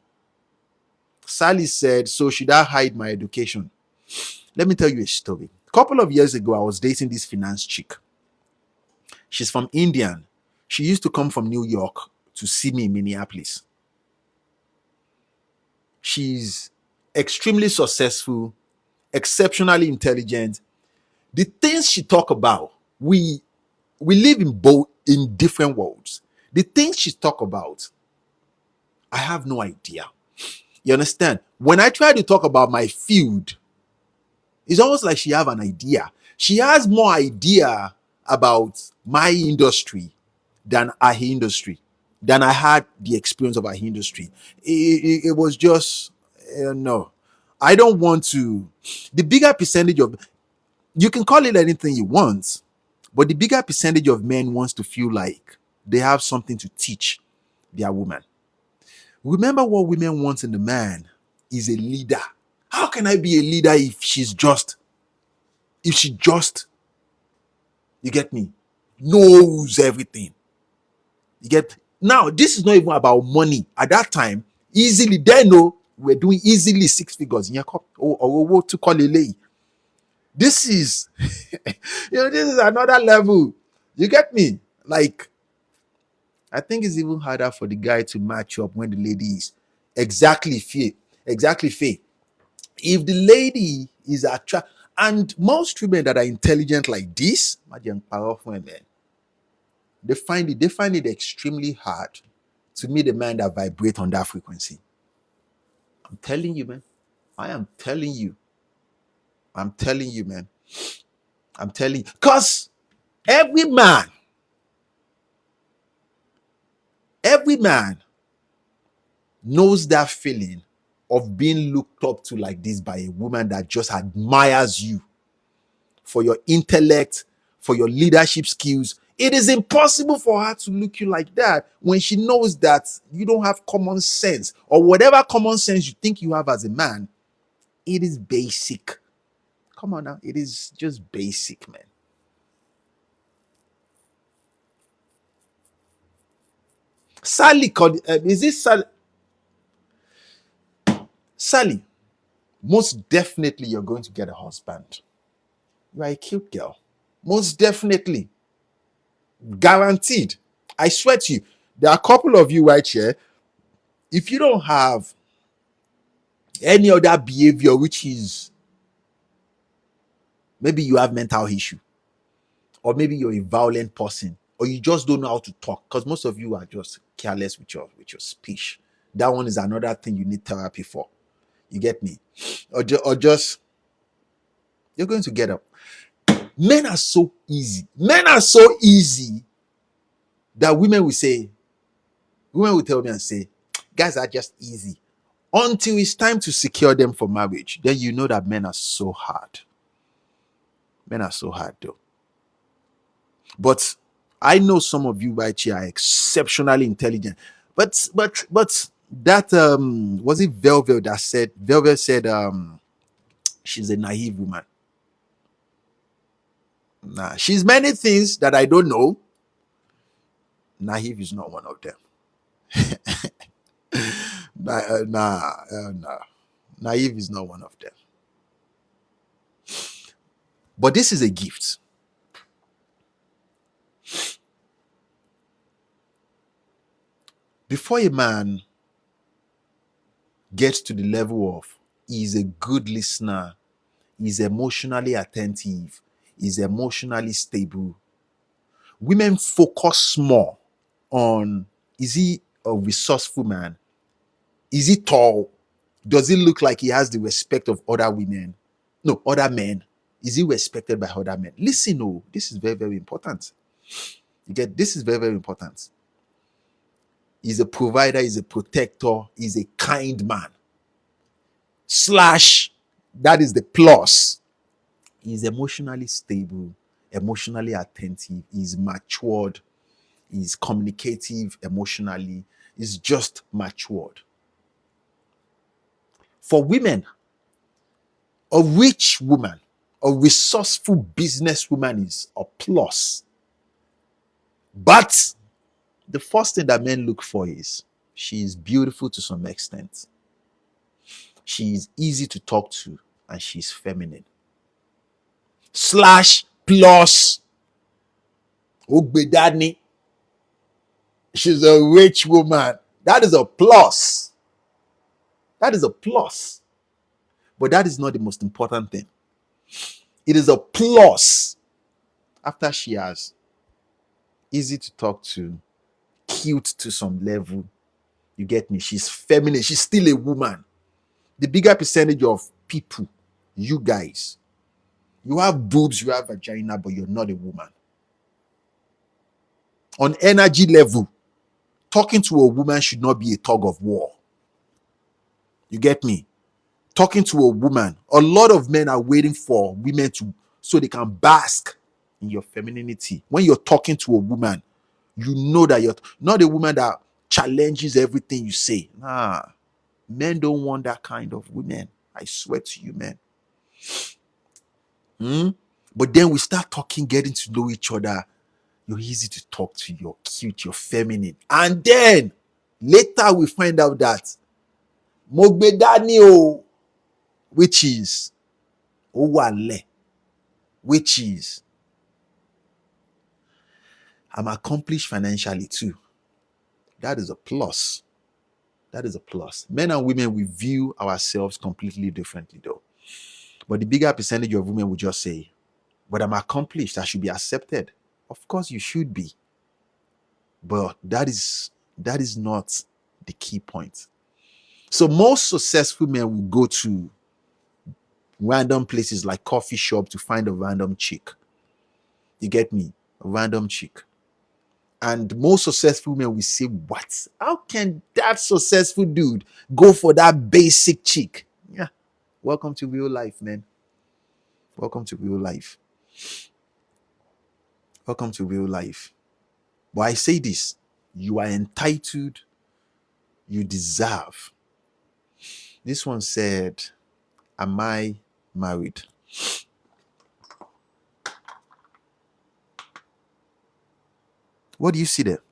Sally said, so should I hide my education? Let me tell you a story. A couple of years ago, I was dating this finance chick. She's from India. She used to come from New York to see me in Minneapolis. She's extremely successful, exceptionally intelligent. The things she talk about, we live in different worlds. The things she talk about, I have no idea. You understand? When I try to talk about my field, it's almost like she have an idea. She has more idea about my industry than her industry, than I had the experience of her industry. It was just, no. I don't want to. The bigger percentage of, you can call it anything you want, but the bigger percentage of men wants to feel like they have something to teach their woman. Remember what women want in the man is a leader. How can I be a leader if she just, you get me, knows everything? You get, now this is not even about money. At that time, easily, then no, we're doing easily 6 figures. Or what to call it. This is, this is another level. You get me? Like, I think it's even harder for the guy to match up when the lady is exactly fair. Exactly fair. If the lady is attracted, and most women that are intelligent like this, they find it extremely hard to meet a man that vibrate on that frequency. I'm telling you, man. I am telling you. I'm telling you, man. I'm telling you. Because every man knows that feeling of being looked up to like this by a woman that just admires you for your intellect, for your leadership skills. It is impossible for her to look you like that when she knows that you don't have common sense, or whatever common sense you think you have as a man. It is basic. Come on now. It is just basic, man. Sally, is this Sally? Sally, most definitely you're going to get a husband. You are a cute girl. Most definitely. Guaranteed. I swear to you, there are a couple of you right here. If you don't have any other behavior, which is maybe you have mental issue, or maybe you're a violent person, or you just don't know how to talk, because most of you are just careless with your speech. That one is another thing you need therapy for. You get me? Or just you're going to get up. Men are so easy. Men are so easy that women will tell me and say, guys are just easy. Until it's time to secure them for marriage, then you know that men are so hard. Men are so hard though. But I know some of you right here are exceptionally intelligent. But that was it Velvet said she's a naive woman. Nah, she's many things that I don't know. Naive is not one of them. Nah. Naive is not one of them. But this is a gift. Before a man gets to the level of he's a good listener, he's emotionally attentive, he's emotionally stable, women focus more on, is he a resourceful man? Is he tall? Does he look like he has the respect of other women? No, other men. Is he respected by other men? Listen, this is very, very important. You get, this is very, very important. He's a provider, he's a protector, he's a kind man. / that is the plus. He's emotionally stable, emotionally attentive, he's matured, he's communicative emotionally, he's just matured. For women, a rich woman, a resourceful businesswoman is a plus. But the first thing that men look for is she is beautiful to some extent. She is easy to talk to and she's feminine. / plus Ogbedani. She's a rich woman. That is a plus. That is a plus. But that is not the most important thing. It is a plus after she has easy to talk to, cute to some level. You get me? She's feminine. She's still a woman. The bigger percentage of people, you guys, you have boobs, you have vagina, but you're not a woman. On energy level, talking to a woman should not be a tug of war. You get me? Talking to a woman, a lot of men are waiting for women to so they can bask in your femininity. When you're talking to a woman, you know that you're not a woman that challenges everything you say. Nah, men don't want that kind of women. I swear to you, man. But then we start talking, getting to know each other. You're easy to talk to, you're cute, you're feminine. And then later we find out that Mogbedanio, which is Owale, which is I'm accomplished financially too. That is a plus. That is a plus. Men and women, we view ourselves completely differently though. But the bigger percentage of women will just say, but I'm accomplished, I should be accepted. Of course you should be. But that is not the key point. So most successful men will go to random places like coffee shop to find a random chick. You get me? A random chick. And most successful men will say, what? How can that successful dude go for that basic chick? Yeah. Welcome to real life, man. Welcome to real life. Welcome to real life. But I say this, you are entitled, you deserve. This one said, am I married? What do you see there?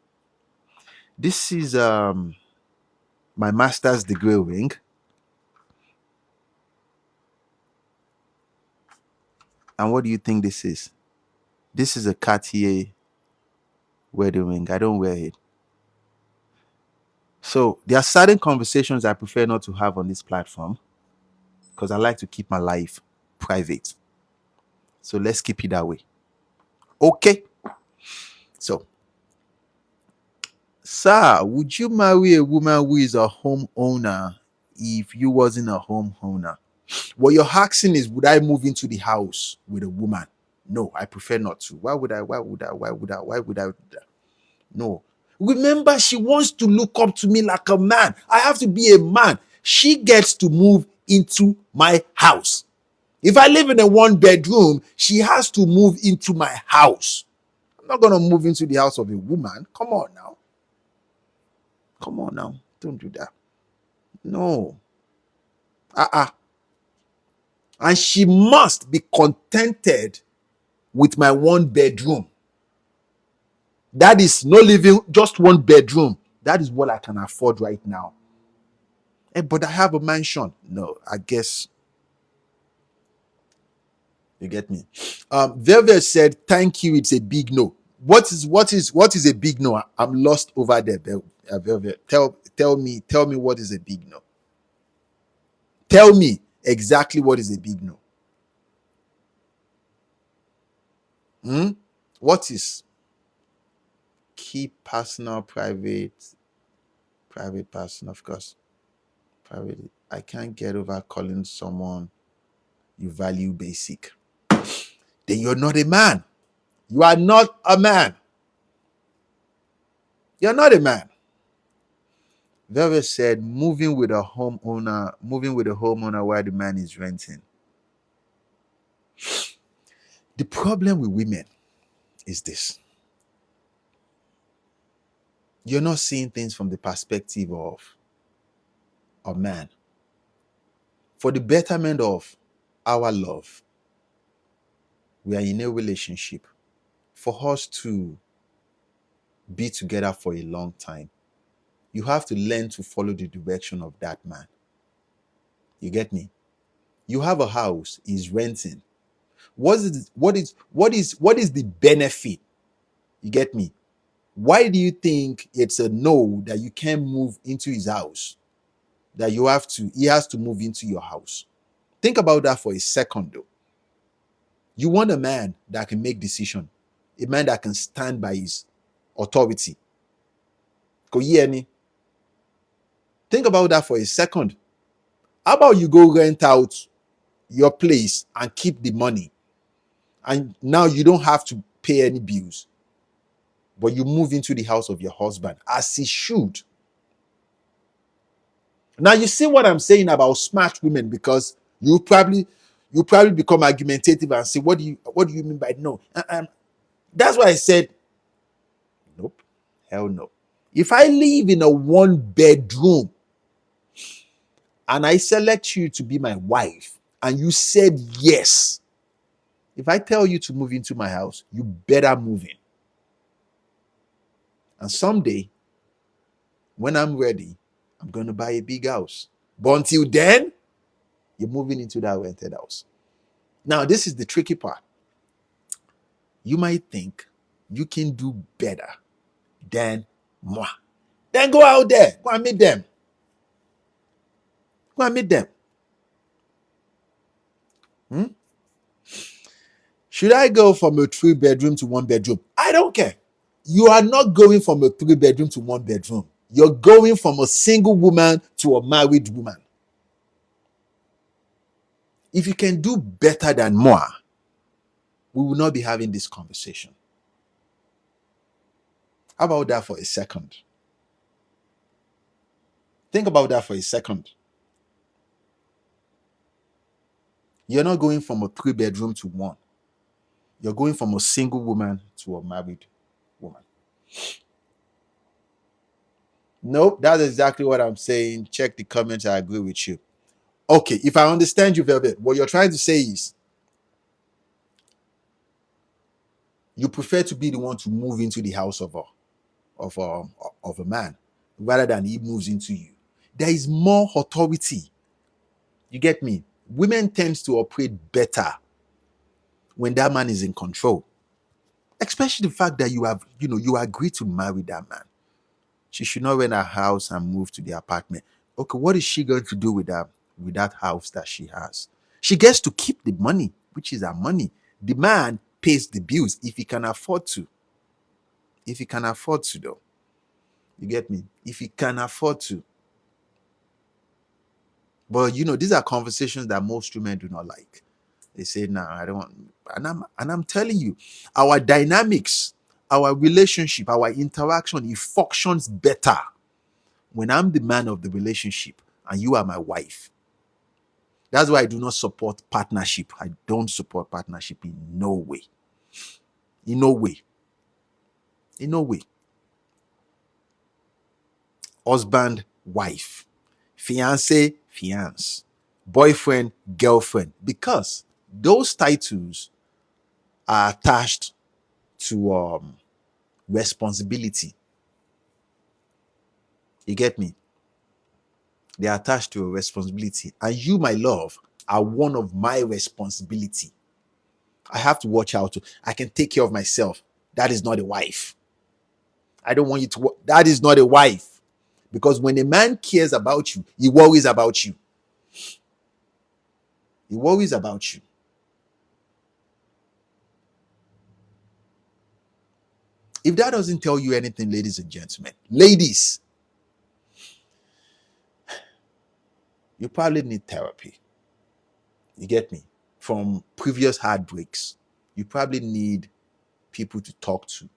This is my master's degree ring. And what do you think this is? This is a Cartier wedding ring. I don't wear it. So there are certain conversations I prefer not to have on this platform because I like to keep my life private. So let's keep it that way. Okay. So, sir, would you marry a woman who is a homeowner if you wasn't a homeowner? What you're asking is, would I move into the house with a woman? No, I prefer not to. Why would I? No. Remember, she wants to look up to me like a man. I have to be a man. She gets to move into my house. If I live in a one bedroom, she has to move into my house. I'm not going to move into the house of a woman. Come on now. Come on now. Don't do that. No. And she must be contented with my one bedroom. That is no living, just one bedroom. That is what I can afford right now. But I have a mansion. No, I guess you get me. Velvet said, "Thank you. It's a big no." What is a big no? I'm lost over there, Velvet. Tell me what is a big no. Tell me exactly what is a big no. What is keep personal, private, person, of course. Private. I can't get over calling someone you value basic. Then you're not a man. You are not a man. You're not a man. Velvet said, moving with a homeowner while the man is renting. The problem with women is this. You're not seeing things from the perspective of a man. For the betterment of our love, we are in a relationship. For us to be together for a long time, you have to learn to follow the direction of that man. You get me? You have a house, he's renting. What is the benefit? You get me? Why do you think it's a no that you can't move into his house? That he has to move into your house. Think about that for a second though. You want a man that can make decision, a man that can stand by his authority. Think about that for a second. How about you go rent out your place and keep the money, and now you don't have to pay any bills, but you move into the house of your husband as he should. Now you see what I'm saying about smart women, because you probably become argumentative and say, what do you mean by no? That's why I said, nope, hell no. If I live in a 1 bedroom and I select you to be my wife and you said yes, if I tell you to move into my house, you better move in. And someday, when I'm ready, I'm going to buy a big house. But until then, you're moving into that rented house. Now, this is the tricky part. You might think you can do better than moi. Then go out there. Go and meet them. Go and meet them. Should I go from a 3-bedroom to 1 bedroom? I don't care. You are not going from a 3-bedroom to 1 bedroom. You're going from a single woman to a married woman. If you can do better than moi, we will not be having this conversation. How about that for a second? Think about that for a second. You're not going from a 3-bedroom to 1. You're going from a single woman to a married woman. Nope, that's exactly what I'm saying. Check the comments. I agree with you. Okay, if I understand you, Velvet, what you're trying to say is you prefer to be the one to move into the house of a man rather than he moves into you. There is more authority. You get me? Women tend to operate better when that man is in control. Especially the fact that you agree to marry that man. She should not rent a house and move to the apartment. Okay, what is she going to do with that house that she has? She gets to keep the money, which is her money. The man pays the bills if he can afford to. If he can afford to, though. You get me? If he can afford to. But these are conversations that most women do not like. They say, "Nah, I don't want." And I'm telling you, our dynamics, our relationship, our interaction, it functions better when I'm the man of the relationship and you are my wife. That's why I do not support partnership. I don't support partnership in no way. In no way. In no way. Husband, wife. Fiancé, fiance. Boyfriend, girlfriend. Because those titles are attached to responsibility. You get me? They are attached to a responsibility. And you, my love, are one of my responsibility. I have to watch out. I can take care of myself. That is not a wife. I don't want you to. That is not a wife. Because when a man cares about you, he worries about you. He worries about you. If that doesn't tell you anything, ladies and gentlemen, ladies, you probably need therapy. You get me? From previous heartbreaks, you probably need people to talk to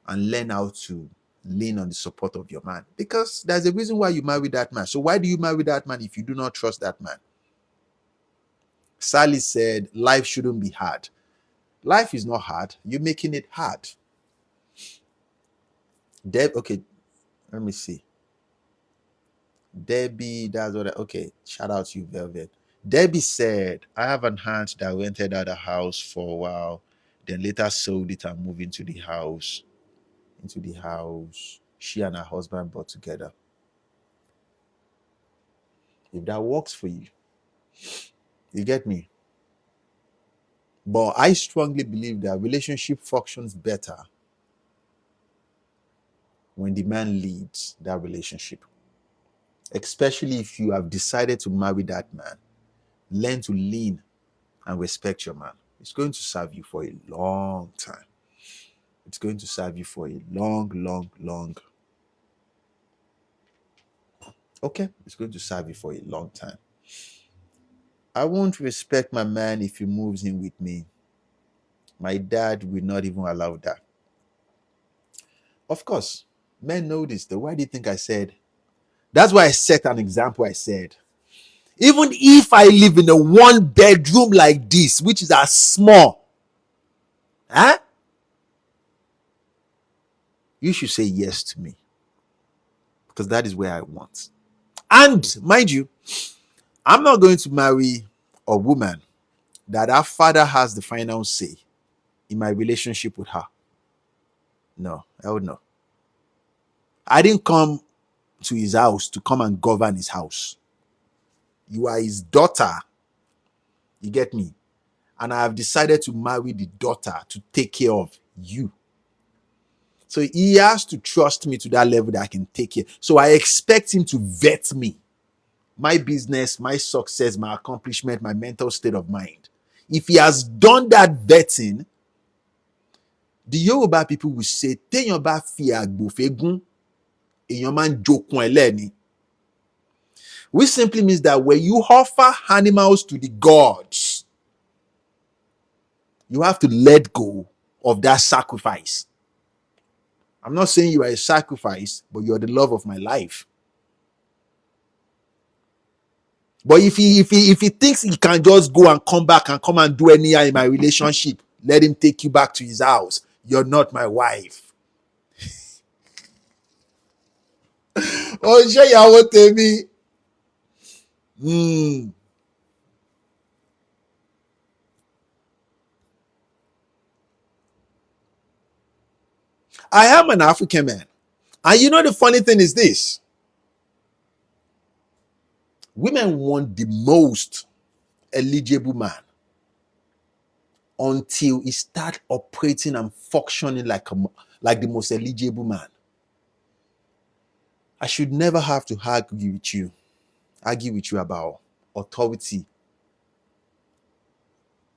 and learn how to lean on the support of your man. Because there's a reason why you marry that man. So why do you marry that man if you do not trust that man? Sally said, life shouldn't be hard. Life is not hard. You're making it hard. Okay, let me see. Debbie, that's what okay. Shout out to you, Velvet. Debbie said, I have an aunt that rented out a house for a while, then later sold it and moved into the house. She and her husband bought together. If that works for you, you get me? But I strongly believe that relationship functions better when the man leads that relationship. Especially if you have decided to marry that man. Learn to lean and respect your man. It's going to serve you for a long time. It's going to serve you for a long, long, long Okay, it's going to serve you for a long time. I won't respect my man if he moves in with me. My dad will not even allow that. Of course, men know this though. Why do you think I said? That's why I set an example. I said, even if I live in a one bedroom like this, which is as small, huh? You should say yes to me because that is where I want. And mind you, I'm not going to marry a woman that our father has the final say in my relationship with her. No, hell no. I didn't come to his house to come and govern his house. You are his daughter. You get me? And I have decided to marry the daughter to take care of you. So he has to trust me to that level that I can take care. So I expect him to vet me, my business, my success, my accomplishment, my mental state of mind. If he has done that vetting, the Yoruba people will say, "Téèyàn bá fi àgbò fégún, èèyàn máa ń jokun ẹ̀ lẹ́ni." Which simply means that when you offer animals to the gods, you have to let go of that sacrifice. I'm not saying you are a sacrifice, but you're the love of my life. But if he thinks he can just go and come back and come and do anyhow in my relationship, let him take you back to his house. You're not my wife. Oh, ṣé ìyàwó tèmi? I am an African man. And you know the funny thing is this. Women want the most eligible man until he start operating and functioning like the most eligible man. I should never have to argue with you about authority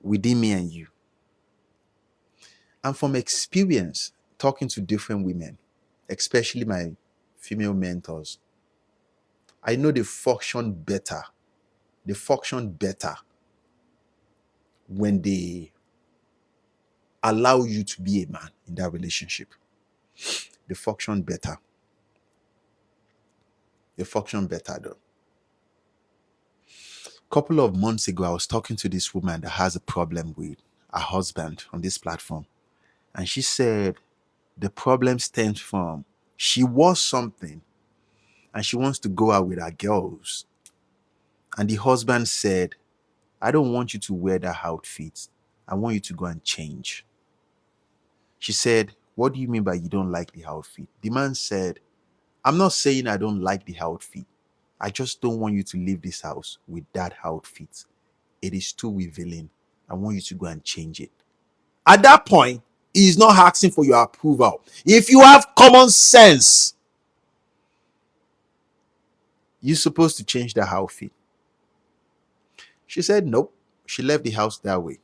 within me and you. And from experience, talking to different women, especially my female mentors, I know they function better. They function better when they allow you to be a man in that relationship. They function better. They function better though. A couple of months ago, I was talking to this woman that has a problem with her husband on this platform. And she said the problem stems from she was something and she wants to go out with her girls. And the husband said, "I don't want you to wear that outfit. I want you to go and change." She said, "What do you mean by you don't like the outfit?" The man said, "I'm not saying I don't like the outfit. I just don't want you to leave this house with that outfit. It is too revealing. I want you to go and change it." At that point, he's not asking for your approval. If you have common sense, you're supposed to change the outfit. She said nope. She left the house that way.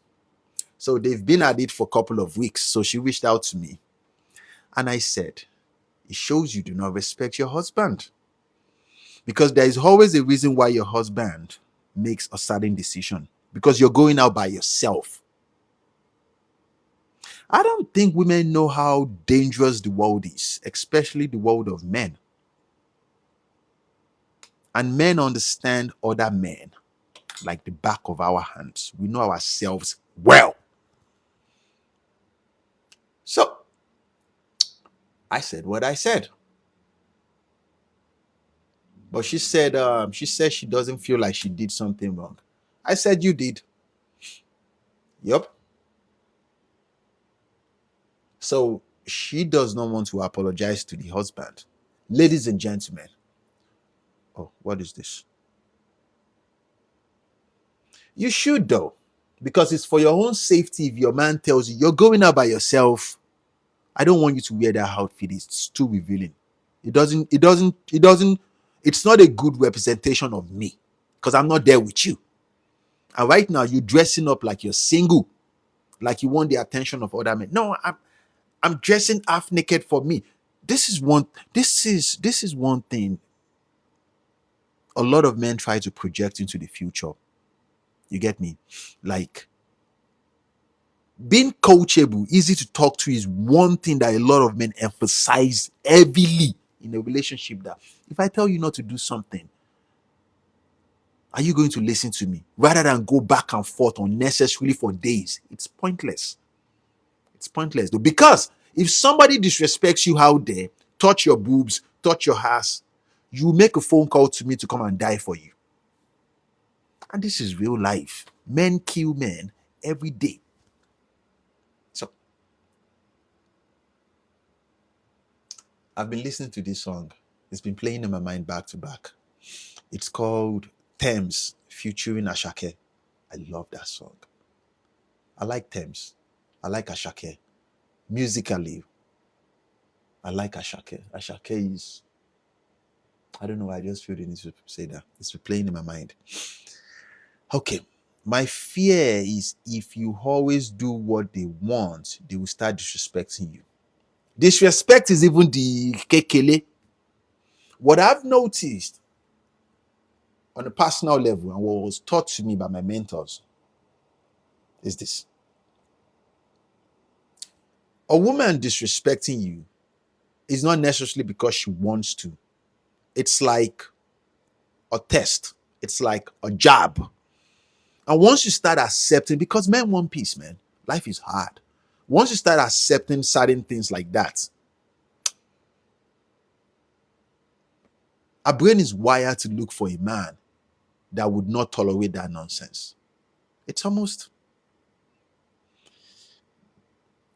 So they've been at it for a couple of weeks. So she reached out to me. And I said, it shows you do not respect your husband. Because there is always a reason why your husband makes a certain decision. Because you're going out by yourself. I don't think women know how dangerous the world is, especially the world of men. And men understand other men like the back of our hands. We know ourselves well. So I said what I said. But she said she doesn't feel like she did something wrong. I said you did. Yup. So she does not want to apologize to the husband. Ladies and gentlemen. Oh, what is this? You should though. Because it's for your own safety. If your man tells you you're going out by yourself, I don't want you to wear that outfit. It's too revealing. It's not a good representation of me. Because I'm not there with you. And right now you're dressing up like you're single. Like you want the attention of other men. No, I'm dressing half naked for me. This is one thing a lot of men try to project into the future. You get me? Like, being coachable, easy to talk to is one thing that a lot of men emphasize heavily in a relationship. That if I tell you not to do something, are you going to listen to me? Rather than go back and forth unnecessarily for days. It's pointless. It's pointless though. Because if somebody disrespects you out there, touch your boobs, touch your ass, you make a phone call to me to come and die for you. And this is real life. Men kill men every day. So I've been listening to this song. It's been playing in my mind back to back. It's called Thames featuring Ashake. I love that song. I like Thames. I like Ashake. Musically, I like Ashake. Ashake is, I don't know, I just feel the need to say that. It's been playing in my mind. Okay. My fear is if you always do what they want, they will start disrespecting you. Disrespect is even the kekele. What I've noticed on a personal level and what was taught to me by my mentors is this. A woman disrespecting you is not necessarily because she wants to. It's like a test. It's like a jab. And once you start accepting, because men want peace, man. Life is hard. Once you start accepting certain things like that, our brain is wired to look for a man that would not tolerate that nonsense. It's almost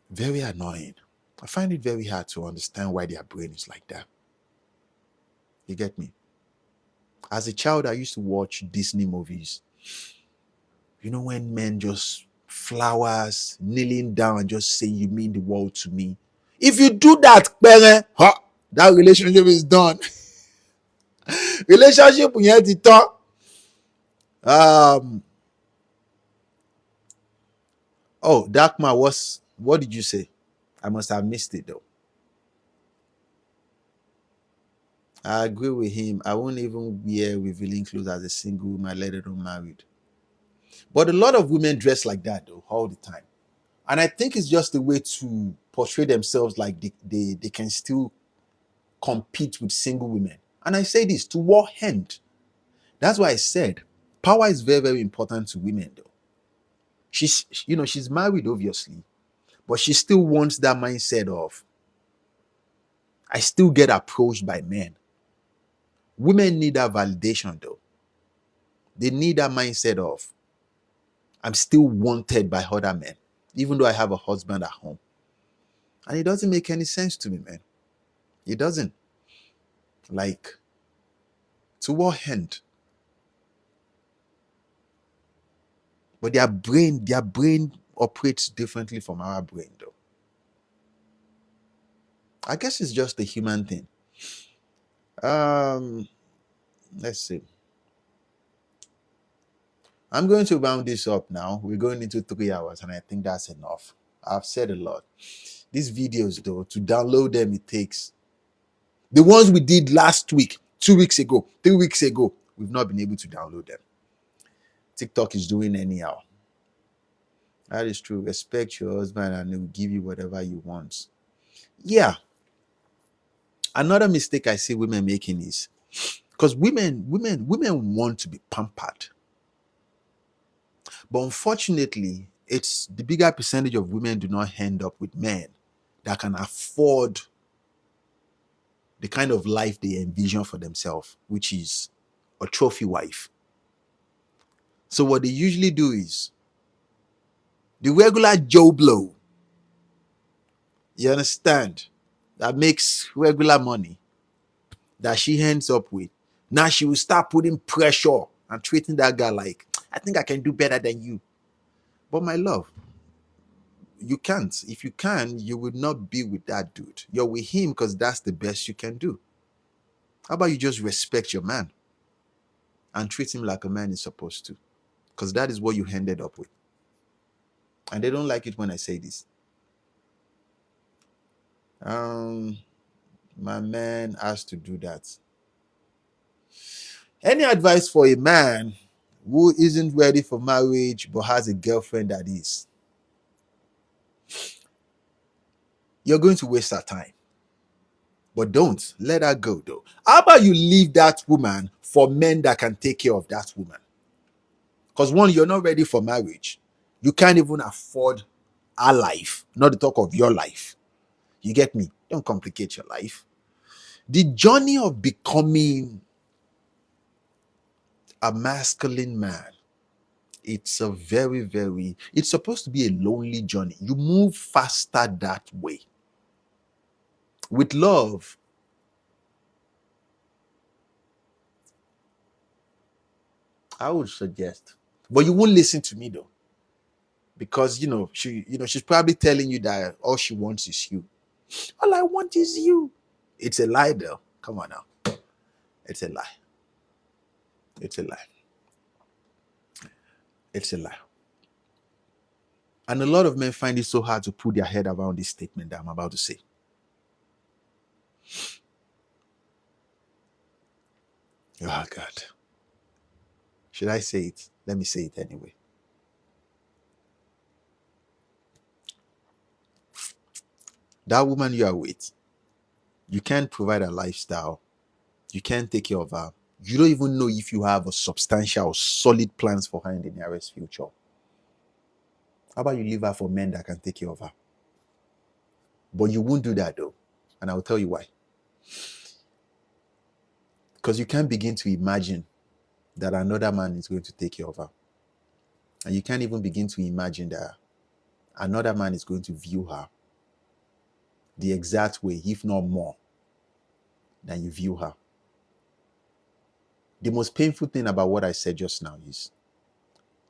very annoying. I find it very hard to understand why their brain is like that. You get me? As a child, I used to watch Disney movies. You know, when men just flowers, kneeling down and just say, "You mean the world to me." If you do that, that relationship is done. Relationship we had to talk. Oh, Darkman, what did you say? I must have missed it though. I agree with him. I won't even wear revealing clothes as a single woman, let alone married. But a lot of women dress like that though, all the time. And I think it's just a way to portray themselves like they can still compete with single women. And I say this to what end? That's why I said power is very, very important to women though. She's married, obviously, but she still wants that mindset of I still get approached by men. Women need that validation though. They need that mindset of I'm still wanted by other men, even though I have a husband at home. And it doesn't make any sense to me, man. It doesn't. Like, to what end? But their brain operates differently from our brain, though. I guess it's just a human thing. Let's see. I'm going to round this up now. We're going into 3 hours, and I think that's enough. I've said a lot. These videos, though, to download them, it takes. The ones we did last week, 2 weeks ago, 3 weeks ago, we've not been able to download them. TikTok is doing anyhow. That is true. Respect your husband and he will give you whatever you want. Yeah. Another mistake I see women making is because women want to be pampered. But unfortunately, it's the bigger percentage of women do not end up with men that can afford the kind of life they envision for themselves, which is a trophy wife. So what they usually do is the regular Joe Blow, you understand, that makes regular money that she ends up with. Now she will start putting pressure and treating that guy like, I think I can do better than you. But my love, you can't. If you can, you would not be with that dude. You're with him because that's the best you can do. How about you just respect your man and treat him like a man is supposed to? Because that is what you ended up with. And they don't like it when I say this. My man has to do that. Any advice for a man who isn't ready for marriage but has a girlfriend that is? You're going to waste her time. But don't let her go, though. How about you leave that woman for men that can take care of that woman? Because one, you're not ready for marriage. You can't even afford her life, not to talk of your life. You get me? Don't complicate your life. The journey of becoming a masculine man, it's a it's supposed to be a lonely journey. You move faster that way. With love, I would suggest, but you won't listen to me though, because she's probably telling you that all she wants is you. All I want is you. It's a lie, though. Come on now, it's a lie. It's a lie. It's a lie. And a lot of men find it so hard to put their head around this statement that I'm about to say. Oh God, should I say it? Let me say it anyway. That woman you are with, you can't provide a lifestyle. You can't take care of her. You don't even know if you have a substantial, solid plans for her in the nearest future. How about you leave her for men that can take care of her? But you won't do that though. And I'll tell you why. Because you can't begin to imagine that another man is going to take care of her. And you can't even begin to imagine that another man is going to view her the exact way, if not more, than you view her. The most painful thing about what I said just now is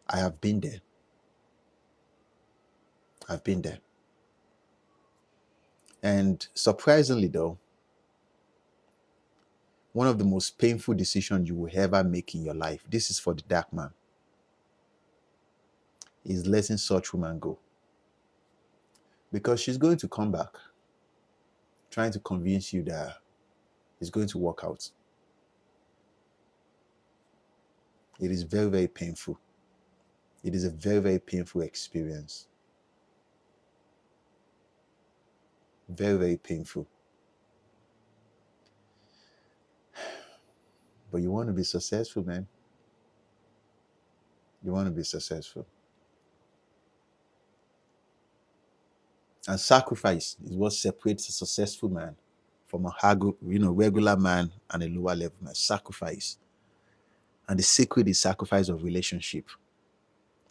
I have been there. I've been there. And surprisingly though, one of the most painful decisions you will ever make in your life, this is for the dark man, is letting such woman go. Because she's going to come back trying to convince you that it's going to work out. It is very, very painful. It is a very, very painful experience. Very, very painful. But you want to be successful, man. You want to be successful. And sacrifice is what separates a successful man from a regular man and a lower level man. Sacrifice. And the secret is sacrifice of relationship.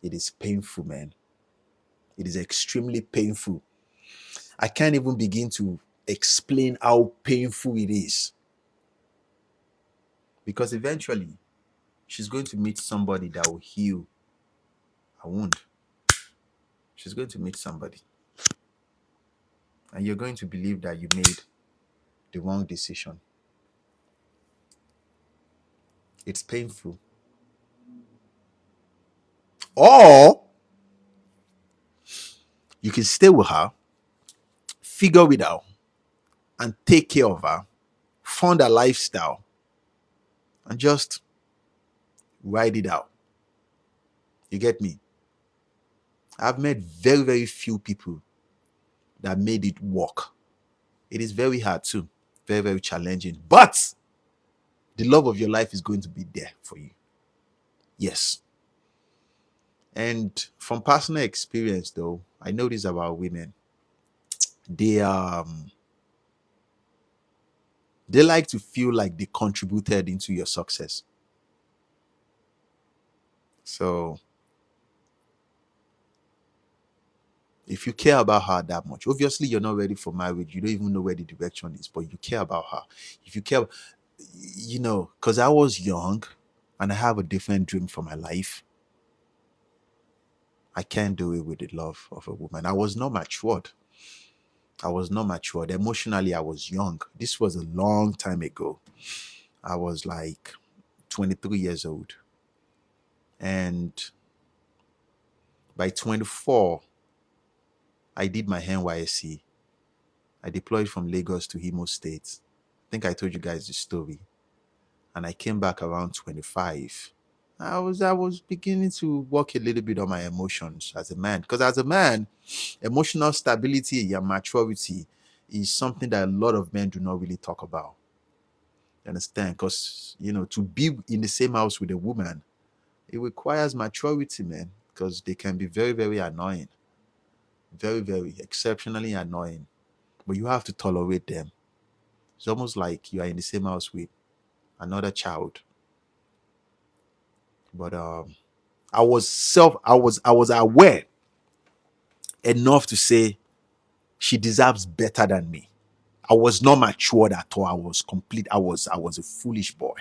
It is painful, man. It is extremely painful. I can't even begin to explain how painful it is. Because eventually, she's going to meet somebody that will heal her wound. She's going to meet somebody. And you're going to believe that you made the wrong decision. It's painful. Or you can stay with her, figure it out, and take care of her, fund a lifestyle, and just ride it out. You get me? I've met very, very few people that made it work. It is very hard too. Very, very challenging. But the love of your life is going to be there for you. Yes. And from personal experience though, I know this about women. They like to feel like they contributed into your success. So if you care about her that much, obviously you're not ready for marriage. You don't even know where the direction is, but you care about her. If you care, because I was young and I have a different dream for my life. I can't do it with the love of a woman. I was not matured. Emotionally, I was young. This was a long time ago. I was like 23 years old. And by 24, I did my NYSC. I deployed from Lagos to Imo State. I think I told you guys the story. and I came back around 25. I was beginning to work a little bit on my emotions as a man. Because as a man, emotional stability and maturity is something that a lot of men do not really talk about. You understand? Because to be in the same house with a woman, it requires maturity, man. Because they can be very, very annoying. Very, very exceptionally annoying. But you have to tolerate them. It's almost like you are in the same house with another child. But I was aware enough to say she deserves better than me. I was not matured at all. I was a foolish boy.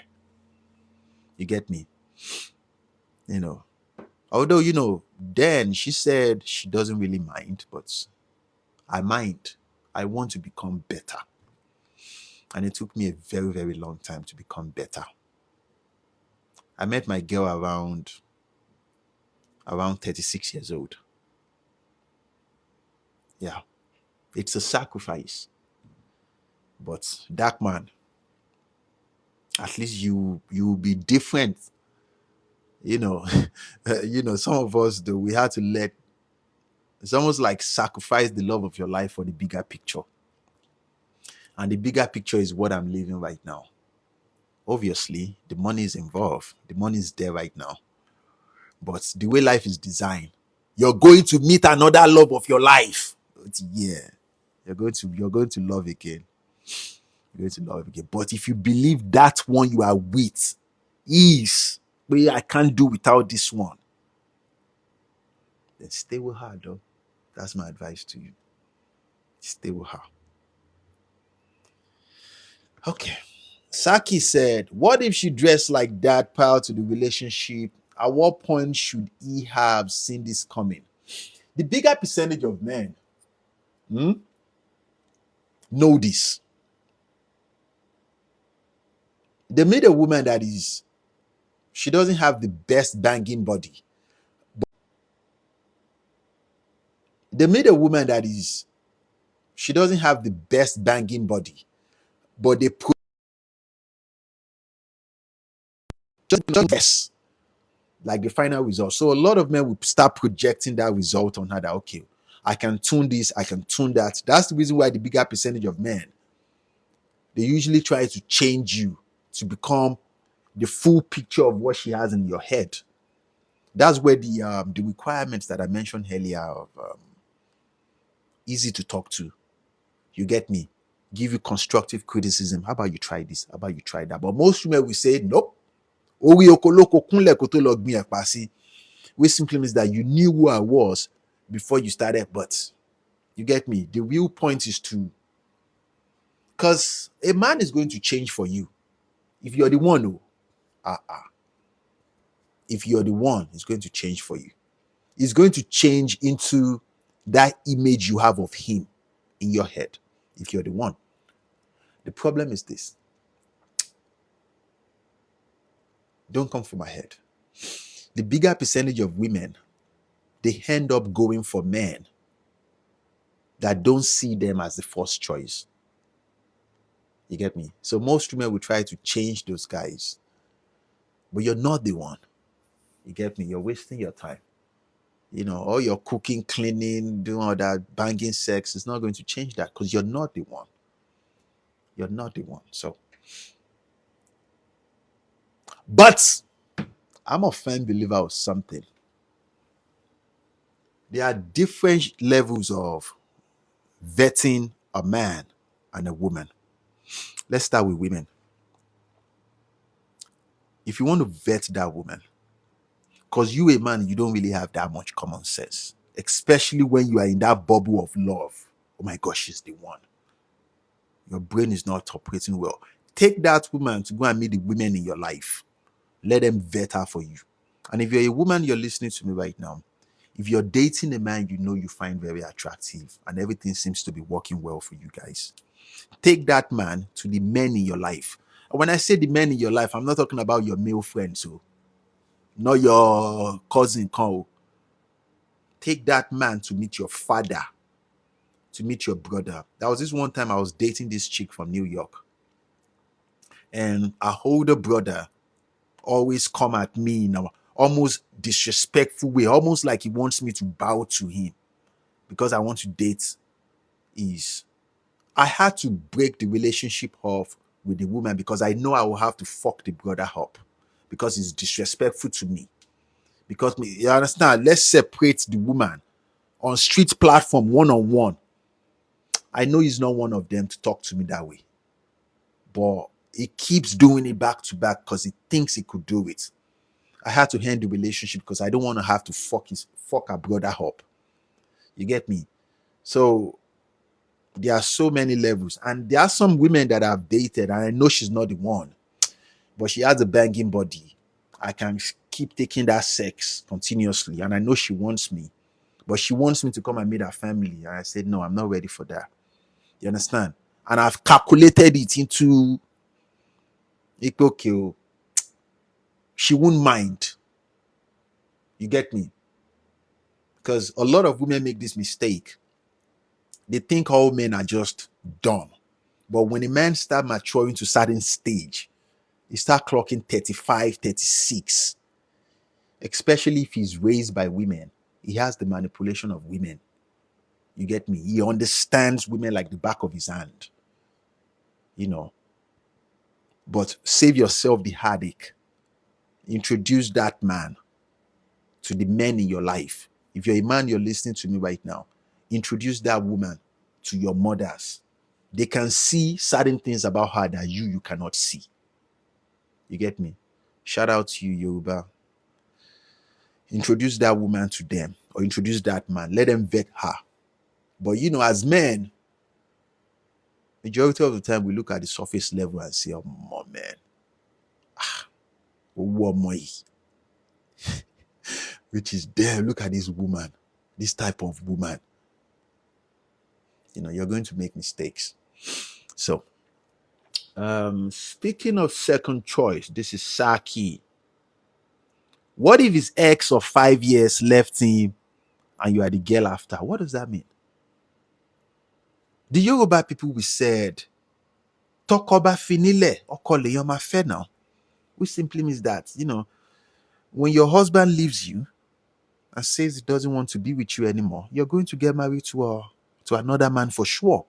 You get me? You know. Although, then she said she doesn't really mind, but I mind. I want to become better. And it took me a very, very long time to become better. I met my girl around 36 years old. Yeah. It's a sacrifice. But dark man, at least you'll be different. Some of us though, we had to let, it's almost like sacrifice the love of your life for the bigger picture. And the bigger picture is what I'm living right now. Obviously, the money is involved. The money is there right now. But the way life is designed, you're going to meet another love of your life. Yeah. You're going to love again. You're going to love again. But if you believe that one you are with is where I can't do without this one, then stay with her, though. That's my advice to you. Stay with her. Okay. Saki said, what if she dressed like that prior to the relationship? At what point should he have seen this coming? The bigger percentage of men know this. They meet a woman that she doesn't have the best banging body. They meet a woman that she doesn't have the best banging body, but they put just yes, like the final result. So a lot of men will start projecting that result on her that, okay, I can tune this, I can tune that. That's the reason why the bigger percentage of men, they usually try to change you to become the full picture of what she has in your head. That's where the requirements that I mentioned earlier of easy to talk to. You get me? Give you constructive criticism. How about you try this? How about you try that? But most women will say, nope. Which simply means that you knew who I was before you started. But you get me? The real point is because a man is going to change for you. If you're the one, if you're the one, it's going to change for you. It's going to change into that image you have of him in your head, if you're the one. The problem is this. Don't come for my head. The bigger percentage of women, they end up going for men that don't see them as the first choice. You get me? So most women will try to change those guys. But you're not the one. You get me? You're wasting your time. All your cooking, cleaning, doing all that, banging sex is not going to change that because you're not the one. You're not the one. So, but I'm a firm believer of something. There are different levels of vetting a man and a woman. Let's start with women. If you want to vet that woman, because you a man, you don't really have that much common sense, especially when you are in that bubble of love. Oh my gosh, she's the one. Your brain is not operating well. Take that woman to go and meet the women in your life. Let them vet her for you. And if you're a woman, you're listening to me right now, if you're dating a man you find very attractive and everything seems to be working well for you guys, take that man to the men in your life. And when I say the men in your life, I'm not talking about your male friends, so not your cousin, Cole. Take that man to meet your father, to meet your brother. That was this one time I was dating this chick from New York. and a older brother always come at me in a almost disrespectful way, almost like he wants me to bow to him because I want to date is I had to break the relationship off with the woman because I know I will have to fuck the brother up because he's disrespectful to me. Because you understand, let's separate the woman on street platform one-on-one. I know he's not one of them to talk to me that way, but he keeps doing it back to back because he thinks he could do it. I had to end the relationship because I don't want to have to fuck a brother up. You get me? So there are so many levels, and there are some women that I've dated, and I know she's not the one, but she has a banging body. I can keep taking that sex continuously, and I know she wants me, but she wants me to come and meet her family, and I said no, I'm not ready for that. You understand? And I've calculated it into okay, she won't mind. You get me? Because a lot of women make this mistake. They think all men are just dumb. But when a man start maturing to a certain stage, he start clocking 35, 36. Especially if he's raised by women. He has the manipulation of women. You get me? He understands women like the back of his hand. You know. But save yourself the heartache. Introduce that man to the men in your life. If you're a man, you're listening to me right now, introduce that woman to your mothers. They can see certain things about her that you cannot see. You get me? Shout out to you, Yoruba. Introduce that woman to them, or introduce that man. Let them vet her. But as men, majority of the time we look at the surface level and say, oh man, which is there. Look at this woman, this type of woman. You're going to make mistakes. So, speaking of second choice, this is Saki. What if his ex of 5 years left him and you are the girl after? What does that mean? The Yoruba people, we said, Tokoba finile, okole yoma fe now. Which simply means that, when your husband leaves you and says he doesn't want to be with you anymore, you're going to get married to another man for sure.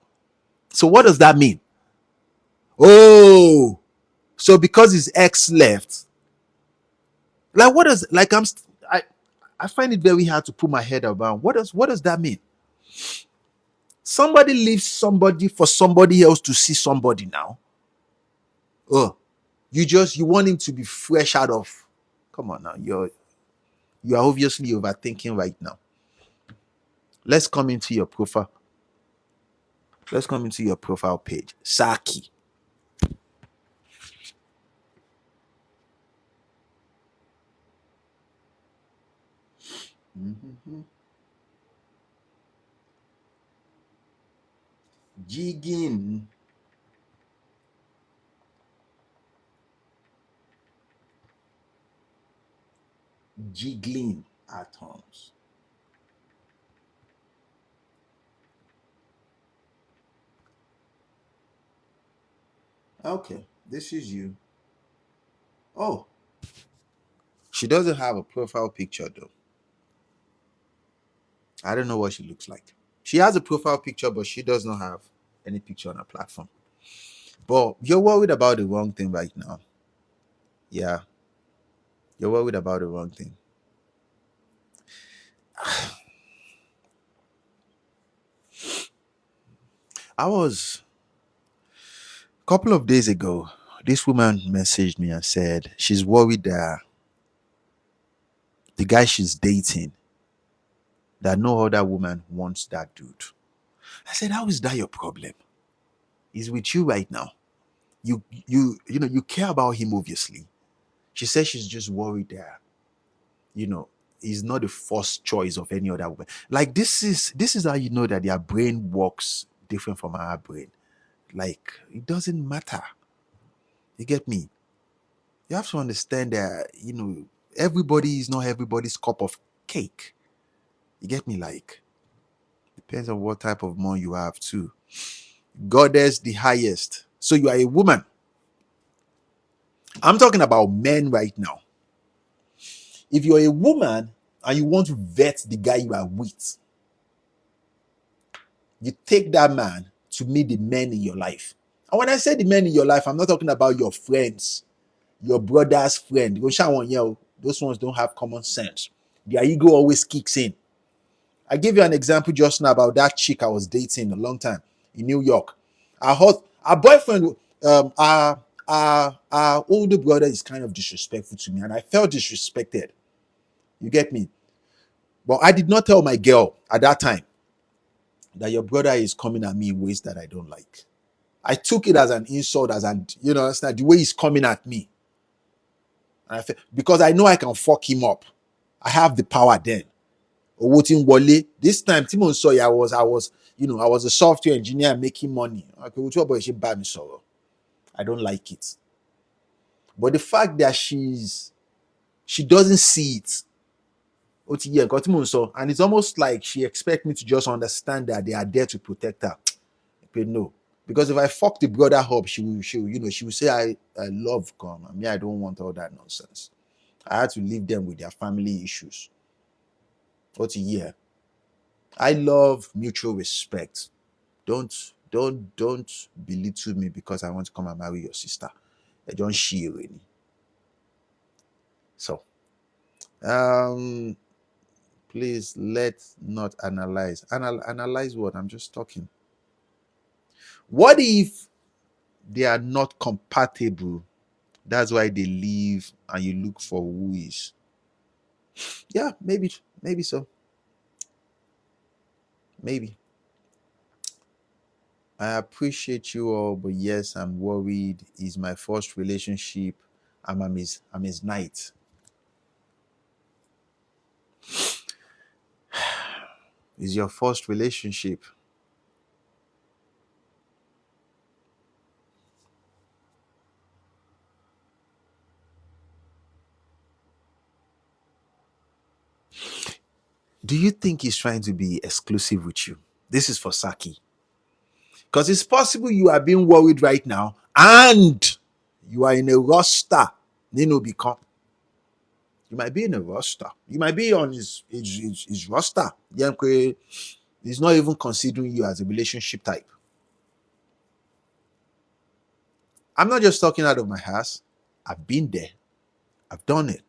So what does that mean? Oh, so because his ex left, like what does I find it very hard to put my head around. What does that mean? Somebody leaves somebody for somebody else to see somebody now. Oh, you want him to be fresh out of. Come on now, you are obviously overthinking right now. Let's come into your profile. Let's come into your profile page. Saki. Jigging. Jiggling atoms. Okay, this is you. Oh, she doesn't have a profile picture though. I don't know what she looks like. She has a profile picture, but she does not have any picture on her platform. But you're worried about the wrong thing right now. Yeah, you're worried about the wrong thing. A couple of days ago, this woman messaged me and said she's worried that the guy she's dating, that no other woman wants that dude. I said, how is that your problem? He's with you right now. You care about him, obviously. She says she's just worried that, he's not the first choice of any other woman. Like this is how you know that their brain works different from our brain. Like it doesn't matter. You get me? You have to understand that, everybody is not everybody's cup of cake. You get me? Like, depends on what type of mom you have too. Goddess the highest. So you are a woman. I'm talking about men right now. If you're a woman and you want to vet the guy you are with, you take that man to meet the men in your life. And when I say the men in your life, I'm not talking about your friends, your brother's friend. Those ones don't have common sense. Their ego always kicks in. I gave you an example just now about that chick I was dating a long time in New York. Our boyfriend, our older brother is kind of disrespectful to me, and I felt disrespected. You get me? But I did not tell my girl at that time that your brother is coming at me in ways that I don't like. I took it as an insult, it's not the way he's coming at me. And because I know I can fuck him up. I have the power then. This time, Timon saw I was a software engineer making money. I don't like it. But the fact that she doesn't see it. And it's almost like she expects me to just understand that they are there to protect her. But no. Because if I fuck the brother up, she will say I love come. I mean, I don't want all that nonsense. I had to leave them with their family issues. I love mutual respect. Don't belittle me because I want to come and marry your sister. I don't share any. So, please let's not analyze. Analyze what? I'm just talking. What if they are not compatible? That's why they leave and you look for who is. Yeah, maybe so. Maybe. I appreciate you all, but yes, I'm worried. It's my first relationship. I'm his knight. It's your first relationship. Do you think he's trying to be exclusive with you? This is for Saki. Because it's possible you are being worried right now and you are in a roster. Become. You might be in a roster. You might be on his roster. He's not even considering you as a relationship type. I'm not just talking out of my ass. I've been there. I've done it.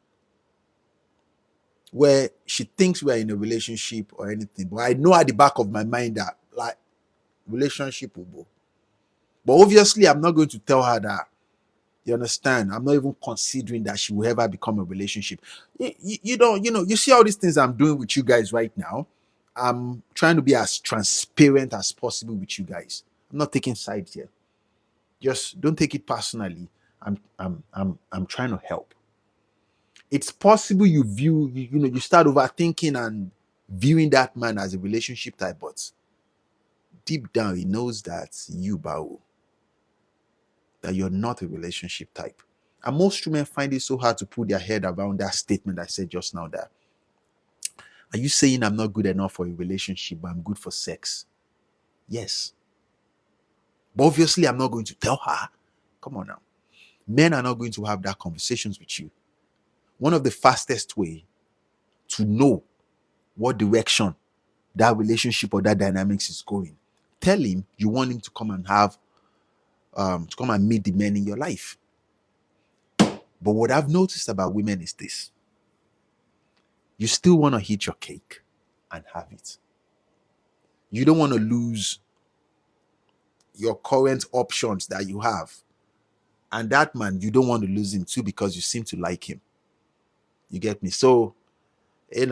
Where she thinks we're in a relationship or anything. But I know at the back of my mind that, like, relationship will go. But obviously, I'm not going to tell her that. You understand? I'm not even considering that she will ever become a relationship. You see all these things I'm doing with you guys right now. I'm trying to be as transparent as possible with you guys. I'm not taking sides here. Just don't take it personally. I'm trying to help. It's possible you start overthinking and viewing that man as a relationship type, but deep down he knows that that you're not a relationship type. And most women find it so hard to put their head around that statement I said just now. That, are you saying I'm not good enough for a relationship, but I'm good for sex? Yes. But obviously I'm not going to tell her. Come on now. Men are not going to have that conversations with you. One of the fastest way to know what direction that relationship or that dynamics is going, tell him you want him to come and have to come and meet the men in your life. But what I've noticed about women is this: you still want to eat your cake and have it. You don't want to lose your current options that you have. And that man, you don't want to lose him too because you seem to like him. You get me? So, which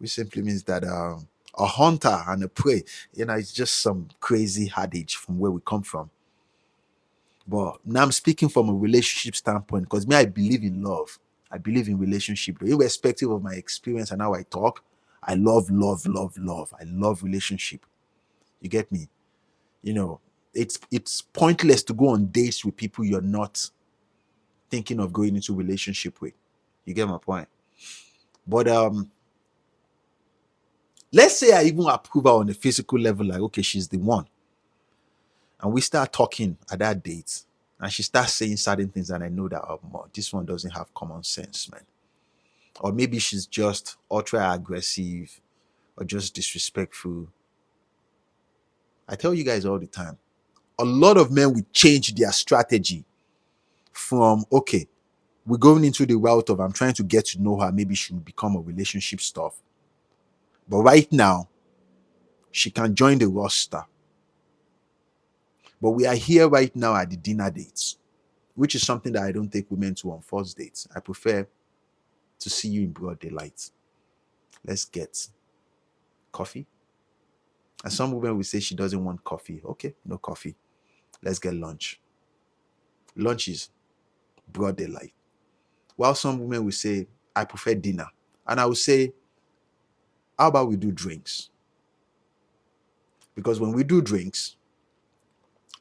simply means that a hunter and a prey, it's just some crazy adage from where we come from. But now I'm speaking from a relationship standpoint, because I believe in love. I believe in relationship. Irrespective of my experience and how I talk, I love. I love relationship. You get me? It's pointless to go on dates with people you're not thinking of going into a relationship with. You get my point? But let's say I even approve her on a physical level, like, okay, she's the one. and we start talking at that date, and she starts saying certain things, and I know that this one doesn't have common sense, man. Or maybe she's just ultra aggressive or just disrespectful. I tell you guys all the time, a lot of men will change their strategy from, okay, we're going into the route of I'm trying to get to know her, maybe she will become a relationship stuff. But right now, she can join the roster. But we are here right now at the dinner dates, which is something that I don't take women to on first dates. I prefer to see you in broad daylight. Let's get coffee. And some women will say she doesn't want coffee. Okay, no coffee. Let's get lunch. Lunch is broad daylight. While some women will say, I prefer dinner. And I will say, how about we do drinks? Because when we do drinks,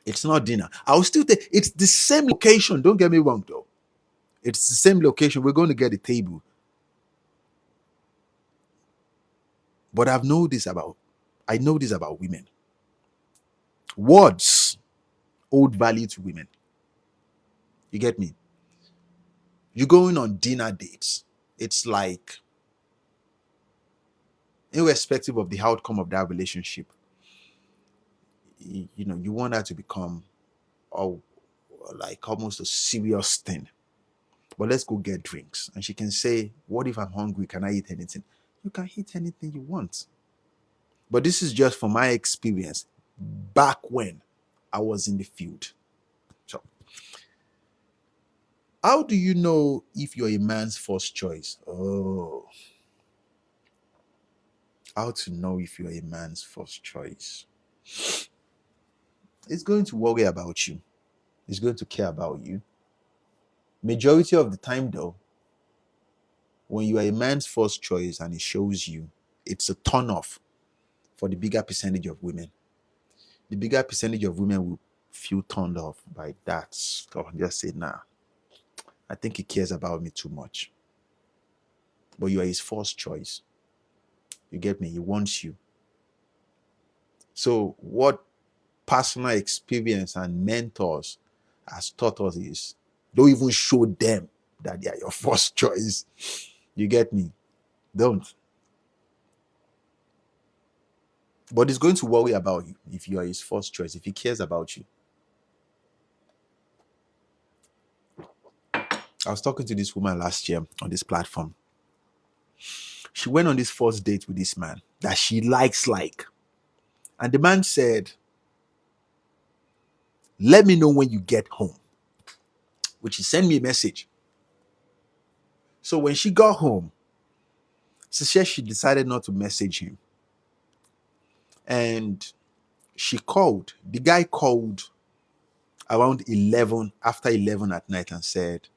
it's not dinner. I will still take, it's the same location. Don't get me wrong though. It's the same location. We're going to get a table. But I know this about women. Words hold value to women. You get me? You're going on dinner dates. It's like, irrespective of the outcome of that relationship, you want that to become like almost a serious thing. But let's go get drinks. And she can say, what if I'm hungry? Can I eat anything? You can eat anything you want. But this is just from my experience back when I was in the field. So, how do you know if you're a man's first choice? Oh, how to know if you're a man's first choice? It's going to worry about you. It's going to care about you. Majority of the time, though, when you are a man's first choice and it shows you, it's a turn off for the bigger percentage of women. The bigger percentage of women will feel turned off by that stuff and just say, nah, I think he cares about me too much. But you are his first choice. You get me? He wants you. So what personal experience and mentors has taught us is, don't even show them that they are your first choice. You get me? Don't. But he's going to worry about you if you are his first choice, if he cares about you. I was talking to this woman last year on this platform. She went on this first date with this man that she likes. And the man said, let me know when you get home. Which he sent me a message. So when she got home, she said she decided not to message him. And she called. The guy called around 11, after 11 at night, and said,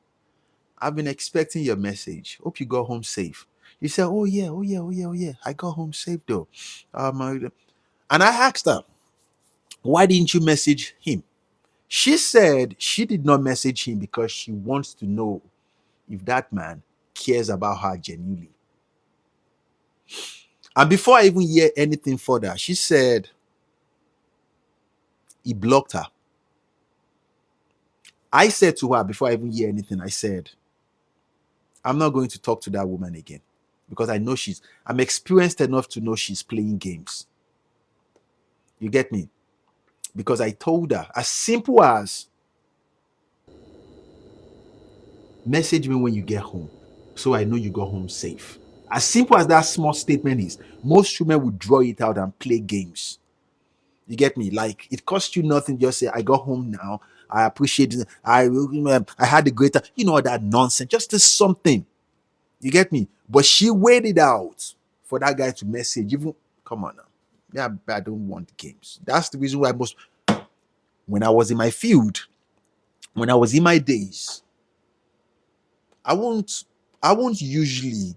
I've been expecting your message. Hope you got home safe. He said, oh yeah. I got home safe though. And I asked her, why didn't you message him? She said she did not message him because she wants to know if that man cares about her genuinely. And before I even hear anything further, she said he blocked her. I said to her, before I even hear anything, I said, I'm not going to talk to that woman again because I know I'm experienced enough to know she's playing games. You get me? Because I told her, as simple as message me when you get home so I know you got home safe. As simple as that small statement is, most women would draw it out and play games. You get me? Like, it costs you nothing. Just say, I got home now. I appreciate it. I had a greater, all that nonsense. Just do something. You get me? But she waited out for that guy to message. Even, come on now. Yeah, I don't want games. That's the reason why when I was in my field, when I was in my days, I won't usually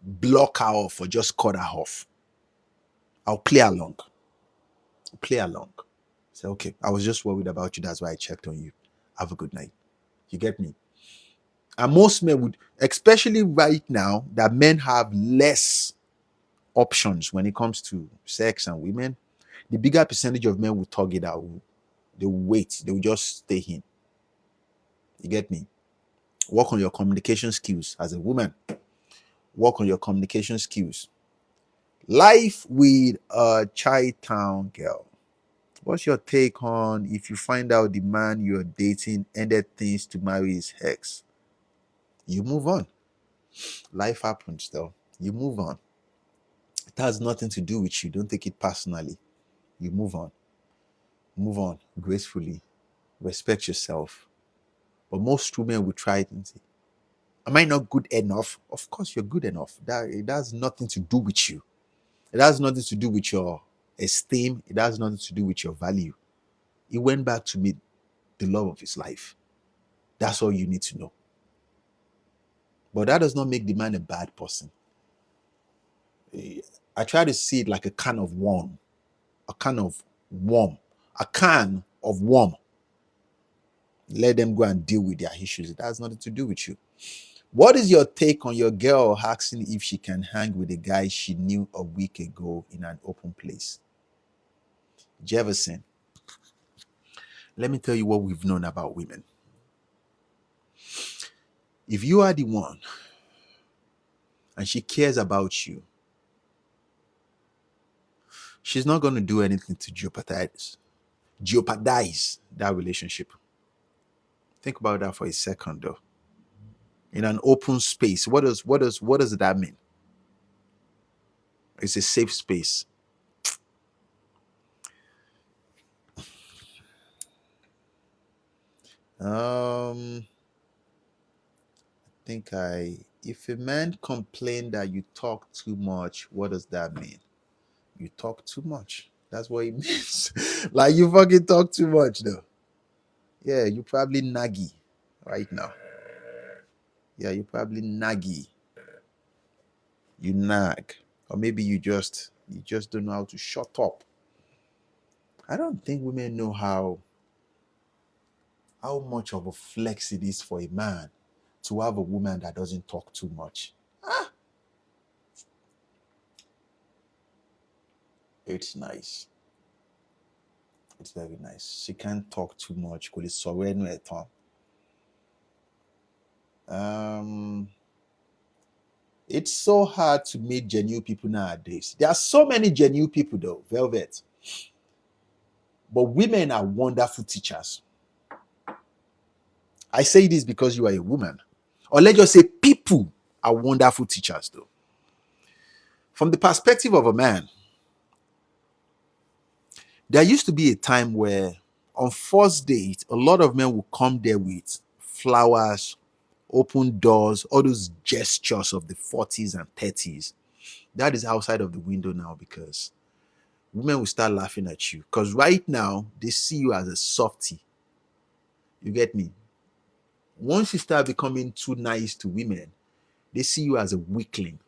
block her off or just cut her off. I'll play along. Say, okay, I was just worried about you. That's why I checked on you. Have a good night. You get me? And most men would, especially right now that men have less options when it comes to sex and women, the bigger percentage of men will tug it out. They will wait. They will just stay in. You get me? Work on your communication skills as a woman. Work on your communication skills. Life with a Chi-Town girl. What's your take on if you find out the man you're dating ended things to marry his ex? You move on. Life happens though. You move on. It has nothing to do with you. Don't take it personally. You move on. Move on gracefully. Respect yourself. But most women will try it and say, am I not good enough? Of course, you're good enough. That it has nothing to do with you. It has nothing to do with your esteem. It has nothing to do with your value. He went back to meet the love of his life. That's all you need to know. But that does not make the man a bad person. I try to see it like a can of worm. A can of worm. A can of worm. Let them go and deal with their issues. It has nothing to do with you. What is your take on your girl asking if she can hang with a guy she knew a week ago in an open place? Jefferson, let me tell you what we've known about women. If you are the one and she cares about you, she's not going to do anything to jeopardize that relationship. Think about that for a second though. In an open space, what does that mean? It's a safe space. I think if a man complained that you talk too much, what does that mean? You talk too much. That's what it means. Like you fucking talk too much though. Yeah, you probably naggy right now. Yeah, you probably naggy. You nag. Or maybe you just don't know how to shut up. I don't think women know how much of a flex it is for a man to have a woman that doesn't talk too much. It's nice. It's very nice. She can't talk too much. It's so hard to meet genuine people nowadays. There are so many genuine people though, Velvet. But women are wonderful teachers. I say this because you are a woman. Or let's just say people are wonderful teachers though. From the perspective of a man, there used to be a time where on first date, a lot of men would come there with flowers, open doors, all those gestures of the 40s and 30s. That is outside of the window now because women will start laughing at you. Because right now, they see you as a softie. You get me? Once you start becoming too nice to women, they see you as a weakling.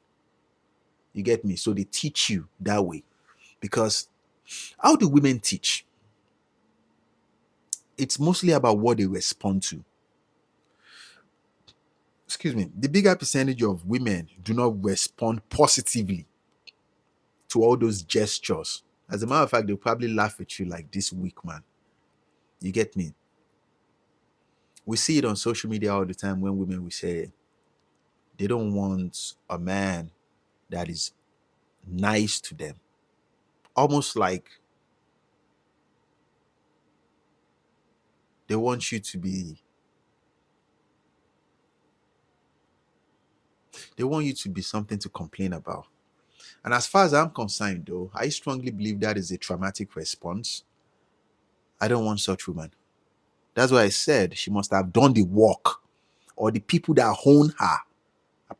You get me? So they teach you that way. Because how do women teach? It's mostly about what they respond to. Excuse me. The bigger percentage of women do not respond positively to all those gestures. As a matter of fact, they'll probably laugh at you like this weak man. You get me? We see it on social media all the time when women will say they don't want a man that is nice to them. Almost like they want you to be something to complain about. And as far as I'm concerned though, I strongly believe that is a traumatic response. I don't want such woman. That's why I said she must have done the work, or the people that own her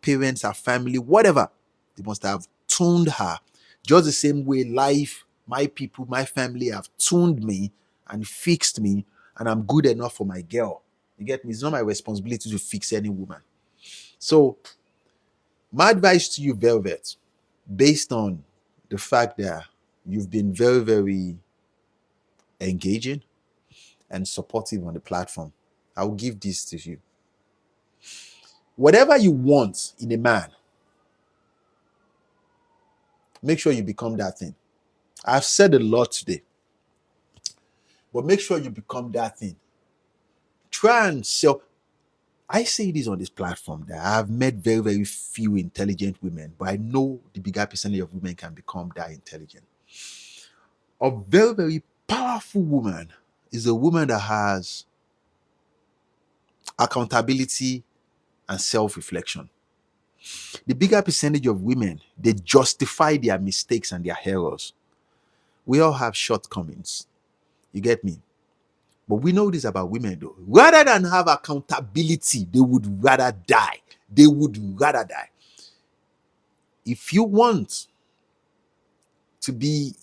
parents, her family, whatever, they must have tuned her. Just the same way life, my people, my family have tuned me and fixed me, and I'm good enough for my girl. You get me? It's not my responsibility to fix any woman. So, my advice to you, Velvet, based on the fact that you've been very, very engaging and supportive on the platform, I will give this to you. Whatever you want in a man, make sure you become that thing. I've said a lot today, but make sure you become that thing. Try and sell. I say this on this platform that I've met very, very few intelligent women, but I know the bigger percentage of women can become that intelligent. A very, very powerful woman is a woman that has accountability and self-reflection. The bigger percentage of women, they justify their mistakes and their errors. We all have shortcomings. You get me? But we know this about women though. Rather than have accountability, they would rather die. They would rather die. If you want to be,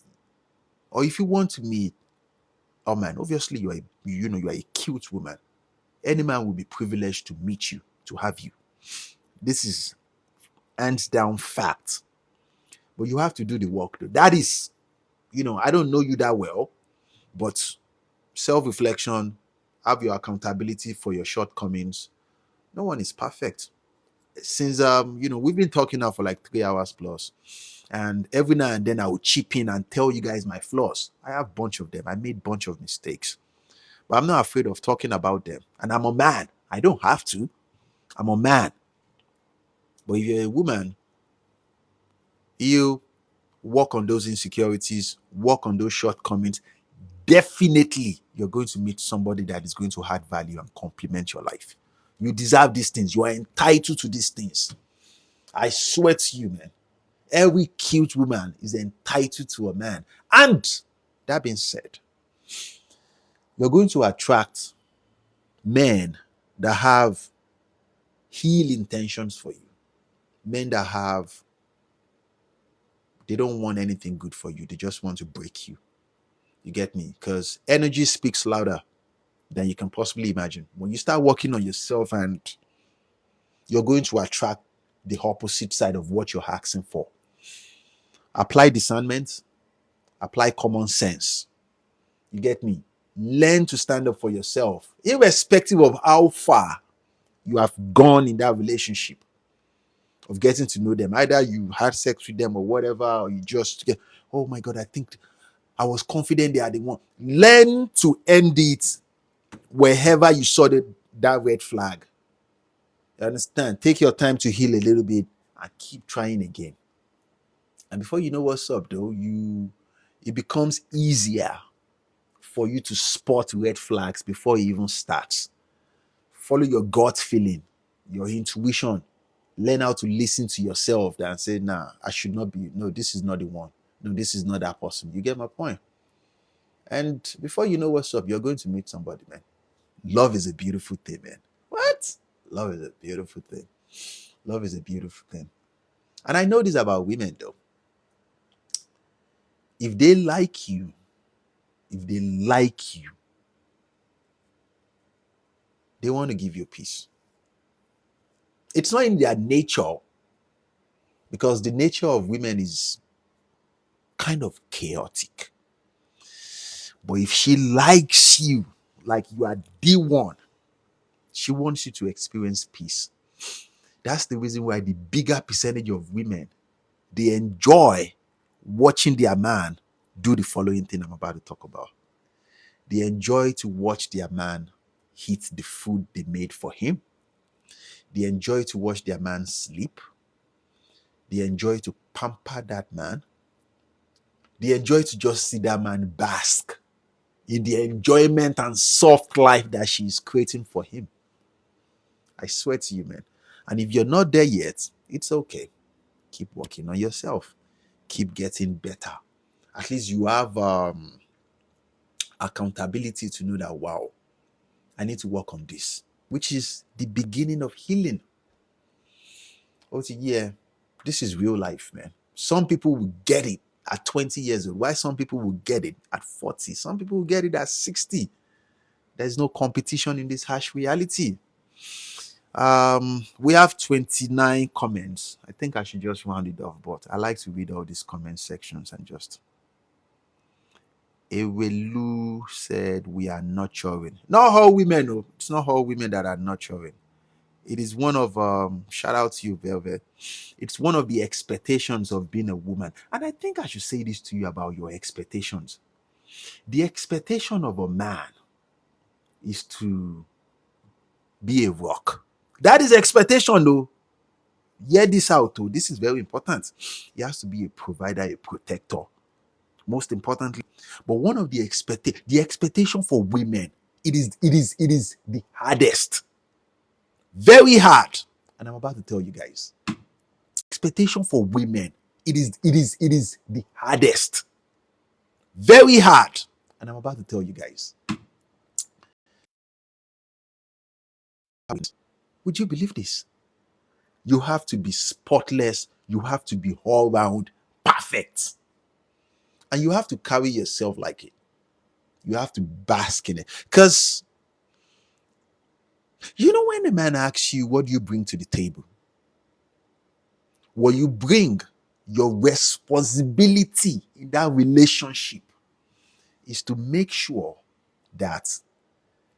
or if you want to meet, oh man, obviously you are a cute woman. Any man will be privileged to meet you, to have you. This is hands down fact. But you have to do the work though. That is, I don't know you that well, but self-reflection, have your accountability for your shortcomings. No one is perfect. Since we've been talking now for like 3 hours plus, and every now and then I will chip in and tell you guys my flaws. I have a bunch of them. I made a bunch of mistakes, but I'm not afraid of talking about them. And I'm a man. I don't have to. I'm a man. But if you're a woman, you work on those insecurities, work on those shortcomings. Definitely, you're going to meet somebody that is going to add value and complement your life. You deserve these things. You are entitled to these things. I swear to you, man. Every cute woman is entitled to a man. And that being said, you're going to attract men that have heal intentions for you. Men that they don't want anything good for you. They just want to break you. You get me? Because energy speaks louder than you can possibly imagine. When you start working on yourself, and you're going to attract the opposite side of what you're asking for. Apply discernment, apply common sense. You get me? Learn to stand up for yourself, irrespective of how far you have gone in that relationship of getting to know them. Either you had sex with them or whatever, or you just get, oh my God, I think I was confident they are the one. Learn to end it wherever you saw that red flag. You understand? Take your time to heal a little bit and keep trying again. And before you know what's up, though, it becomes easier for you to spot red flags before it even starts. Follow your gut feeling, your intuition. Learn how to listen to yourself and say, nah, I should not be. No, this is not the one. No, this is not that person. You get my point? And before you know what's up, you're going to meet somebody, man. Love is a beautiful thing, man. What? Love is a beautiful thing. Love is a beautiful thing. And I know this about women, though. If they like you, they want to give you peace. It's not in their nature, because the nature of women is kind of chaotic. But if she likes you, like you are the one, she wants you to experience peace. That's the reason why the bigger percentage of women, they enjoy watching their man do the following thing I'm about to talk about. They enjoy to watch their man eat the food they made for him. They enjoy to watch their man sleep. They enjoy to pamper that man. They enjoy to just see that man bask in the enjoyment and soft life that she's creating for him. I swear to you, man. And if you're not there yet, it's okay. Keep working on yourself. Keep getting better. At least you have accountability to know that, wow, I need to work on this, which is the beginning of healing. Yeah, this is real life, man. Some people will get it at 20 years old. Why some people will get it at 40? Some people will get it at 60. There's no competition in this harsh reality. We have 29 comments. I think I should just round it off, but I like to read all these comment sections and just. Ewelu said we are nurturing. Not all women, no. It's not all women that are nurturing. It is one of shout out to you, Velvet. It's one of the expectations of being a woman. And I think I should say this to you about your expectations. The expectation of a man is to be a rock. That is expectation, though. Hear this out, though. This is very important. He has to be a provider, a protector. Most importantly, but one of the expectation for women, it is the hardest. Very hard. And I'm about to tell you guys. Expectation for women, it is the hardest. Very hard. And I'm about to tell you guys. Would you believe this? You have to be spotless. You have to be all round perfect. And you have to carry yourself like it. You have to bask in it. Because, you know, when a man asks you, what do you bring to the table? What you bring, your responsibility in that relationship is to make sure that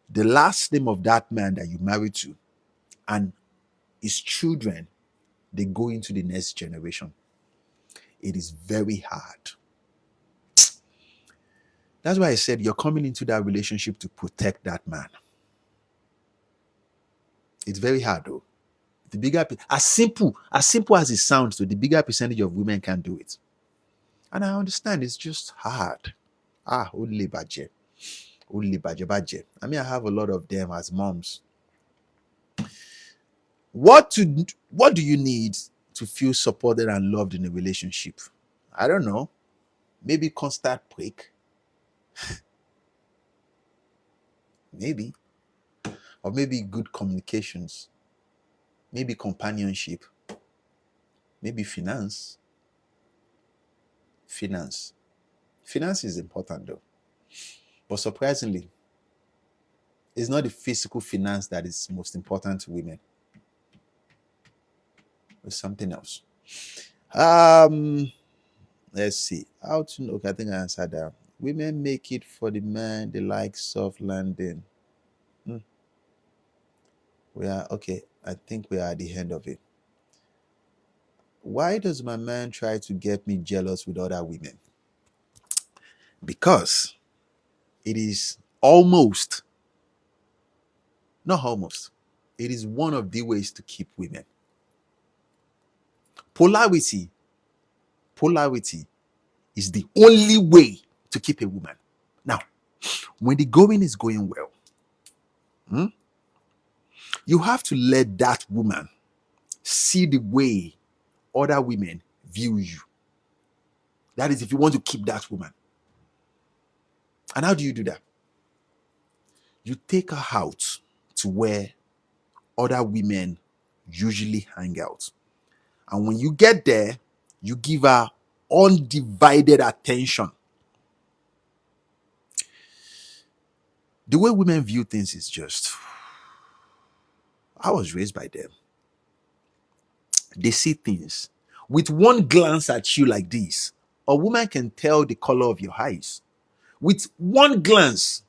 the last name of that man that you married to and his children, they go into the next generation. It is very hard. That's why I said you're coming into that relationship to protect that man. It's very hard though. The bigger, as simple as it sounds, though, the bigger percentage of women can do it. And I understand it's just hard. Only budget. Only budget. I mean, I have a lot of them as moms. What do you need to feel supported and loved in a relationship? I don't know. Maybe constant break. Maybe. Or maybe good communications. Maybe companionship. Maybe finance. Finance is important though. But surprisingly, it's not the physical finance that is most important to women. It's something else. Let's see. How to know? Okay, I think I answered that. Women make it for the man. They like soft landing. We are okay. I think we are at the end of it. Why does my man try to get me jealous with other women? Because it is not almost, it is one of the ways to keep women. Polarity is the only way to keep a woman. Now, when the going is going well, you have to let that woman see the way other women view you. That is if you want to keep that woman. And how do you do that? You take her out to where other women usually hang out. And when you get there, you give her undivided attention. The way women view things is just, I was raised by them. They see things. With one glance at you like this, a woman can tell the color of your eyes. With one glance,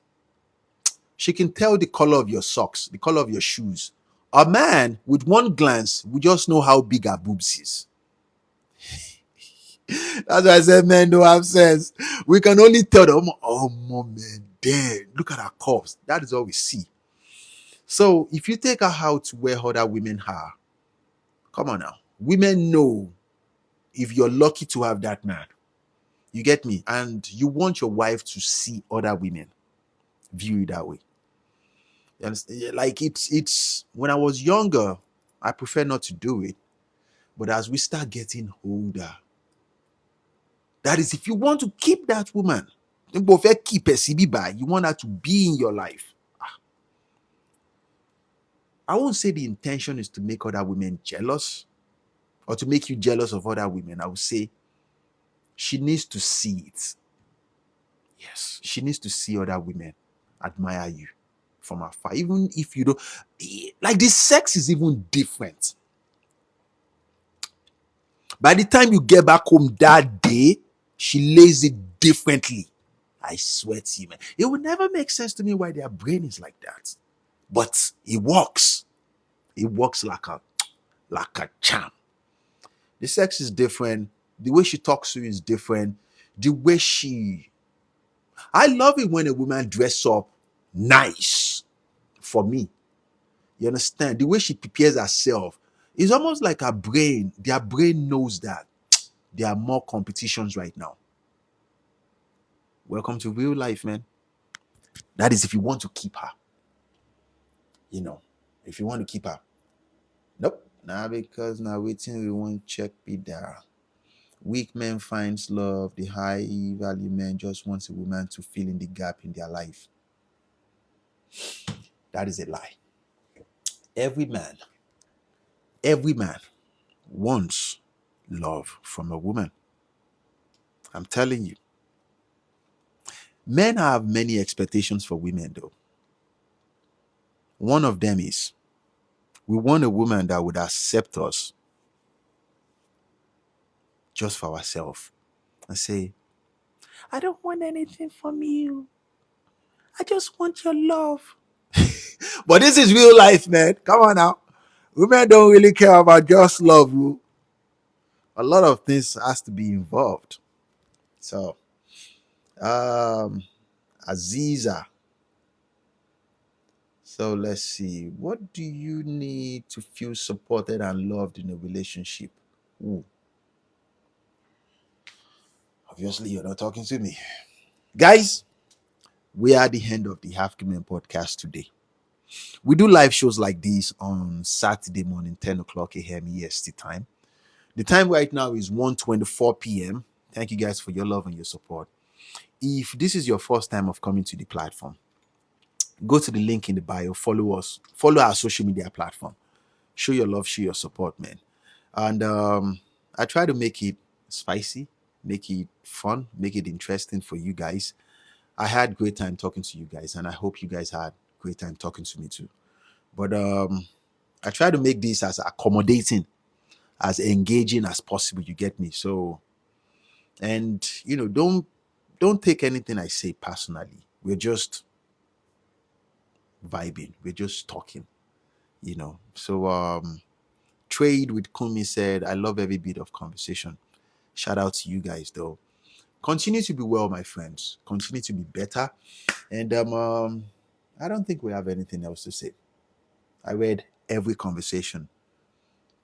she can tell the color of your socks, the color of your shoes. A man, with one glance, will just know how big her boobs is. That's why I said men don't have sense. We can only tell them, oh, man, damn, look at her cups. That is all we see. So if you take her out where other women are, come on now. Women know if you're lucky to have that man. You get me? And you want your wife to see other women view it that way. You understand? Like it's when I was younger, I prefer not to do it. But as we start getting older, that is if you want to keep that woman, you want her to be in your life. I won't say the intention is to make other women jealous or to make you jealous of other women. I would say she needs to see it. Yes, she needs to see other women admire you from afar. Even if you don't, like the sex is even different. By the time you get back home that day, she lays it differently. I swear to you, man. It would never make sense to me why their brain is like that. But it works. It works like a charm. The sex is different. The way she talks to you is different. The way I love it when a woman dress up nice for me. You understand? The way she prepares herself. It's almost like their brain knows that there are more competitions right now. Welcome to real life, man. That is if you want to keep her. If you want to keep her. Nope. Now because now waiting we won't check me there. Weak men finds love. The high value man just wants a woman to fill in the gap in their life. That is a lie. Every man wants love from a woman. I'm telling you. Men have many expectations for women, though. One of them is we want a woman that would accept us just for ourselves and say, I don't want anything from you. I just want your love. But this is real life, man. Come on now. Women don't really care about just love. A lot of things has to be involved. So, Aziza. So let's see. What do you need to feel supported and loved in a relationship? Ooh. Obviously, you're not talking to me. Guys, we are at the end of the Half Human podcast today. We do live shows like this on Saturday morning, 10 o'clock a.m. EST time. The time right now is 1:24 p.m. Thank you guys for your love and your support. If this is your first time of coming to the platform, go to the link in the bio, follow us, follow our social media platform. Show your love, show your support, man. And I try to make it spicy, make it fun, make it interesting for you guys. I had great time talking to you guys, and I hope you guys had great time talking to me too. But I try to make this as accommodating, as engaging as possible. You get me? So, and don't take anything I say personally. We're just vibing. We're just talking. So Trade with Kumi said, I love every bit of conversation. Shout out to you guys though. Continue to be well, my friends. Continue to be better. And I don't think we have anything else to say. I read every conversation.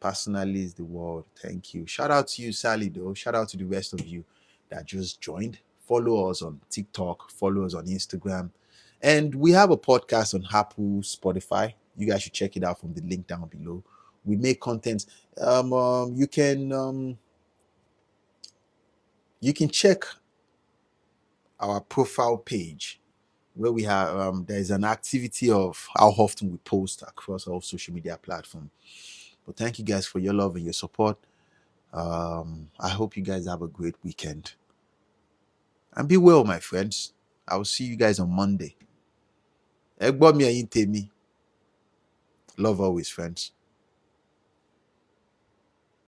Personally is the word. Thank you. Shout out to you, Sally, though. Shout out to the rest of you that just joined. Follow us on TikTok. Follow us on Instagram. And we have a podcast on Apple, Spotify. You guys should check it out from the link down below. We make content. You can check our profile page where we have there's an activity of how often we post across all social media platforms. But thank you guys for your love and your support. I hope you guys have a great weekend. And be well, my friends. I will see you guys on Monday. Love always, friends.